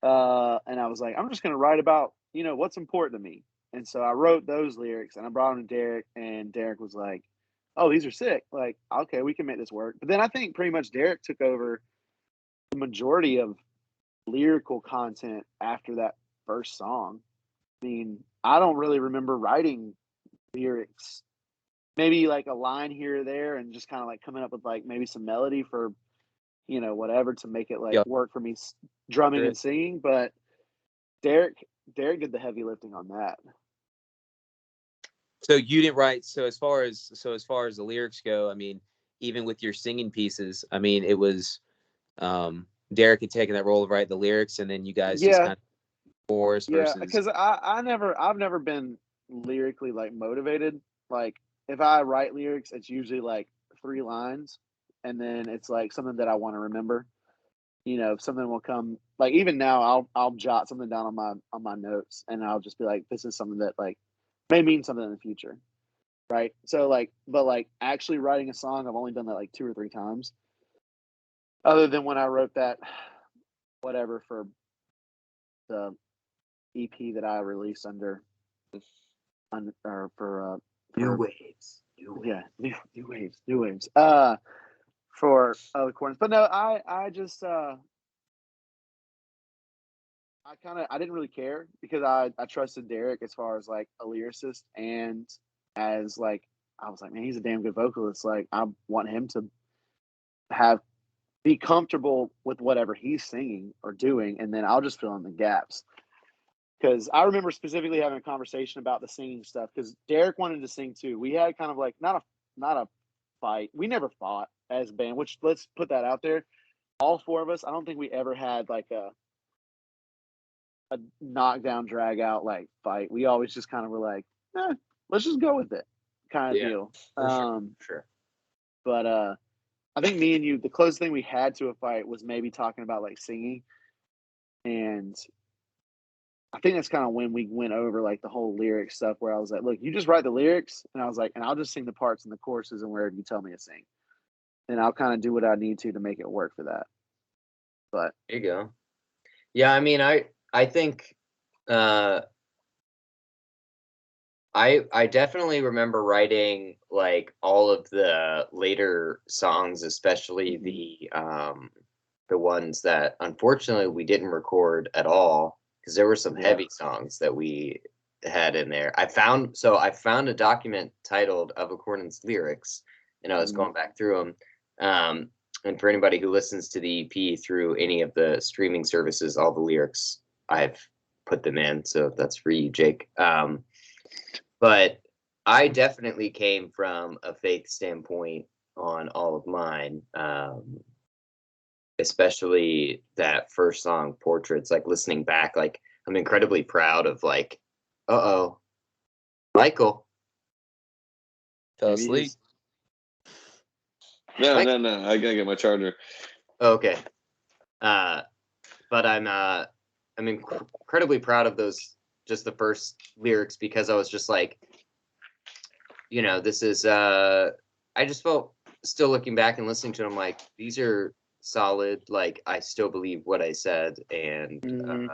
And I was like, I'm just going to write about, what's important to me. And so I wrote those lyrics, and I brought them to Derek, and Derek was like, oh, these are sick. Like, okay, we can make this work. But then I think pretty much Derek took over the majority of lyrical content after that first song. I mean, I don't really remember writing lyrics. Maybe like a line here or there, and just kind of like coming up with like maybe some melody for whatever to make it like Yep. work for me drumming Sure. and singing. But Derek did the heavy lifting on that. So you didn't write. So as far as the lyrics go, I mean, even with your singing pieces, I mean, it was Derek had taken that role of write the lyrics, and then you guys just Yeah, kind of chorus yeah, versus. because I've never been lyrically like motivated. Like if I write lyrics, it's usually like 3 lines, and then it's like something that I want to remember. If something will come, like even now, I'll jot something down on my notes, and I'll just be like, this is something that like may mean something in the future, right? So like, but like actually writing a song, I've only done that like 2 or 3 times, other than when I wrote that whatever for the EP that I released or for New waves. yeah, new waves. For other corners, but no, I just I didn't really care because I trusted Derek as far as like a lyricist, and as like I was like, man, he's a damn good vocalist. Like I want him to have be comfortable with whatever he's singing or doing, and then I'll just fill in the gaps. Because I remember specifically having a conversation about the singing stuff because Derek wanted to sing too. We had kind of like not a fight. We never fought as a band, which let's put that out there. All 4 of us, I don't think we ever had like a knockdown, drag out like fight. We always just kind of were like, let's just go with it, kind of Yeah, deal. Sure. But I think me and you, the closest thing we had to a fight was maybe talking about like singing, and I think that's kind of when we went over like the whole lyric stuff where I was like, look, you just write the lyrics, and I was like, and I'll just sing the parts and the choruses and wherever you tell me to sing, and I'll kind of do what I need to make it work for that. But There you go. Yeah, I mean, I think I definitely remember writing like all of the later songs, especially the ones that unfortunately we didn't record at all because there were some heavy songs that we had in there. I found a document titled Of Accordance Lyrics, and I was going back through them. And for anybody who listens to the EP through any of the streaming services, all the lyrics I've put them in, so that's for you, Jake. But I definitely came from a faith standpoint on all of mine, especially that first song, Portraits. Like listening back, like I'm incredibly proud of like, Michael. Fell asleep. No, I gotta get my charger. Okay. But I'm incredibly proud of those, just the first lyrics, because I was just like, this is I just felt, still looking back and listening to them, like these are solid. Like I still believe what I said, and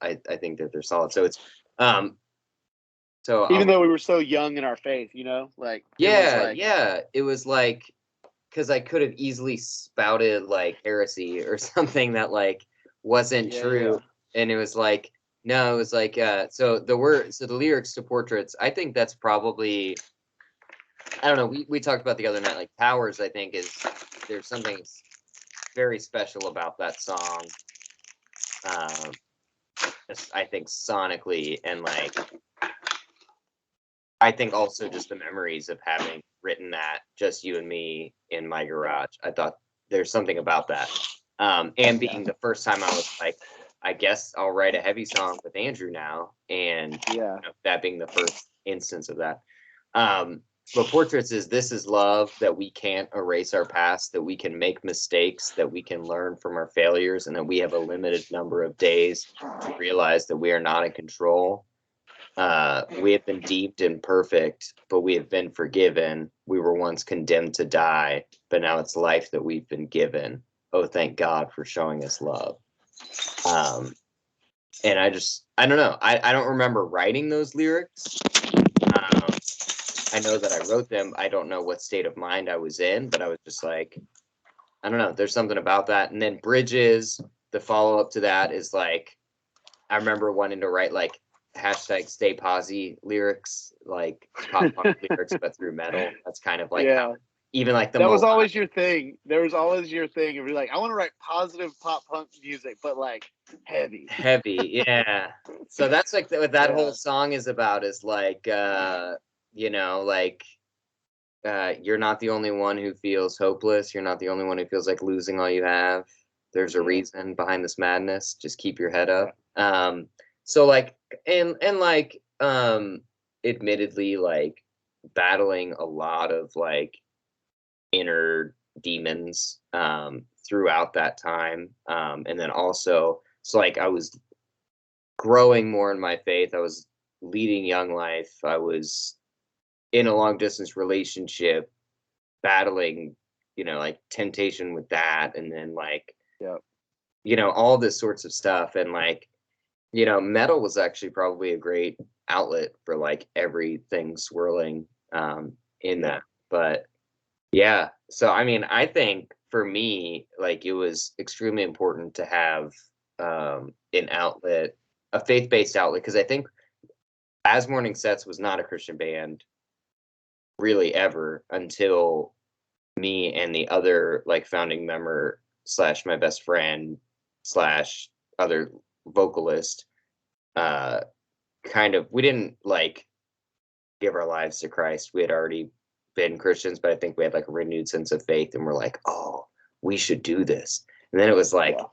I think that they're solid. So it's so even though we were so young in our faith, like it was like, because I could have easily spouted like heresy or something that like wasn't true, and it was like, no, it was like so the lyrics to Portraits, I think that's probably, I don't know, we talked about the other night, like Towers, I think there's something very special about that song, I think sonically, and like I think also just the memories of having written that, just you and me in my garage. I thought there's something about that. And being the first time I was like, I guess I'll write a heavy song with Andrew now. And that being the first instance of that. But Portraits is, this is love, that we can't erase our past, that we can make mistakes, that we can learn from our failures, and that we have a limited number of days to realize that we are not in control. We have been deemed imperfect, but we have been forgiven. We were once condemned to die, but now it's life that we've been given. Oh, thank God for showing us love. And I don't know. I don't remember writing those lyrics. I know that I wrote them. I don't know what state of mind I was in, but I was just like, I don't know. There's something about that. And then Bridges, the follow up to that is like, I remember wanting to write like #stay posy lyrics, like pop punk lyrics, but through metal. That's kind of like how even like the that was melodic. always your thing. There was always your thing of like, I want to write positive pop punk music, but like heavy. Heavy, yeah. So that's like what that Yeah. whole song is about, is like you know, like you're not the only one who feels hopeless, you're not the only one who feels like losing all you have. There's a Yeah. reason behind this madness. Just keep your head up. So like and like admittedly like battling a lot of like inner demons throughout that time. And then also, so like I was growing more in my faith. I was leading young life. I was in a long distance relationship, battling, you know, like temptation with that. And then like, Yeah. you know, all this sorts of stuff. And like, you know, metal was actually probably a great outlet for like everything swirling in that. But yeah, so I mean, I think for me, like it was extremely important to have an outlet, a faith-based outlet, because I think As Morning Sets was not a Christian band really ever until me and the other like founding member slash my best friend slash other vocalist uh kind of, we didn't like give our lives to Christ. We had already been Christians, but I think we had like a renewed sense of faith, and we're like, oh, we should do this. And then it was like, Yeah.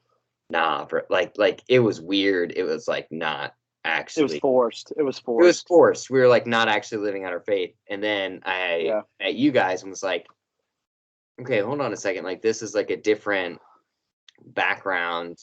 nah, bro. Like it was weird. It was like not It was actually. forced. It was It was forced. forced. We were like not actually living out our faith. And then I Yeah. at you guys and was like, okay, hold on a second. Like this is like a different background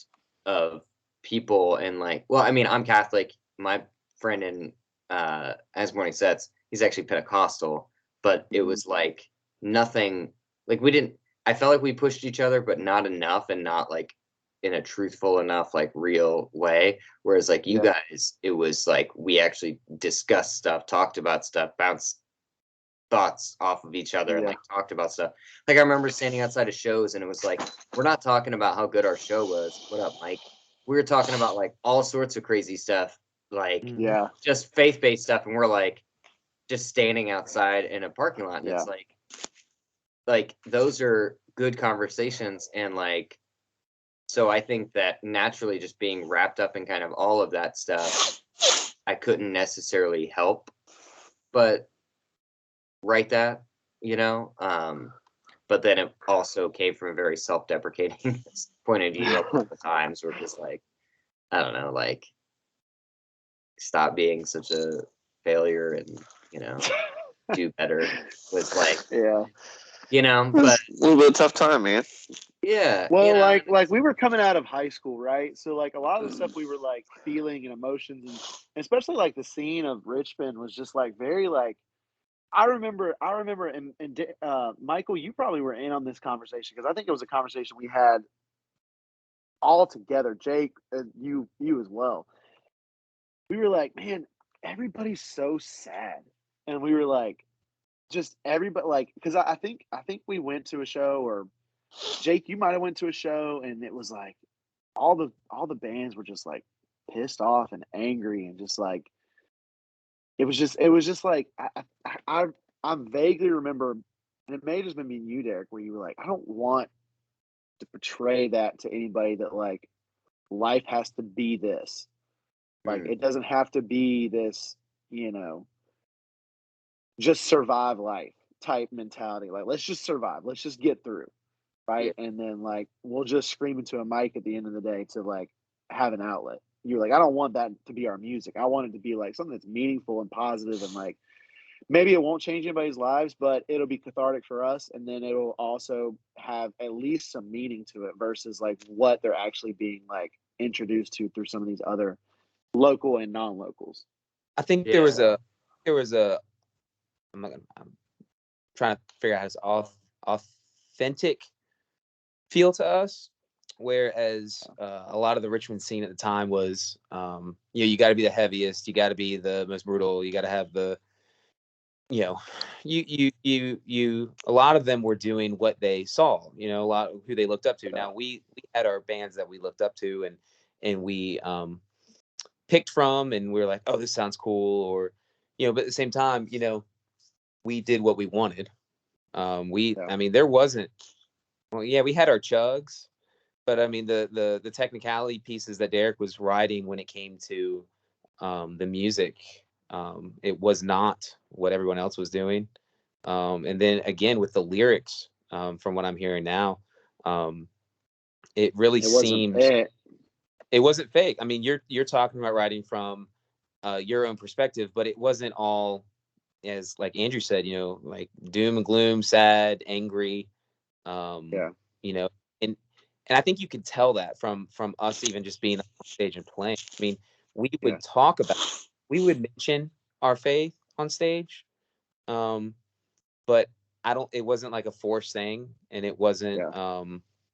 of people, and like, well, I mean, I'm Catholic. My friend in As Morning Sets, he's actually Pentecostal, but it was like nothing, like we didn't, I felt like we pushed each other, but not enough, and not like in a truthful enough, like real way. Whereas like you Yeah. guys, it was like we actually discussed stuff, talked about stuff, bounced thoughts off of each other, and Yeah. like talked about stuff. Like I remember standing outside of shows, and it was like, we're not talking about how good our show was. What up, Mike? We were talking about like all sorts of crazy stuff, like Yeah. just faith-based stuff, and we're like just standing outside in a parking lot, and Yeah. it's like those are good conversations. And like, so I think that naturally just being wrapped up in kind of all of that stuff, I couldn't necessarily help but write that, you know. But then it also came from a very self-deprecating point of view at the times, where just like, I don't know, like stop being such a failure, and you know, do better, was like, Yeah. you know. It But was a little bit of a tough time, man. yeah, Well, you know, like we were coming out of high school, right? So like a lot of the stuff we were like feeling and emotions, and especially like the scene of Richmond was just like very like, I remember, and Michael, you probably were in on this conversation because I think it was a conversation we had all together. Jake, and you as well. We were like, man, everybody's so sad, and we were like, just everybody, like, because I think we went to a show, or Jake, you might have went to a show, and it was like all the bands were just like pissed off and angry, and just like it was just like I vaguely remember, and it may have just been me and you, Derek, where you were like, I don't want to portray that to anybody, that like life has to be this, like mm, it doesn't have to be this, you know, just survive life type mentality. Like let's just survive, let's just get through, yeah, right? And then like we'll just scream into a mic at the end of the day to like have an outlet. You're like, I don't want that to be our music. I want it to be like something that's meaningful and positive, and like maybe it won't change anybody's lives, but it'll be cathartic for us, and then it'll also have at least some meaning to it versus like what they're actually being like introduced to through some of these other local and non-locals. I think yeah, there was a I'm trying to figure out how to authentic feel to us. Whereas a lot of the Richmond scene at the time was, you know, you got to be the heaviest, you got to be the most brutal, you got to have the, you know, a lot of them were doing what they saw, you know, a lot of who they looked up to. Now we had our bands that we looked up to, and we picked from, and we were like, oh, this sounds cool, or, you know, but at the same time, you know, we did what we wanted. I mean, there wasn't. Well, yeah, we had our chugs, but I mean, the technicality pieces that Derek was writing when it came to the music, it was not what everyone else was doing. And then again with the lyrics, from what I'm hearing now, it really seemed it wasn't fake. I mean, you're talking about writing from your own perspective, but it wasn't all, as like Andrew said, like doom and gloom, sad, angry. Yeah. And I think you could tell that from us even just being on stage and playing. I mean, we would we would mention our faith on stage, but it wasn't like a forced thing, and it wasn't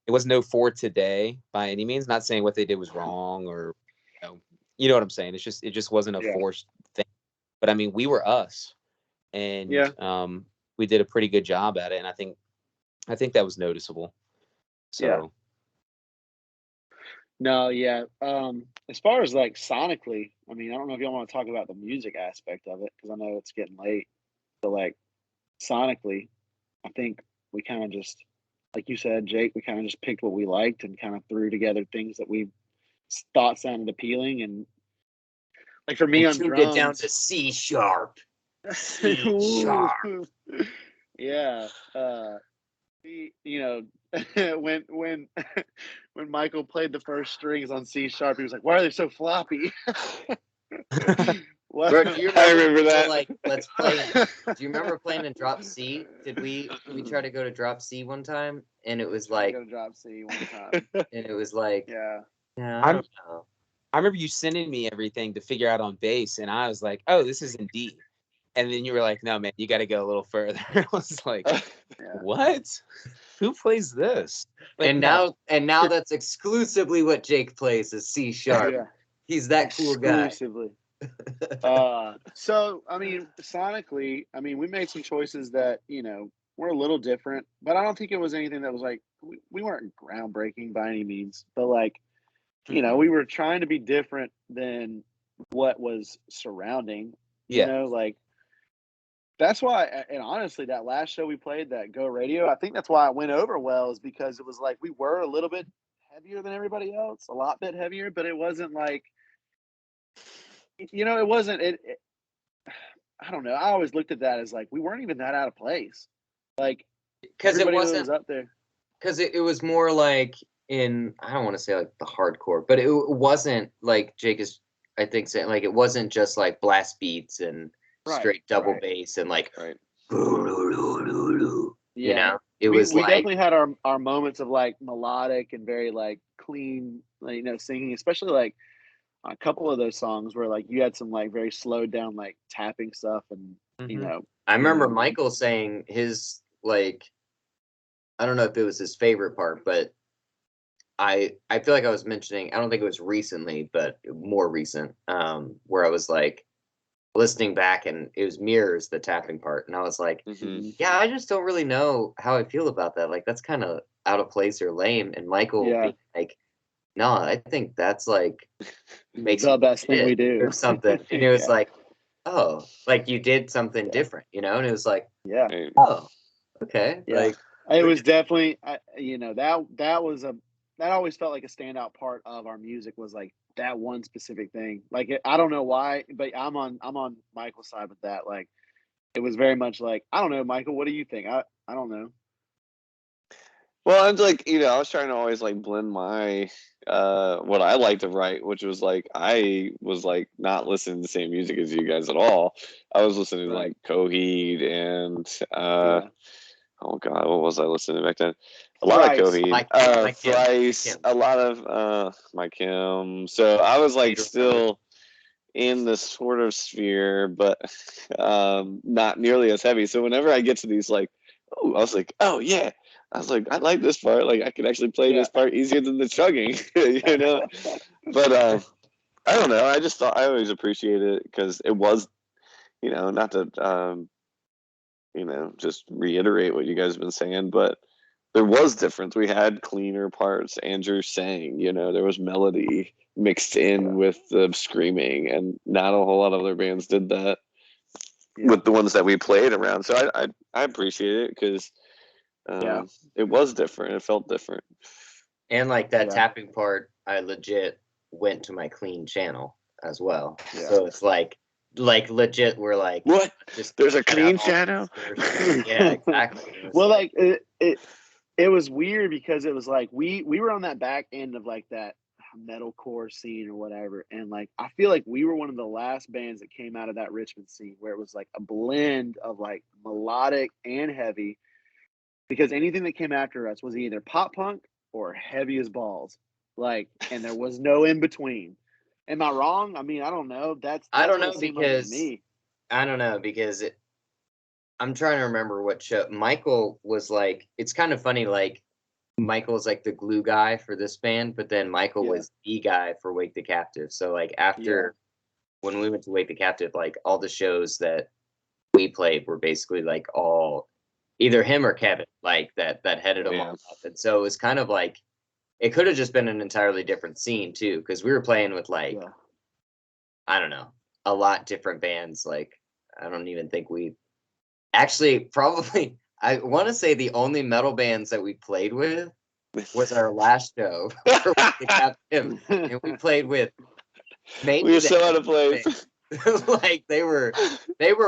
it was no for today by any means. Not saying what they did was wrong, or you know what I'm saying. It just wasn't a forced thing. But I mean, we were us, and we did a pretty good job at it, and I think that was noticeable. So no, as far as like sonically, I mean, I don't know if y'all want to talk about the music aspect of it, because I know it's getting late. But like sonically, I think we kind of just, like you said, Jake, we kind of just picked what we liked and kind of threw together things that we thought sounded appealing. And like for me on tuned drums, it down to C sharp. C sharp. Yeah. When when Michael played the first strings on C sharp, he was like, "Why are they so floppy?" Bert, do you remember, I remember that. Like, let's play. Do you remember playing in drop C? Did we try to go to drop C one time, and it was like go to drop C one time, and it was like yeah, I don't know. I remember you sending me everything to figure out on bass, and I was like, "Oh, this is in D," and then you were like, "No, man, you got to go a little further." I was like, "What? Who plays this?" Like, and now that's exclusively what Jake plays is C sharp. Yeah. He's that cool guy. Exclusively. So I mean, sonically, I mean, we made some choices that were a little different, but I don't think it was anything that was like we weren't groundbreaking by any means. But like, we were trying to be different than what was surrounding. Like that's why, and honestly, that last show we played, that Go Radio, I think that's why it went over well, is because it was like we were a little bit heavier than everybody else, a lot bit heavier, but it wasn't like, it wasn't, I don't know. I always looked at that as like, we weren't even that out of place. Like, because it wasn't was up there. Because it was more like I don't want to say like the hardcore, but it wasn't like Jake is, I think, saying like it wasn't just like blast beats and straight double bass and like, it was we like, definitely had our moments of like melodic and very like clean, singing, especially like on a couple of those songs where like you had some like very slowed down like tapping stuff, and I remember Michael saying his like, I don't know if it was his favorite part, but I feel like I was mentioning, I don't think it was recently, but more recent, where I was like listening back and it was Mirrors, the tapping part, and I was like, yeah, I just don't really know how I feel about that. Like that's kind of out of place or lame. And Michael being like, no, I think that's like makes the best thing we do or something. And it was like, oh, like you did something different, and it was like, oh, okay, like it was definitely, that always felt like a standout part of our music, was like that one specific thing. Like I don't know why, but I'm on Michael's side with that. Like it was very much like, I don't know, Michael, what do you think? I don't know. Well, I'm like, I was trying to always like blend my what I like to write, which was like I was like not listening to the same music as you guys at all. I was listening to like Coheed and oh god, what was I listening to back then? A lot of Coheed, Thrice, a lot of My Kim. So I was like still in this sort of sphere, but not nearly as heavy. So whenever I get to these like, I was like, oh yeah. I was like, I like this part. Like I could actually play this part easier than the chugging, But I don't know. I just thought I always appreciated it because it was, not to just reiterate what you guys have been saying, but there was difference. We had cleaner parts. Andrew sang, there was melody mixed in with the screaming, and not a whole lot of other bands did that. with the ones that we played around. So I appreciate it because it was different. It felt different. And like that tapping part, I legit went to my clean channel as well. Yeah. So it's like legit, we're like, What? just There's a cut clean out all channel? the yeah, exactly. Well, like it was weird because it was like we were on that back end of like that metalcore scene or whatever, and like I feel like we were one of the last bands that came out of that Richmond scene where it was like a blend of like melodic and heavy, because anything that came after us was either pop punk or heavy as balls, like, and there was no in between. Am I wrong? I mean, I don't know. I don't what know it seemed like to because me. I don't know because I'm trying to remember what show Michael was like. It's kind of funny, like Michael's like the glue guy for this band, but then Michael was the guy for Wake the Captive. So like after when we went to Wake the Captive, like all the shows that we played were basically like all either him or Kevin, like that headed them all up. And so it was kind of like it could have just been an entirely different scene too, because we were playing with like I don't know, a lot different bands. Like I don't even think we actually probably I want to say the only metal bands that we played with was our last show for the Captive, and we played with maybe we were so out of place. like they were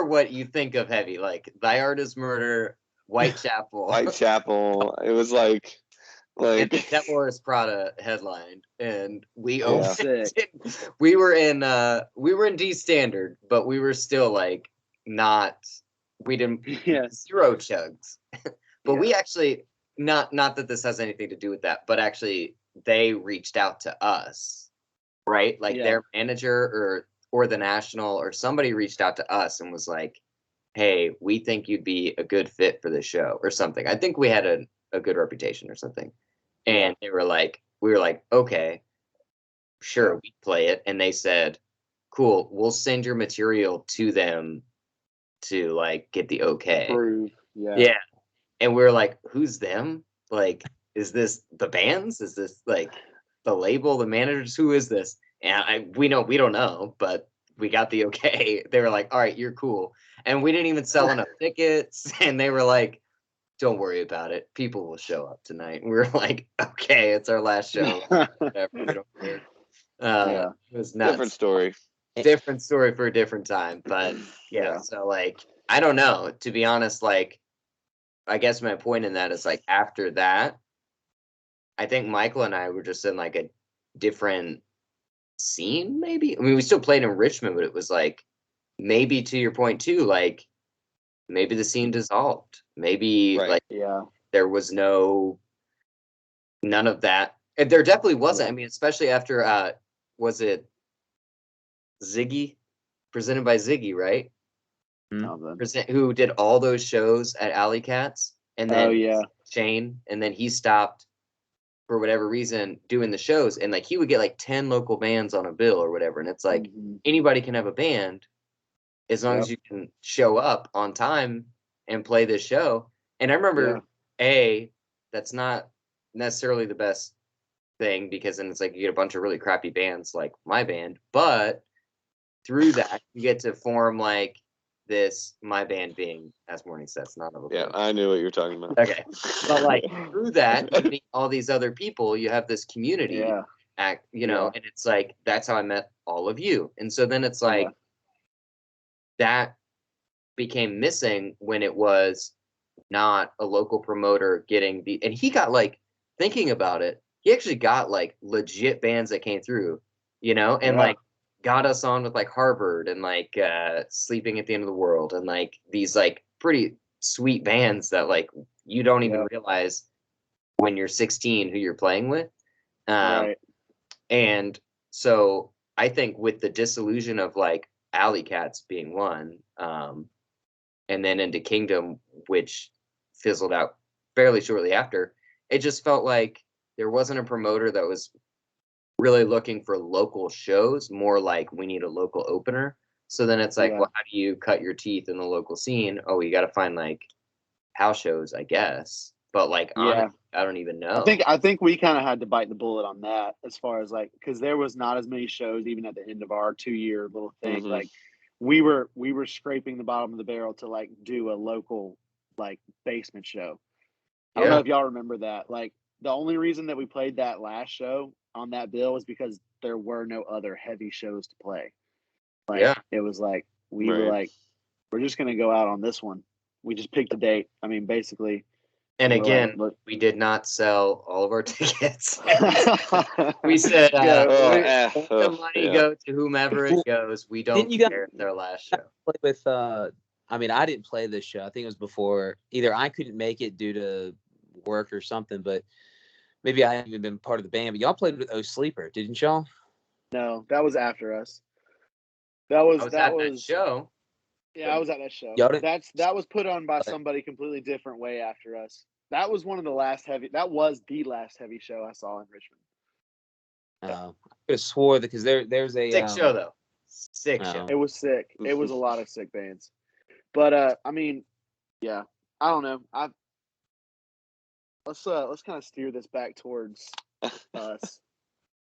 what you think of heavy, like Thy Art Is Murder, Whitechapel. It was like and the Devil Wears Prada headlined, and we Sick. we were in D standard, but we were still like not. We didn't zero chugs, but we actually not that this has anything to do with that, but actually they reached out to us, right? Like their manager or the national or somebody reached out to us and was like, "Hey, we think you'd be a good fit for the show," or something. I think we had a good reputation or something, and we were like, "Okay, sure, we play it," and they said, "Cool, we'll send your material to them." To like get the okay. Prove. Yeah. And we're like, who's them? Like, is this the bands? Is this like the label, the managers? Who is this? And we don't know, but we got the okay. They were like, all right, you're cool. And we didn't even sell enough tickets. And they were like, don't worry about it. People will show up tonight. And we were like, okay, it's our last show. Whatever, we don't care. It was nuts. Different story for a different time, but so like I don't know, to be honest, like I guess my point in that is like after that I think Michael and I were just in like a different scene, maybe. I mean, we still played in Richmond, but it was like maybe to your point too, like maybe the scene dissolved, maybe there was none of that. And there definitely wasn't. I mean, especially after was it Ziggy? Presented by Ziggy, right? Who did all those shows at Alley Cats, and then Shane, and then he stopped for whatever reason doing the shows, and like he would get like 10 local bands on a bill or whatever, and it's like anybody can have a band as long as you can show up on time and play this show. And I remember that's not necessarily the best thing, because then it's like you get a bunch of really crappy bands like my band, but through that you get to form like this, my band being As Morning Sets, not of a yeah, I knew what you were talking about. Okay, but like through that you meet all these other people, you have this community act, and it's like that's how I met all of you. And so then it's like that became missing when it was not a local promoter getting and he got like, thinking about it, he actually got like legit bands that came through, and like got us on with like Harvard and like Sleeping at the End of the World and like these like pretty sweet bands that like you don't even realize when you're 16 who you're playing with. And so I think with the disillusion of like Alley Cats being one, and then into Kingdom, which fizzled out fairly shortly after, it just felt like there wasn't a promoter that was really looking for local shows, more like we need a local opener. So then it's like, well, how do you cut your teeth in the local scene? Oh, you got to find like house shows, I guess. But like, honestly, I don't even know. I think we kind of had to bite the bullet on that, as far as like, because there was not as many shows even at the end of our 2-year little thing. Like we were scraping the bottom of the barrel to like do a local like basement show. I don't know if y'all remember that. Like the only reason that we played that last show on that bill was because there were no other heavy shows to play. Like it was like we were like, we're just gonna go out on this one. We just picked a date. I mean, basically. And again, we did not sell all of our tickets. We said, the money go to whomever it goes. We don't care their last show. With, I mean, I didn't play this show. I think it was before either I couldn't make it due to work or something, but maybe I hadn't even been part of the band. But y'all played with Oh Sleeper, didn't y'all? No, that was after us. That was that show. Yeah, I was at that show. That was put on by somebody completely different way after us. That was one of the last heavy. That was the last heavy show I saw in Richmond. I could have swore that because there's a sick show though. Sick show. It was sick. It was a lot of sick bands. But I mean, yeah, I don't know. Let's kind of steer this back towards us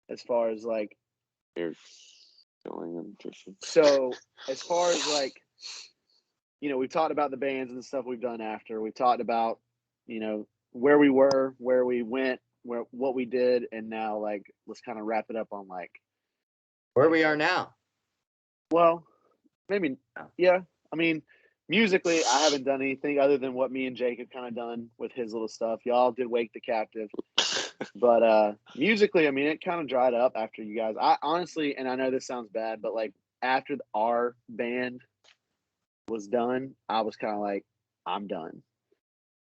as far as like. So as far as like, you know, we've talked about the bands and the stuff we've done after. We've talked about, you know, where we were, where we went, what we did, and now like let's kind of wrap it up on like where we are now. Well, maybe yeah. I mean, musically, I haven't done anything other than what me and Jake have kind of done with his little stuff. Y'all did Wake the Captive. But musically, I mean, it kind of dried up after you guys. I honestly, and I know this sounds bad, but like after our band was done, I was kind of like, I'm done.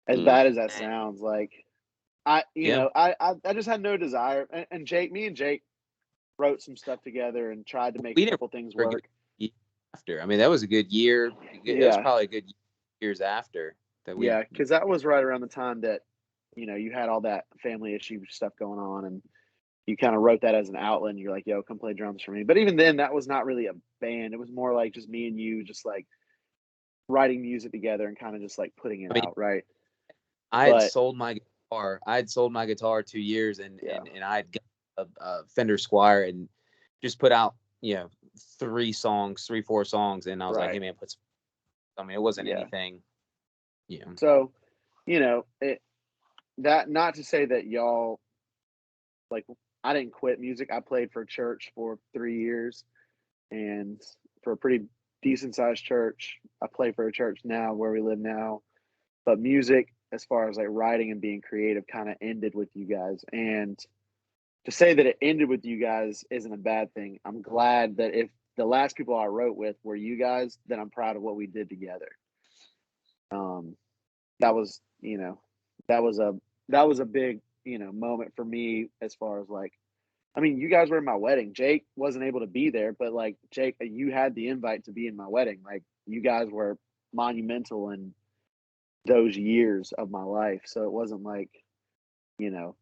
As bad as that sounds, like I just had no desire. And Jake, me and Jake wrote some stuff together and tried to make a couple things work. After, I mean, that was a good year. It was probably a good years after that. Because that was right around the time that, you know, you had all that family issue stuff going on, and you kind of wrote that as an outlet. And you're like, "Yo, come play drums for me." But even then, that was not really a band. It was more like just me and you, just like writing music together and kind of just like putting it out, right? I had sold my guitar. I had sold my guitar 2 years, and I had got a Fender Squire and just put out, you know, 4 songs, and I was like, "Hey man, put some." I mean, it wasn't anything, you know. So, you know, that not to say that y'all like I didn't quit music. I played for church for 3 years, and for a pretty decent sized church. I play for a church now where we live now, but music, as far as like writing and being creative, kind of ended with you guys. And to say that it ended with you guys isn't a bad thing. I'm glad that if the last people I wrote with were you guys, then I'm proud of what we did together. That was, you know, that was a big, you know, moment for me as far as like, I mean, you guys were in my wedding. Jake wasn't able to be there, but like Jake, you had the invite to be in my wedding. Like you guys were monumental in those years of my life. So it wasn't like, you know.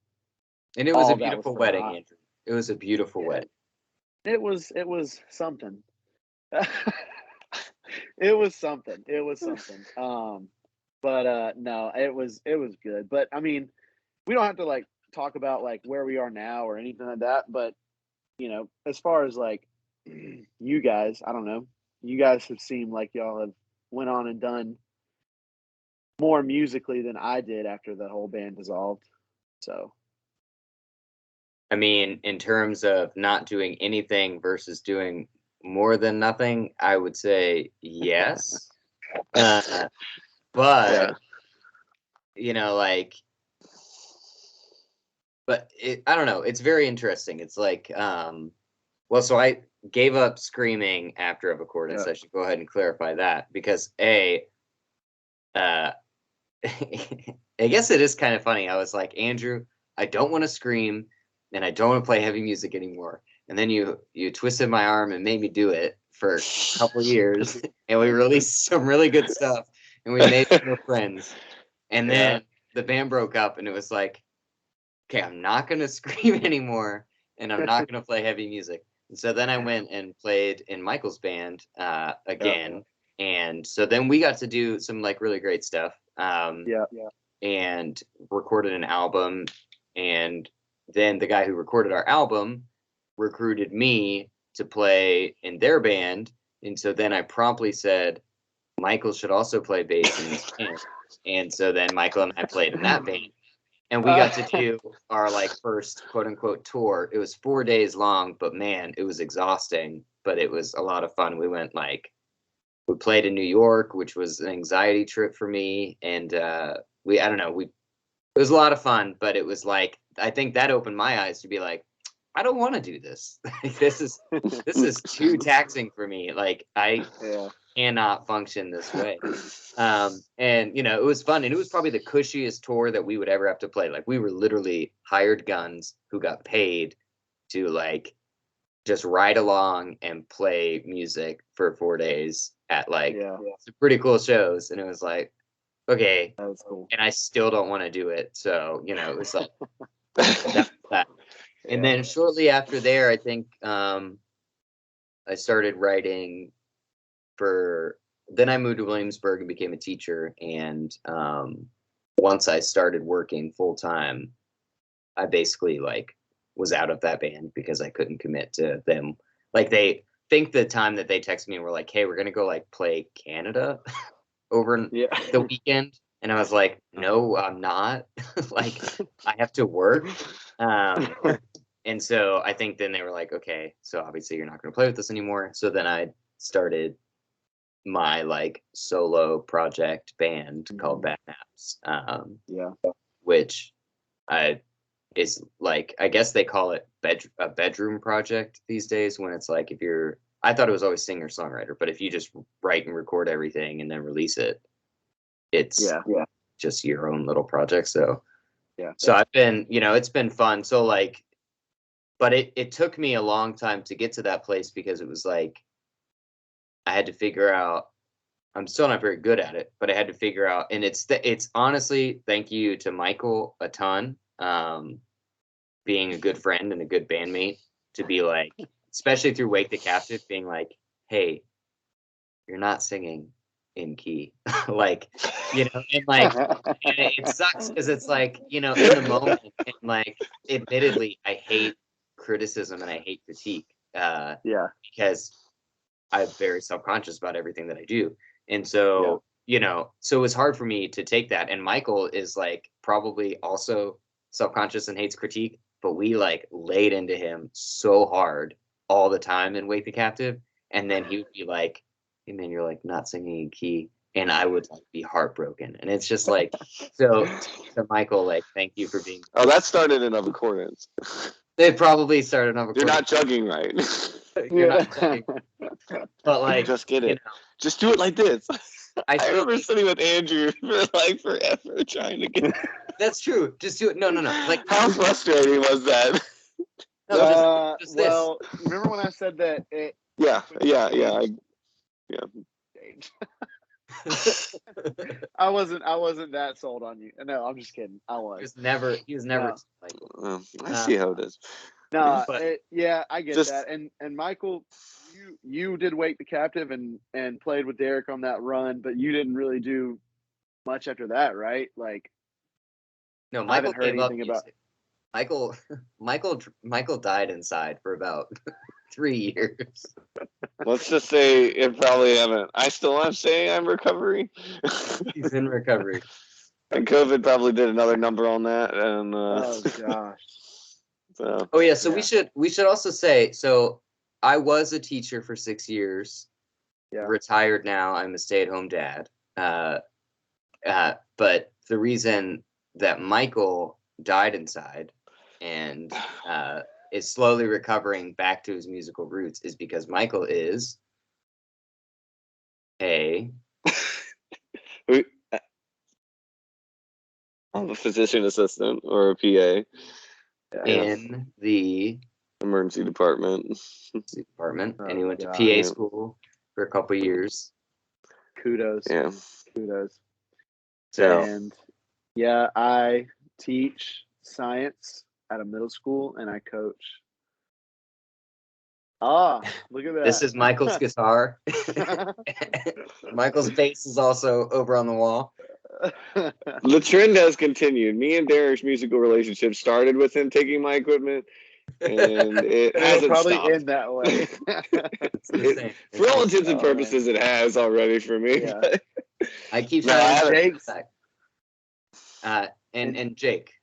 And it was a beautiful wedding, Andrew. It was a beautiful wedding. It was something. It was something. But no, it was good. But I mean, we don't have to like talk about like where we are now or anything like that. But you know, as far as like you guys, I don't know. You guys have seemed like y'all have went on and done more musically than I did after the whole band dissolved. So, I mean, in terms of not doing anything versus doing more than nothing, I would say yes. But you know, like, but I don't know. It's very interesting. It's like, well, so I gave up screaming after I've recorded, so I should go ahead and clarify that because I guess it is kind of funny. I was like, Andrew, I don't want to scream and I don't want to play heavy music anymore. And then you twisted my arm and made me do it for a couple of years, and we released some really good stuff, and we made more friends. And then the band broke up, and it was like, okay, I'm not going to scream anymore, and I'm not going to play heavy music. And so then I went and played in Michael's band again. And so then we got to do some like really great stuff. And recorded an album. And then the guy who recorded our album recruited me to play in their band. And so then I promptly said, Michael should also play bass in this band. And so then Michael and I played in that band. And we got to do our like first quote unquote tour. It was 4 days long, but man, it was exhausting, but it was a lot of fun. We played in New York, which was an anxiety trip for me. And it was a lot of fun, but it was like, I think that opened my eyes to be like, I don't want to do this. This is too taxing for me. Like I cannot function this way. And it was fun, and it was probably the cushiest tour that we would ever have to play. Like we were literally hired guns who got paid to like just ride along and play music for 4 days at like some pretty cool shows. And it was like, okay, that was cool. And I still don't want to do it. So, it was like that. And then shortly after there, I think I started writing then I moved to Williamsburg and became a teacher. And once I started working full time, I basically like was out of that band because I couldn't commit to them. Like they think the time that they texted me and were like, hey, we're going to go like play Canada over the weekend. And I was like, no, I'm not. Like I have to work. And so I think then they were like, okay, so obviously you're not going to play with us anymore. So then I started my like solo project band called Bad Naps, which is like, I guess they call it a bedroom project these days, when it's like I thought it was always singer songwriter, but if you just write and record everything and then release it, it's just your own little project. So I've been, it's been fun. So like, but it took me a long time to get to that place, because it was like, I had to figure out, I'm still not very good at it, but I had to figure out, and it's honestly, thank you to Michael a ton, being a good friend and a good bandmate, to be like, especially through Wake the Captive, being like, hey, you're not singing in key. Like, and like, and it sucks because it's like, in the moment, and like, admittedly, I hate criticism and I hate critique, because I'm very self-conscious about everything that I do. And so, so it was hard for me to take that. And Michael is like probably also self-conscious and hates critique, but we like laid into him so hard all the time in Wake the Captive. And then he would be like, hey man, you're like not singing in key. And I would like be heartbroken. And it's just like, so Michael, like, thank you for being. Oh, that started in accordance. It probably started in You're not chugging right. You're not chugging. But like, just get it. Just do it like this. I remember like, sitting with Andrew for like forever trying to get. That's true. Just do it. No. Like, how frustrating was that? No, just well, remember when I said that? Yeah. I wasn't that sold on you. No, I'm just kidding. I was. He was never like. I see how it is. No, I get that. And Michael, you did Wake the Captive and played with Derek on that run, but you didn't really do much after that, right? Like, no, Michael gave up music. Michael died inside for about 3 years. Let's just say it probably haven't. I still am saying I'm recovering. He's in recovery. And COVID probably did another number on that. And oh gosh. So. Oh yeah, so we should also say, so I was a teacher for 6 years. Retired now. I'm a stay-at-home dad. But the reason that Michael died inside and is slowly recovering back to his musical roots is because Michael is I'm a physician assistant or a PA in the emergency department. And he went to PA school for a couple years. Kudos. Yeah. Kudos. So, and I teach science at a middle school, and I coach. Look at that. This is Michael's guitar. Michael's bass is also over on the wall. The trend has continued. Me and Derek's musical relationship started with him taking my equipment, and it It'll hasn't probably stopped. end that way. It's the same. For all intents and Oh, purposes, it has already for me. Yeah. but- I keep No, I trying to haven't. bring Jake's it back. And Jake.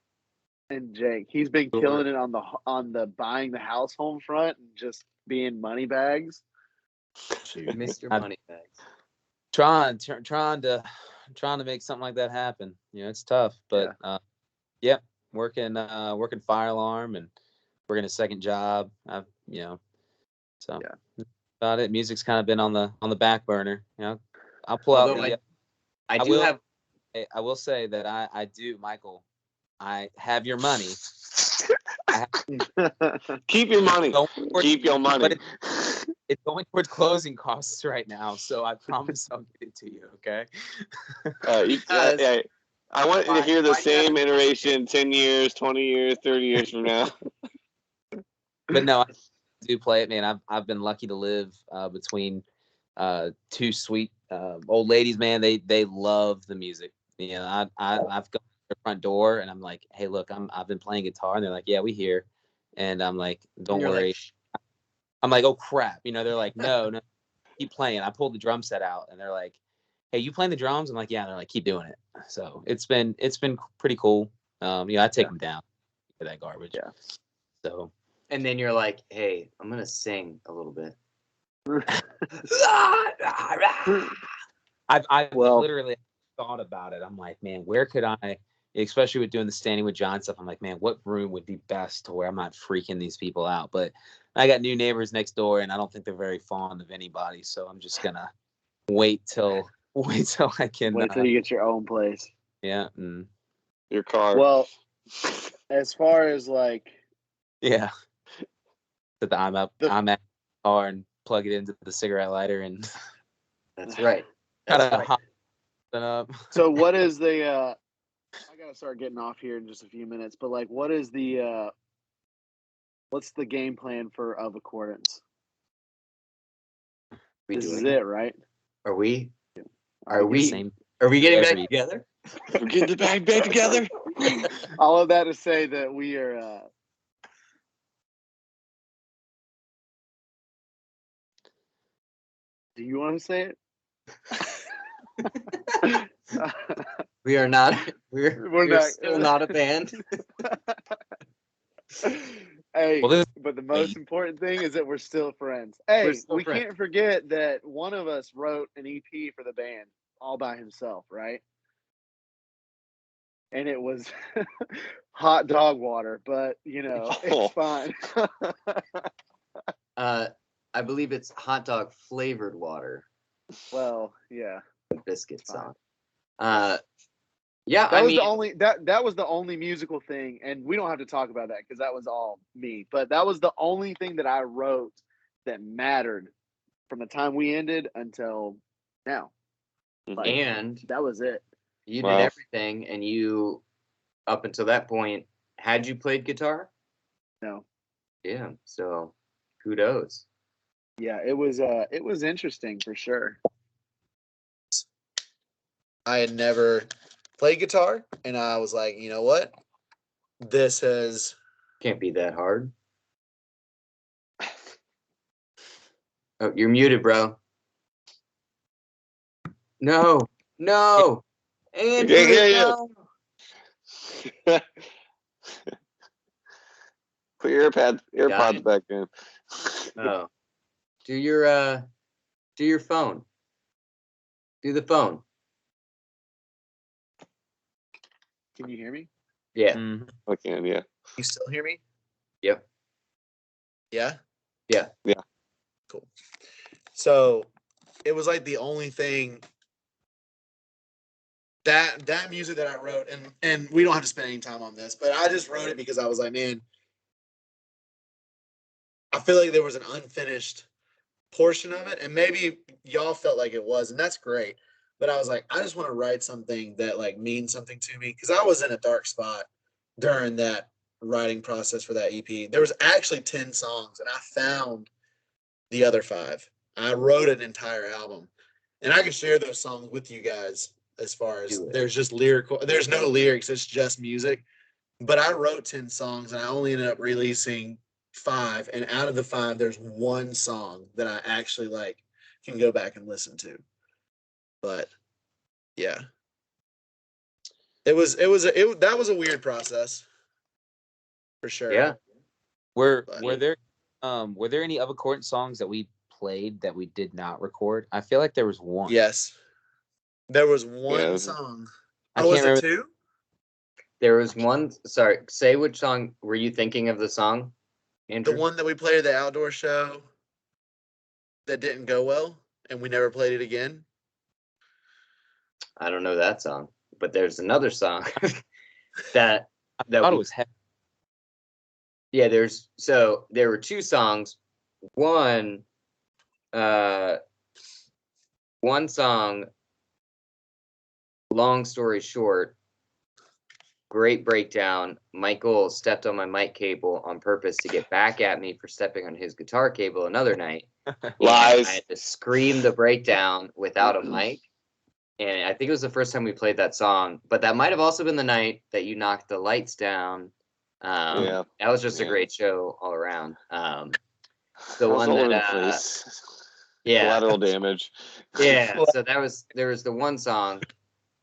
and Jake, he's been killing it on the buying the house home front and just being money bags. Mr. I- Moneybags. trying to make something like that happen. You know, it's tough, but working fire alarm and working a second job. I've so about it. Music's kind of been on the back burner. You know, I'll pull Although out. I will say that I do, Michael. I have your money. Keep your money. Keep your money. But it's going towards closing costs right now, so I promise I'll get it to you. Okay. I want you to hear the same iteration 10 years, 20 years, 30 years from now. But no, I do play it, man. I've been lucky to live between two sweet old ladies, man. They love the music. You know, I've got their front door and I'm like, hey, look, I've been playing guitar, and they're like, yeah, we hear. And I'm like, don't worry. Like, I'm like, oh crap. You know, they're like, no, keep playing. I pulled the drum set out and they're like, hey, you playing the drums? I'm like, yeah. And they're like, keep doing it. So it's been pretty cool. I take them down for that garbage. Yeah. So. And then you're like, hey, I'm gonna sing a little bit. I've literally thought about it. I'm like, man, where could I, especially with doing the Standing with John stuff, I'm like, man, what room would be best to where I'm not freaking these people out? But I got new neighbors next door, and I don't think they're very fond of anybody. So I'm just gonna wait till I can. Wait till you get your own place. Yeah. Your car. Well, as far as like, yeah. That I'm at the car and plug it into the cigarette lighter and. That's right. So what is the? I gotta start getting off here in just a few minutes. But like, what is the? What's the game plan for Of Accordance? This is it, right? Are we? Are we getting back together? We're getting the bag back together. All of that to say that we are. Do you want to say it? We are not. We're still not a band. Hey, but the most important thing is that we're still friends. Hey, we can't forget that one of us wrote an EP for the band all by himself, right? And it was hot dog water, but it's fine. I believe it's hot dog flavored water. Well, yeah. With biscuits on. That was the only musical thing, and we don't have to talk about that because that was all me. But that was the only thing that I wrote that mattered from the time we ended until now. Like, and that was it. You did everything, and you, up until that point, had you played guitar? No. Yeah. So, kudos. Yeah, it was interesting for sure. I had never played guitar, and I was like, you know what? This can't be that hard. Oh, you're muted, bro. No. Andrew, no. Put your AirPods back in. Oh. Do your phone. Do the phone. Can you hear me? Yeah. I can, yeah. You still hear me? Yep. Yeah? Yeah. Cool. So it was like the only thing that music that I wrote, and we don't have to spend any time on this, but I just wrote it because I was like, man, I feel like there was an unfinished portion of it, and maybe y'all felt like it was, and that's great. But I was like, I just want to write something that like means something to me, because I was in a dark spot during that writing process for that EP. There was actually 10 songs, and I found the other 5. I wrote an entire album, and I can share those songs with you guys. As far as there's just there's no lyrics, it's just music. But I wrote 10 songs, and I only ended up releasing 5, and out of the 5, there's one song that I actually like can go back and listen to. But yeah, that was a weird process for sure. Yeah. Were But- there any Of Accordance songs that we played that we did not record? I feel like there was one. Yes, there was one Yeah. song. I Oh, was can't it remember. 2? There was one. Sorry, say which song were you thinking of? The song, Andrew. The one that we played at the outdoor show that didn't go well, and we never played it again. I don't know that song, but there's another song that I thought it was heavy. Yeah, there were 2 songs. One song, long story short, great breakdown. Michael stepped on my mic cable on purpose to get back at me for stepping on his guitar cable another night. Lies. I had to scream the breakdown without a mic. And I think it was the first time we played that song, but that might have also been the night that you knocked the lights down. Yeah. That was just a Yeah. great show all around. The I was one all over the that, place. yeah, Collateral damage. yeah. So there was the one song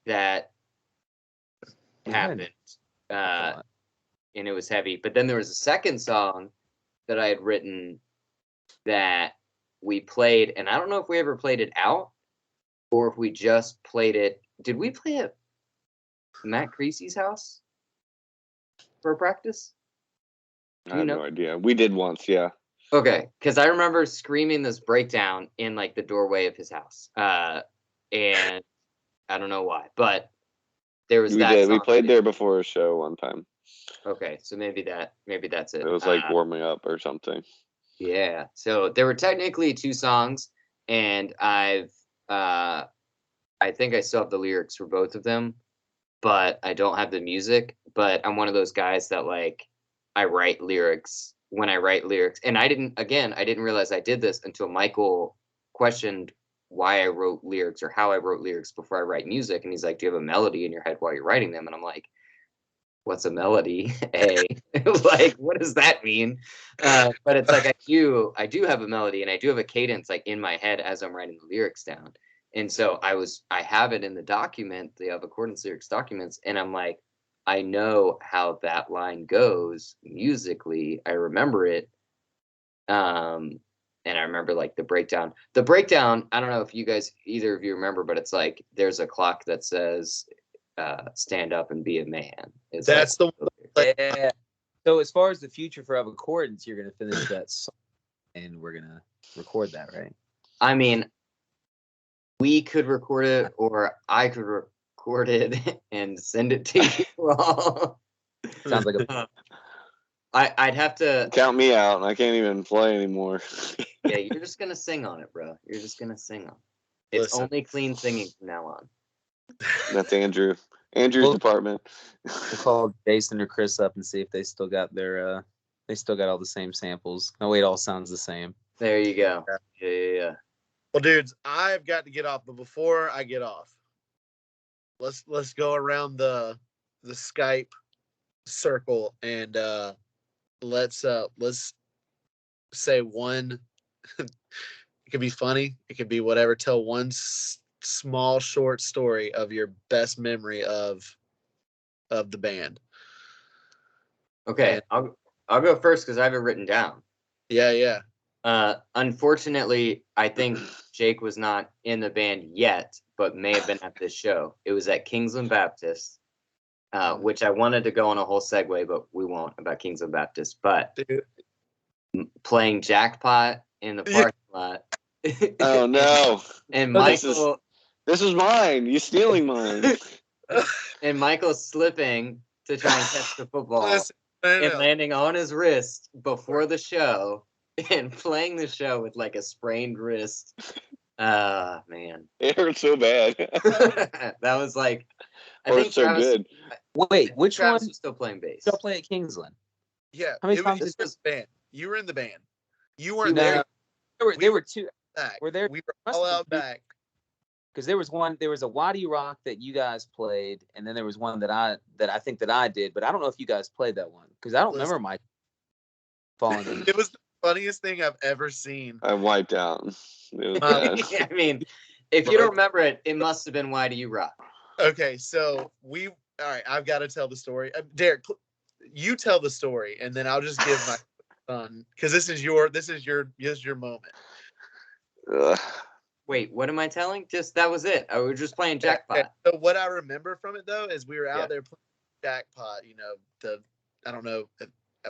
that happened, and it was heavy. But then there was a second song that I had written that we played, and I don't know if we ever played it out or if we just played it. Did we play at Matt Creasy's house for practice? I have no idea. We did once, yeah. Okay, because I remember screaming this breakdown in like the doorway of his house, and I don't know why, but there was We that. did. We song played that- there before a show one time. Okay, so maybe that's it. It was like warming up or something. Yeah. So there were technically 2 songs, and I think I still have the lyrics for both of them, but I don't have the music. But I'm one of those guys that like I write lyrics when I write lyrics, and I didn't realize I did this until Michael questioned why I wrote lyrics or how I wrote lyrics before I write music, and he's like, "Do you have a melody in your head while you're writing them?" And I'm like, what's a melody? Like, what does that mean? But it's like I do have a melody and I do have a cadence like in my head as I'm writing the lyrics down. And so I have it in the document, the Of Accordance lyrics documents, and I'm like, I know how that line goes musically. I remember it. And I remember like the breakdown. The breakdown, I don't know if you guys, either of you remember, but it's like there's a clock that says stand up and be a man. It's That's like, the Yeah. So as far as the future for Of Accordance, you're gonna finish that song and we're gonna record that, right? I mean, we could record it, or I could record it and send it to you all. Sounds like a I'd have to. Count me out. I can't even play anymore. Yeah, you're just gonna sing on it, bro. You're just gonna sing on it. It's Listen. only clean singing from now on. That's Andrew. Andrew's Well- department. We'll call Jason or Chris up and see if they still got their they still got all the same samples. No way, it all sounds the same. There you go. Yeah. Well, dudes, I've got to get off, but before I get off, let's go around the Skype circle and let's say one. It could be funny. It could be whatever. Tell one small short story of your best memory of the band. Okay, I'll go first because I have it written down. Yeah. Unfortunately, I think Jake was not in the band yet, but may have been at this show. It was at Kingsland Baptist, which I wanted to go on a whole segue, but we won't about Kingsland Baptist. But Dude. playing jackpot in the parking lot. Oh no! And Oh, Michael This is mine. You stealing mine? and Michael slipping to try and catch the football Listen, and landing on his wrist before the show and playing the show with like a sprained wrist. Man. It hurt so bad. That was like I Or think it's so Travis, good. Wait, which Travis one was still playing bass. y'all play at Kingsland? Yeah. How many it times was did- the band. You were in the band. You weren't No. there. There were two Back. Were there- We were must all have out been- back. because there was a Waddy Rock that you guys played, and then there was one that I think that I did, but I don't know if you guys played that one because I don't Listen. remember my. falling in. It was the funniest thing I've ever seen. I wiped out. It was bad. I mean, if you don't remember it, it must have been Why Do You Rock? Okay, so all right, I've got to tell the story. Derek, you tell the story, and then I'll just give my son, because this is your moment. Ugh. Wait, what am I telling? Just that was it. I was just playing jackpot. Okay, so what I remember from it though is we were out Yeah. there playing jackpot. I don't know,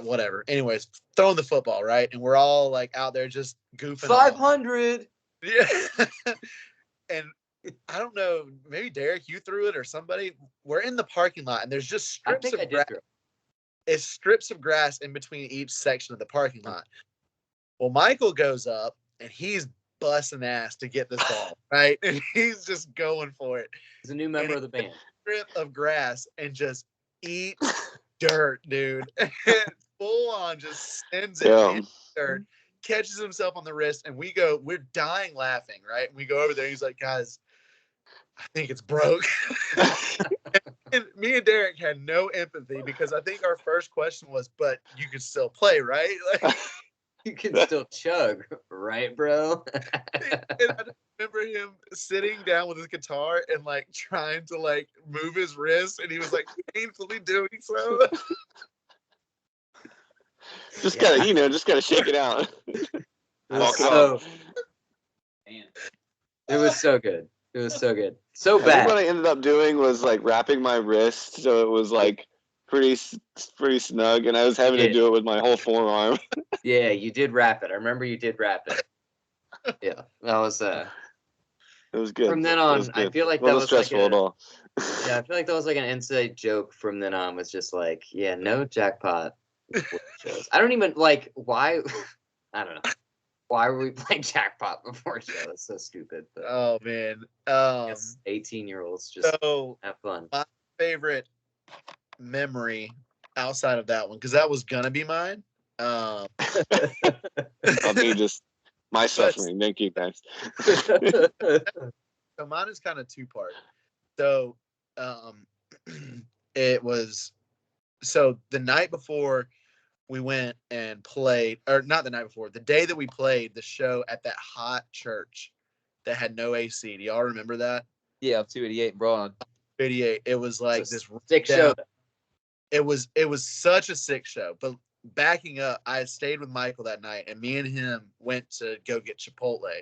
whatever. Anyways, throwing the football, right? And we're all like out there just goofing. 500. Yeah. And I don't know, maybe Derek, you threw it or somebody. We're in the parking lot, and there's just I strips think of I did grass. throw it. It's strips of grass in between each section of the parking lot. Well, Michael goes up and he's busting ass to get this ball, right? And he's just going for it. He's a new member of the band. Strip of grass and just eats dirt, dude. Full on just sends it Yeah. in dirt, catches himself on the wrist, and we're dying laughing, right? And we go over there, he's like, guys, I think it's broke. And me and Derek had no empathy because I think our first question was, but you can still play, right? Like, You can still chug, right, bro? and I remember him sitting down with his guitar and like trying to like move his wrist, and he was like painfully doing so. Just gotta shake it out. It Walk was it so, it was so good. It was so good. So I think what bad. I ended up doing was like wrapping my wrist so it was like pretty snug, and I was having to do it with my whole forearm. Yeah, you did wrap it. I remember you did wrap it. Yeah, that was It was good. From then It on, was I good. feel like It that wasn't was like stressful at all. yeah, I feel like that was like an inside joke from then on. Was just like, yeah, no jackpot shows. I don't even like why. I don't know. Why were we playing jackpot before show? It's so stupid. But Oh man. 18-year-olds just So have fun. my favorite memory outside of that one, because that was gonna be mine. Of me just my suffering. Thank you guys. So mine is kind of two-part. So it was the night before we went and played, or not the night before, the day that we played the show at that hot church that had no AC. Do y'all remember that? Yeah, 288 Broad. 88. It was like It's a this sick show. It was such a sick show. But backing up, I stayed with Michael that night, and me and him went to go get Chipotle,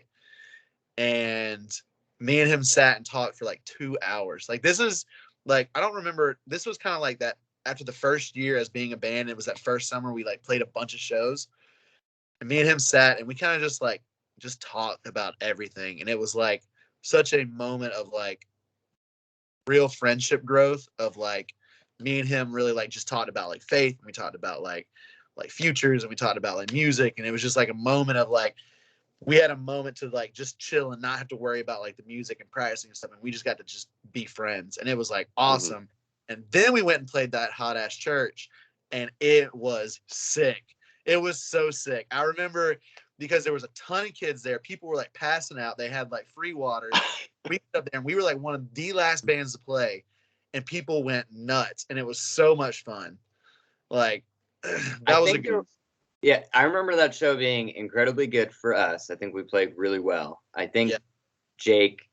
and me and him sat and talked for like 2 hours. Like this is like, I don't remember. This was kind of like that after the first year as being a band. It was that first summer we like played a bunch of shows, and me and him sat and we kind of just talked about everything, and it was like such a moment of like real friendship growth of like me and him really like just talked about like faith, and we talked about like futures, and we talked about like music, and it was just like a moment of like we had a moment to like just chill and not have to worry about like the music and practicing and stuff, and we just got to just be friends, and it was like awesome. Mm-hmm. And then we went and played that hot ass church, and it was sick. It was so sick. I remember because there was a ton of kids there. People were like passing out. They had like free water. We got up there and we were like one of the last bands to play, and people went nuts, and it was so much fun. Like that was a good. Yeah, I remember that show being incredibly good for us. I think we played really well. I think Jake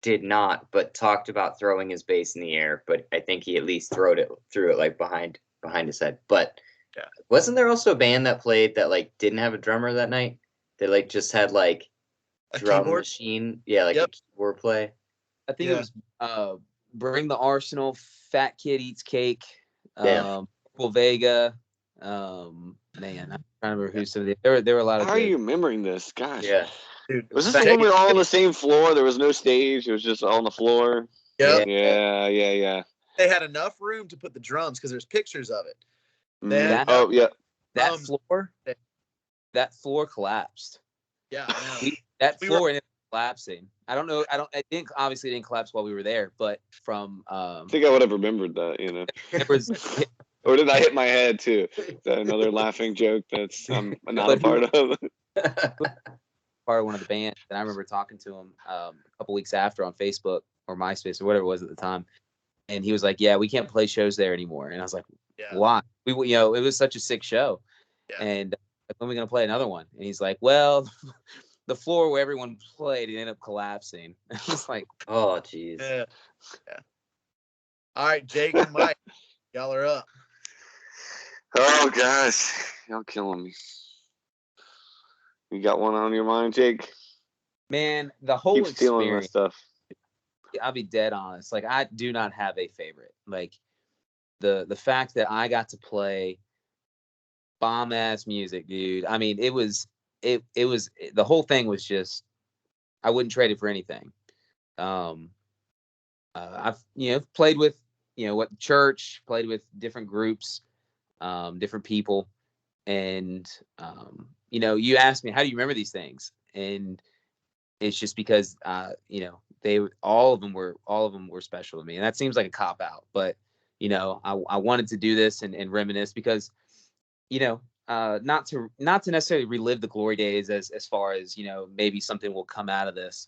did not, but talked about throwing his bass in the air. But I think he at least threw it like behind his head. But wasn't there also a band that played that like didn't have a drummer that night? They like just had like a drum keyboard machine. Yeah, like a keyboard play. I think it was Bring the Arsenal, Fat Kid Eats Cake, Vega. Man, I'm trying to remember who some of the there were a lot of. How are you remembering this? Gosh. Yeah. Dude, was this when we were all on the same floor? There was no stage. It was just all on the floor. Yep. Yeah. They had enough room to put the drums because there's pictures of it. That floor collapsed. Yeah, I know. That floor ended up collapsing. I don't know. It didn't collapse while we were there, but from I think I would have remembered that, you know. It was or did I hit my head too? Is that another laughing joke that's I'm not a part of? Part of one of the bands, and I remember talking to him a couple weeks after on Facebook or MySpace or whatever it was at the time, and he was like, "Yeah, we can't play shows there anymore." And I was like, "Why?" It was such a sick show, and when are we gonna play another one? And he's like, well, the floor where everyone played, it ended up collapsing. I was like, Oh, jeez. Yeah. All right, Jake and Mike, y'all are up. Oh gosh, y'all killing me. You got one on your mind, Jake? man, the whole Keep stealing my experience. stuff. I'll be dead honest. Like, I do not have a favorite. Like, the fact that I got to play bomb ass music, dude. I mean, it was the whole thing was just, I wouldn't trade it for anything. Um, I've played with what church, played with different groups, different people, and you asked me, how do you remember these things? And it's just because they all of them were special to me, and that seems like a cop out, but I wanted to do this and reminisce because not to necessarily relive the glory days as far as maybe something will come out of this.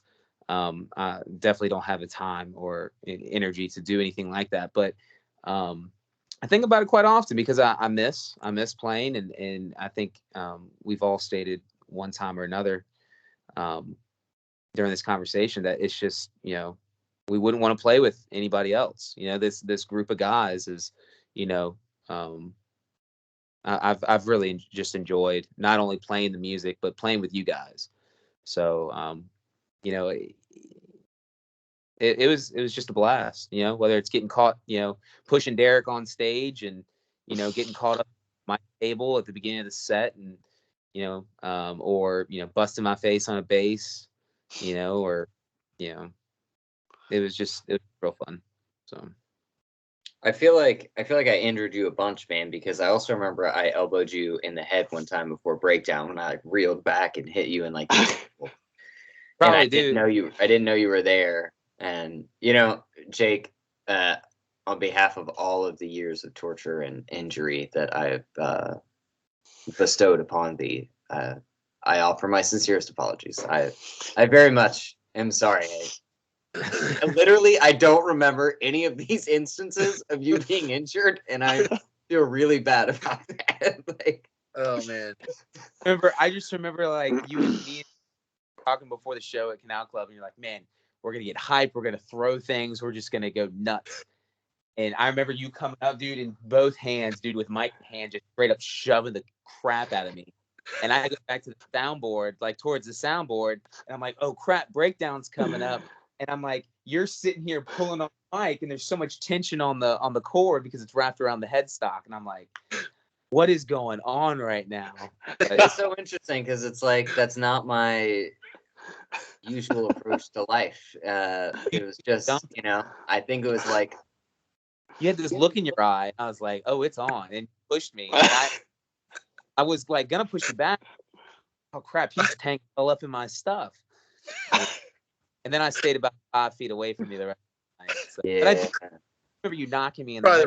I definitely don't have the time or energy to do anything like that, but I think about it quite often because I miss playing, and I think we've all stated one time or another during this conversation that it's just we wouldn't want to play with anybody else. This group of guys is um, I've really just enjoyed not only playing the music but playing with you guys. So it was just a blast. Whether it's getting caught pushing Derek on stage and getting caught up my table at the beginning of the set and or busting my face on a bass, or it was real fun. So I feel like I injured you a bunch, man, because I also remember I elbowed you in the head one time before breakdown when I like reeled back and hit you in like the ankle. And I didn't know you were there. And Jake, on behalf of all of the years of torture and injury that I've bestowed upon thee, I offer my sincerest apologies. I very much am sorry. I don't remember any of these instances of you being injured, and I feel really bad about that. Like, Oh man. I just remember like you and me talking before the show at Canal Club, and you're like, man, we're gonna get hype, we're gonna throw things, we're just gonna go nuts. And I remember you coming up, dude, in both hands, dude, with my hand just straight up shoving the crap out of me. And I go back to the soundboard, like towards the soundboard, and I'm like, oh crap, breakdown's coming up. And I'm like, you're sitting here pulling on the mic, and there's so much tension on the cord because it's wrapped around the headstock. And I'm like, what is going on right now? it's so interesting because it's like that's not my usual approach to life. It was just, I think it was like you had this look in your eye. I was like, oh, it's on, and you pushed me. And I was like gonna push you back. Oh crap, he's tangled all up in my stuff. And then I stayed about 5 feet away from you the rest of the night. So. Yeah. But I do remember you knocking me in the Probably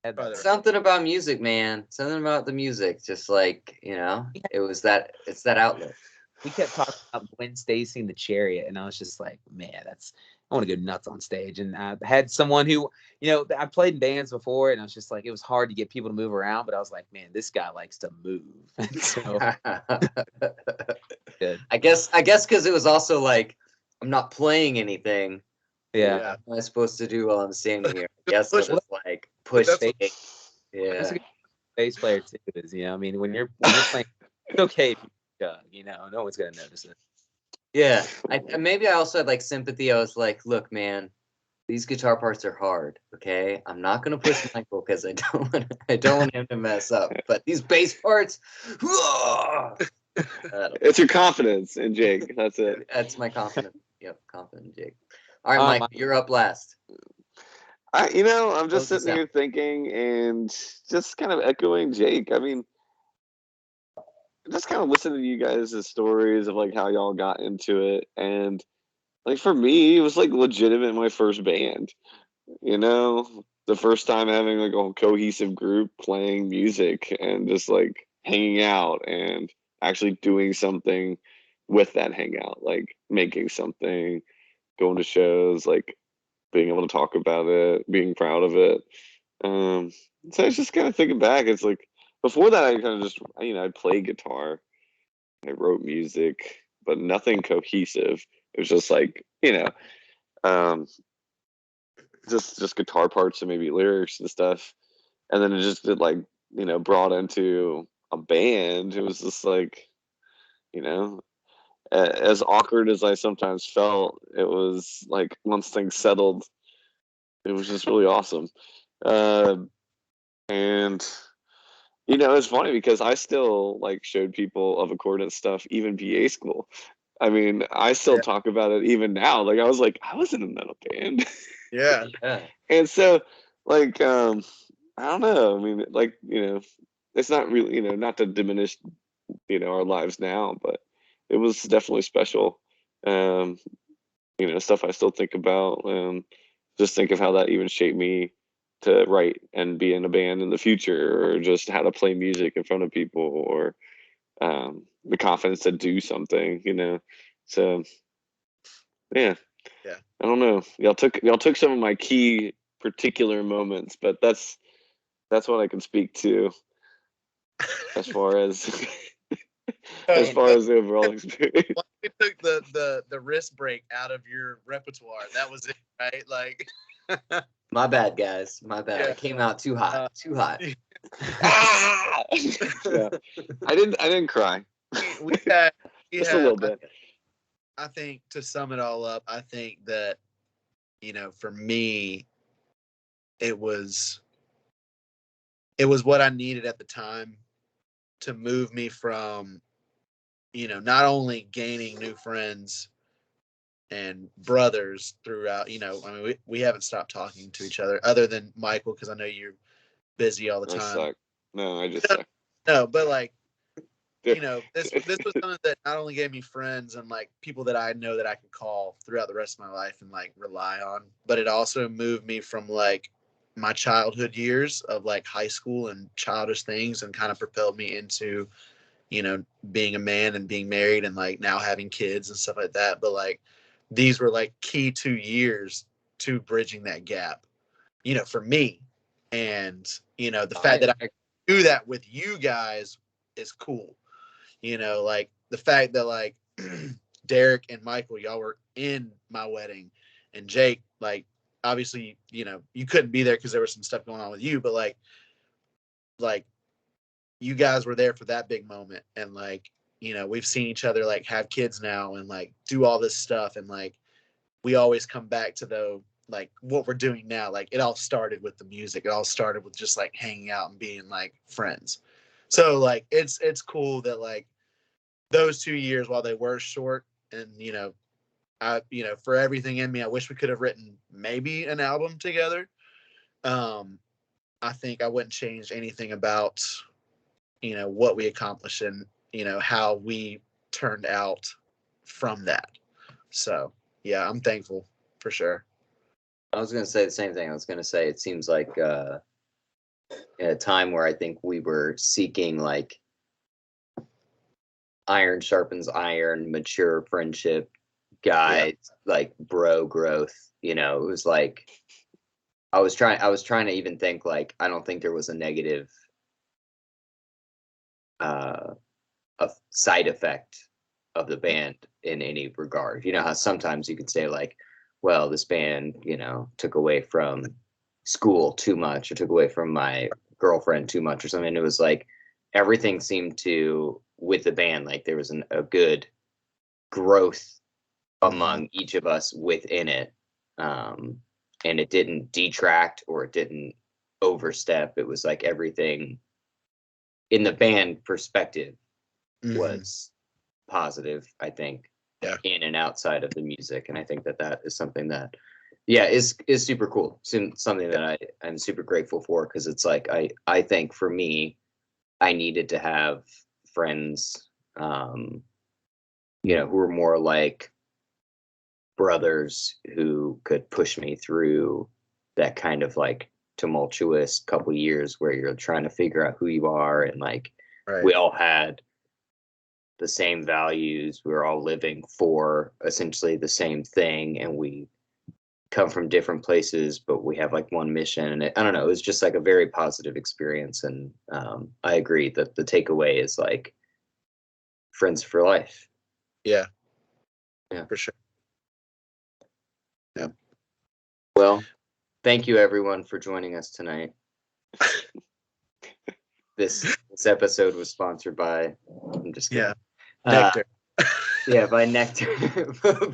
head. right. Something about music, man. Something about the music. Just like, it's that outlet. We kept talking about Gwen Stacy and the Chariot, and I was just like, man, I want to go nuts on stage. And I had someone who, I played in bands before, and I was just like, it was hard to get people to move around, but I was like, man, this guy likes to move. So good. I guess because it was also like I'm not playing anything. Yeah. What am I supposed to do while I'm standing here? I guess I'll just like push. Yeah. That's a good bass player too. Is I mean, when you're playing, it's okay if you chug. No one's gonna notice it. Yeah. Maybe I also had like sympathy. I was like, look, man, these guitar parts are hard. Okay, I'm not gonna push Michael because I don't want him to mess up. But these bass parts, it's your confidence in Jake. That's it. That's my confidence. Yep, confident in Jake. All right, Mike, you're up last. I'm just sitting here thinking and just kind of echoing Jake. I mean, just kind of listening to you guys' stories of like how y'all got into it, and like for me, it was like legitimate my first band. The first time having like a cohesive group playing music and just like hanging out and actually doing something with that hangout, like making something, going to shows, like being able to talk about it, being proud of it. So I was just kind of thinking back. It's like before that, I kind of just, I played guitar, I wrote music, but nothing cohesive. It was just like, um, just guitar parts and maybe lyrics and stuff. And then it just did like, brought into a band. It was just like, you know, as awkward as I sometimes felt, it was like once things settled, it was just really awesome. And it's funny because I still like showed people of accordance stuff, even PA school. I mean, I still Yeah. talk about it even now. Like I was like, I was in a metal band. Yeah. Yeah. And so like I don't know. I mean, like, it's not really, not to diminish, our lives now, but it was definitely special. Um, stuff I still think about. Just think of how that even shaped me to write and be in a band in the future, or just how to play music in front of people, or the confidence to do something, So yeah, Yeah. I don't know. Y'all took some of my key particular moments, but that's what I can speak to as far as as far as the overall experience. Once we took the wrist break out of your repertoire, that was it, right? Like, My bad, guys. My bad. Yeah. I came out too hot. Too hot. Ah! Yeah. I didn't cry. we had, Just a little bit. I think to sum it all up, I think that, for me, it was what I needed at the time to move me from, not only gaining new friends and brothers throughout, I mean, we haven't stopped talking to each other other than Michael, because I know you're busy all the I time. suck. No, I just suck. No, but like, Dude. this was something that not only gave me friends and like people that I know that I could call throughout the rest of my life and like rely on, but it also moved me from like my childhood years of like high school and childish things, and kind of propelled me into, being a man and being married and like now having kids and stuff like that. But like, these were like key 2 years to bridging that gap, for me. And, the fact that I do that with you guys is cool. Like the fact that like Derek and Michael, y'all were in my wedding, and Jake, like, obviously, you couldn't be there because there was some stuff going on with you, but like you guys were there for that big moment. And like, we've seen each other like have kids now and like do all this stuff. And like, we always come back to like what we're doing now. Like, it all started with the music. It all started with just like hanging out and being like friends. So like, it's cool that like those 2 years, while they were short, and I, for everything in me, I wish we could have written maybe an album together. I think I wouldn't change anything about, what we accomplished and, how we turned out from that. So yeah, I'm thankful for sure. I was going to say the same thing. I was going to say it seems like at a time where I think we were seeking like iron sharpens iron, mature friendship, guys, like bro growth. It was like I was trying to even think like I don't think there was a negative a side effect of the band in any regard. You know how sometimes you could say like, well, this band, took away from school too much, or took away from my girlfriend too much, or something. It was like everything seemed to, with the band, like there was a good growth among each of us within it. And it didn't detract or it didn't overstep. It was like everything in the band perspective was positive, I think, in and outside of the music. And I think that is something that, is super cool. Something that I'm super grateful for, because it's like, I think for me, I needed to have friends, who were more like brothers, who could push me through that kind of like tumultuous couple years where you're trying to figure out who you are. And like, we all had the same values. We were all living for essentially the same thing, and we come from different places, but we have like one mission. And I don't know, it was just like a very positive experience. And I agree that the takeaway is like friends for life. Yeah. Yeah. For sure. Yeah. Well, thank you everyone for joining us tonight. This episode was sponsored by, I'm just kidding. Yeah. Nectar. Yeah, by Nectar.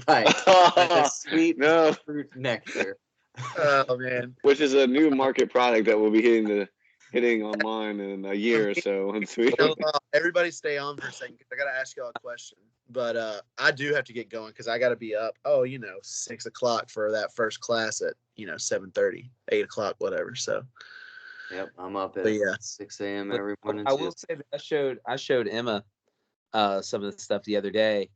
by the sweet No. fruit nectar. Oh man. Which is a new market product that will be hitting online in a year or so. Once we... Everybody stay on for a second because I gotta ask y'all a question. But I do have to get going because I gotta be up. 6 o'clock for that first class at 7:30, 8 o'clock, whatever. So. Yep, I'm up at 6 a.m. every morning. I will say that I showed Emma some of the stuff the other day,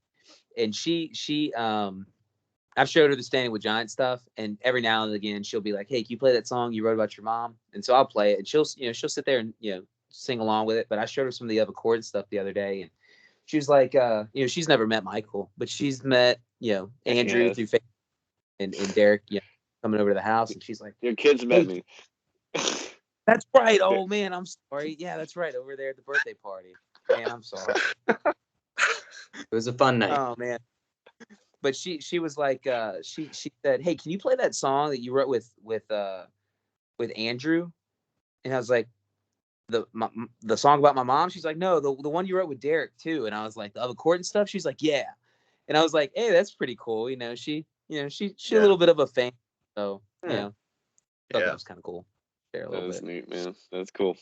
and she I've showed her the Standing with Giant stuff, and every now and again she'll be like, "Hey, can you play that song you wrote about your mom?" And so I'll play it, and she'll sit there and sing along with it. But I showed her some of the other chord stuff the other day, and she was like, she's never met Michael, but she's met Andrew through Facebook and Derek coming over to the house, and she's like, "Your kids met me." That's right. Oh man, I'm sorry. Yeah, that's right. Over there at the birthday party. Man, I'm sorry. It was a fun night. Oh man. But she was like, she said, "Hey, can you play that song that you wrote with Andrew?" And I was like, the song about my mom. She's like, "No, the one you wrote with Derek too." And I was like, "The other chord and stuff." She's like, "Yeah." And I was like, "Hey, that's pretty cool." She a little bit of a fan, so thought that was kind of cool. That was neat, man. That's cool.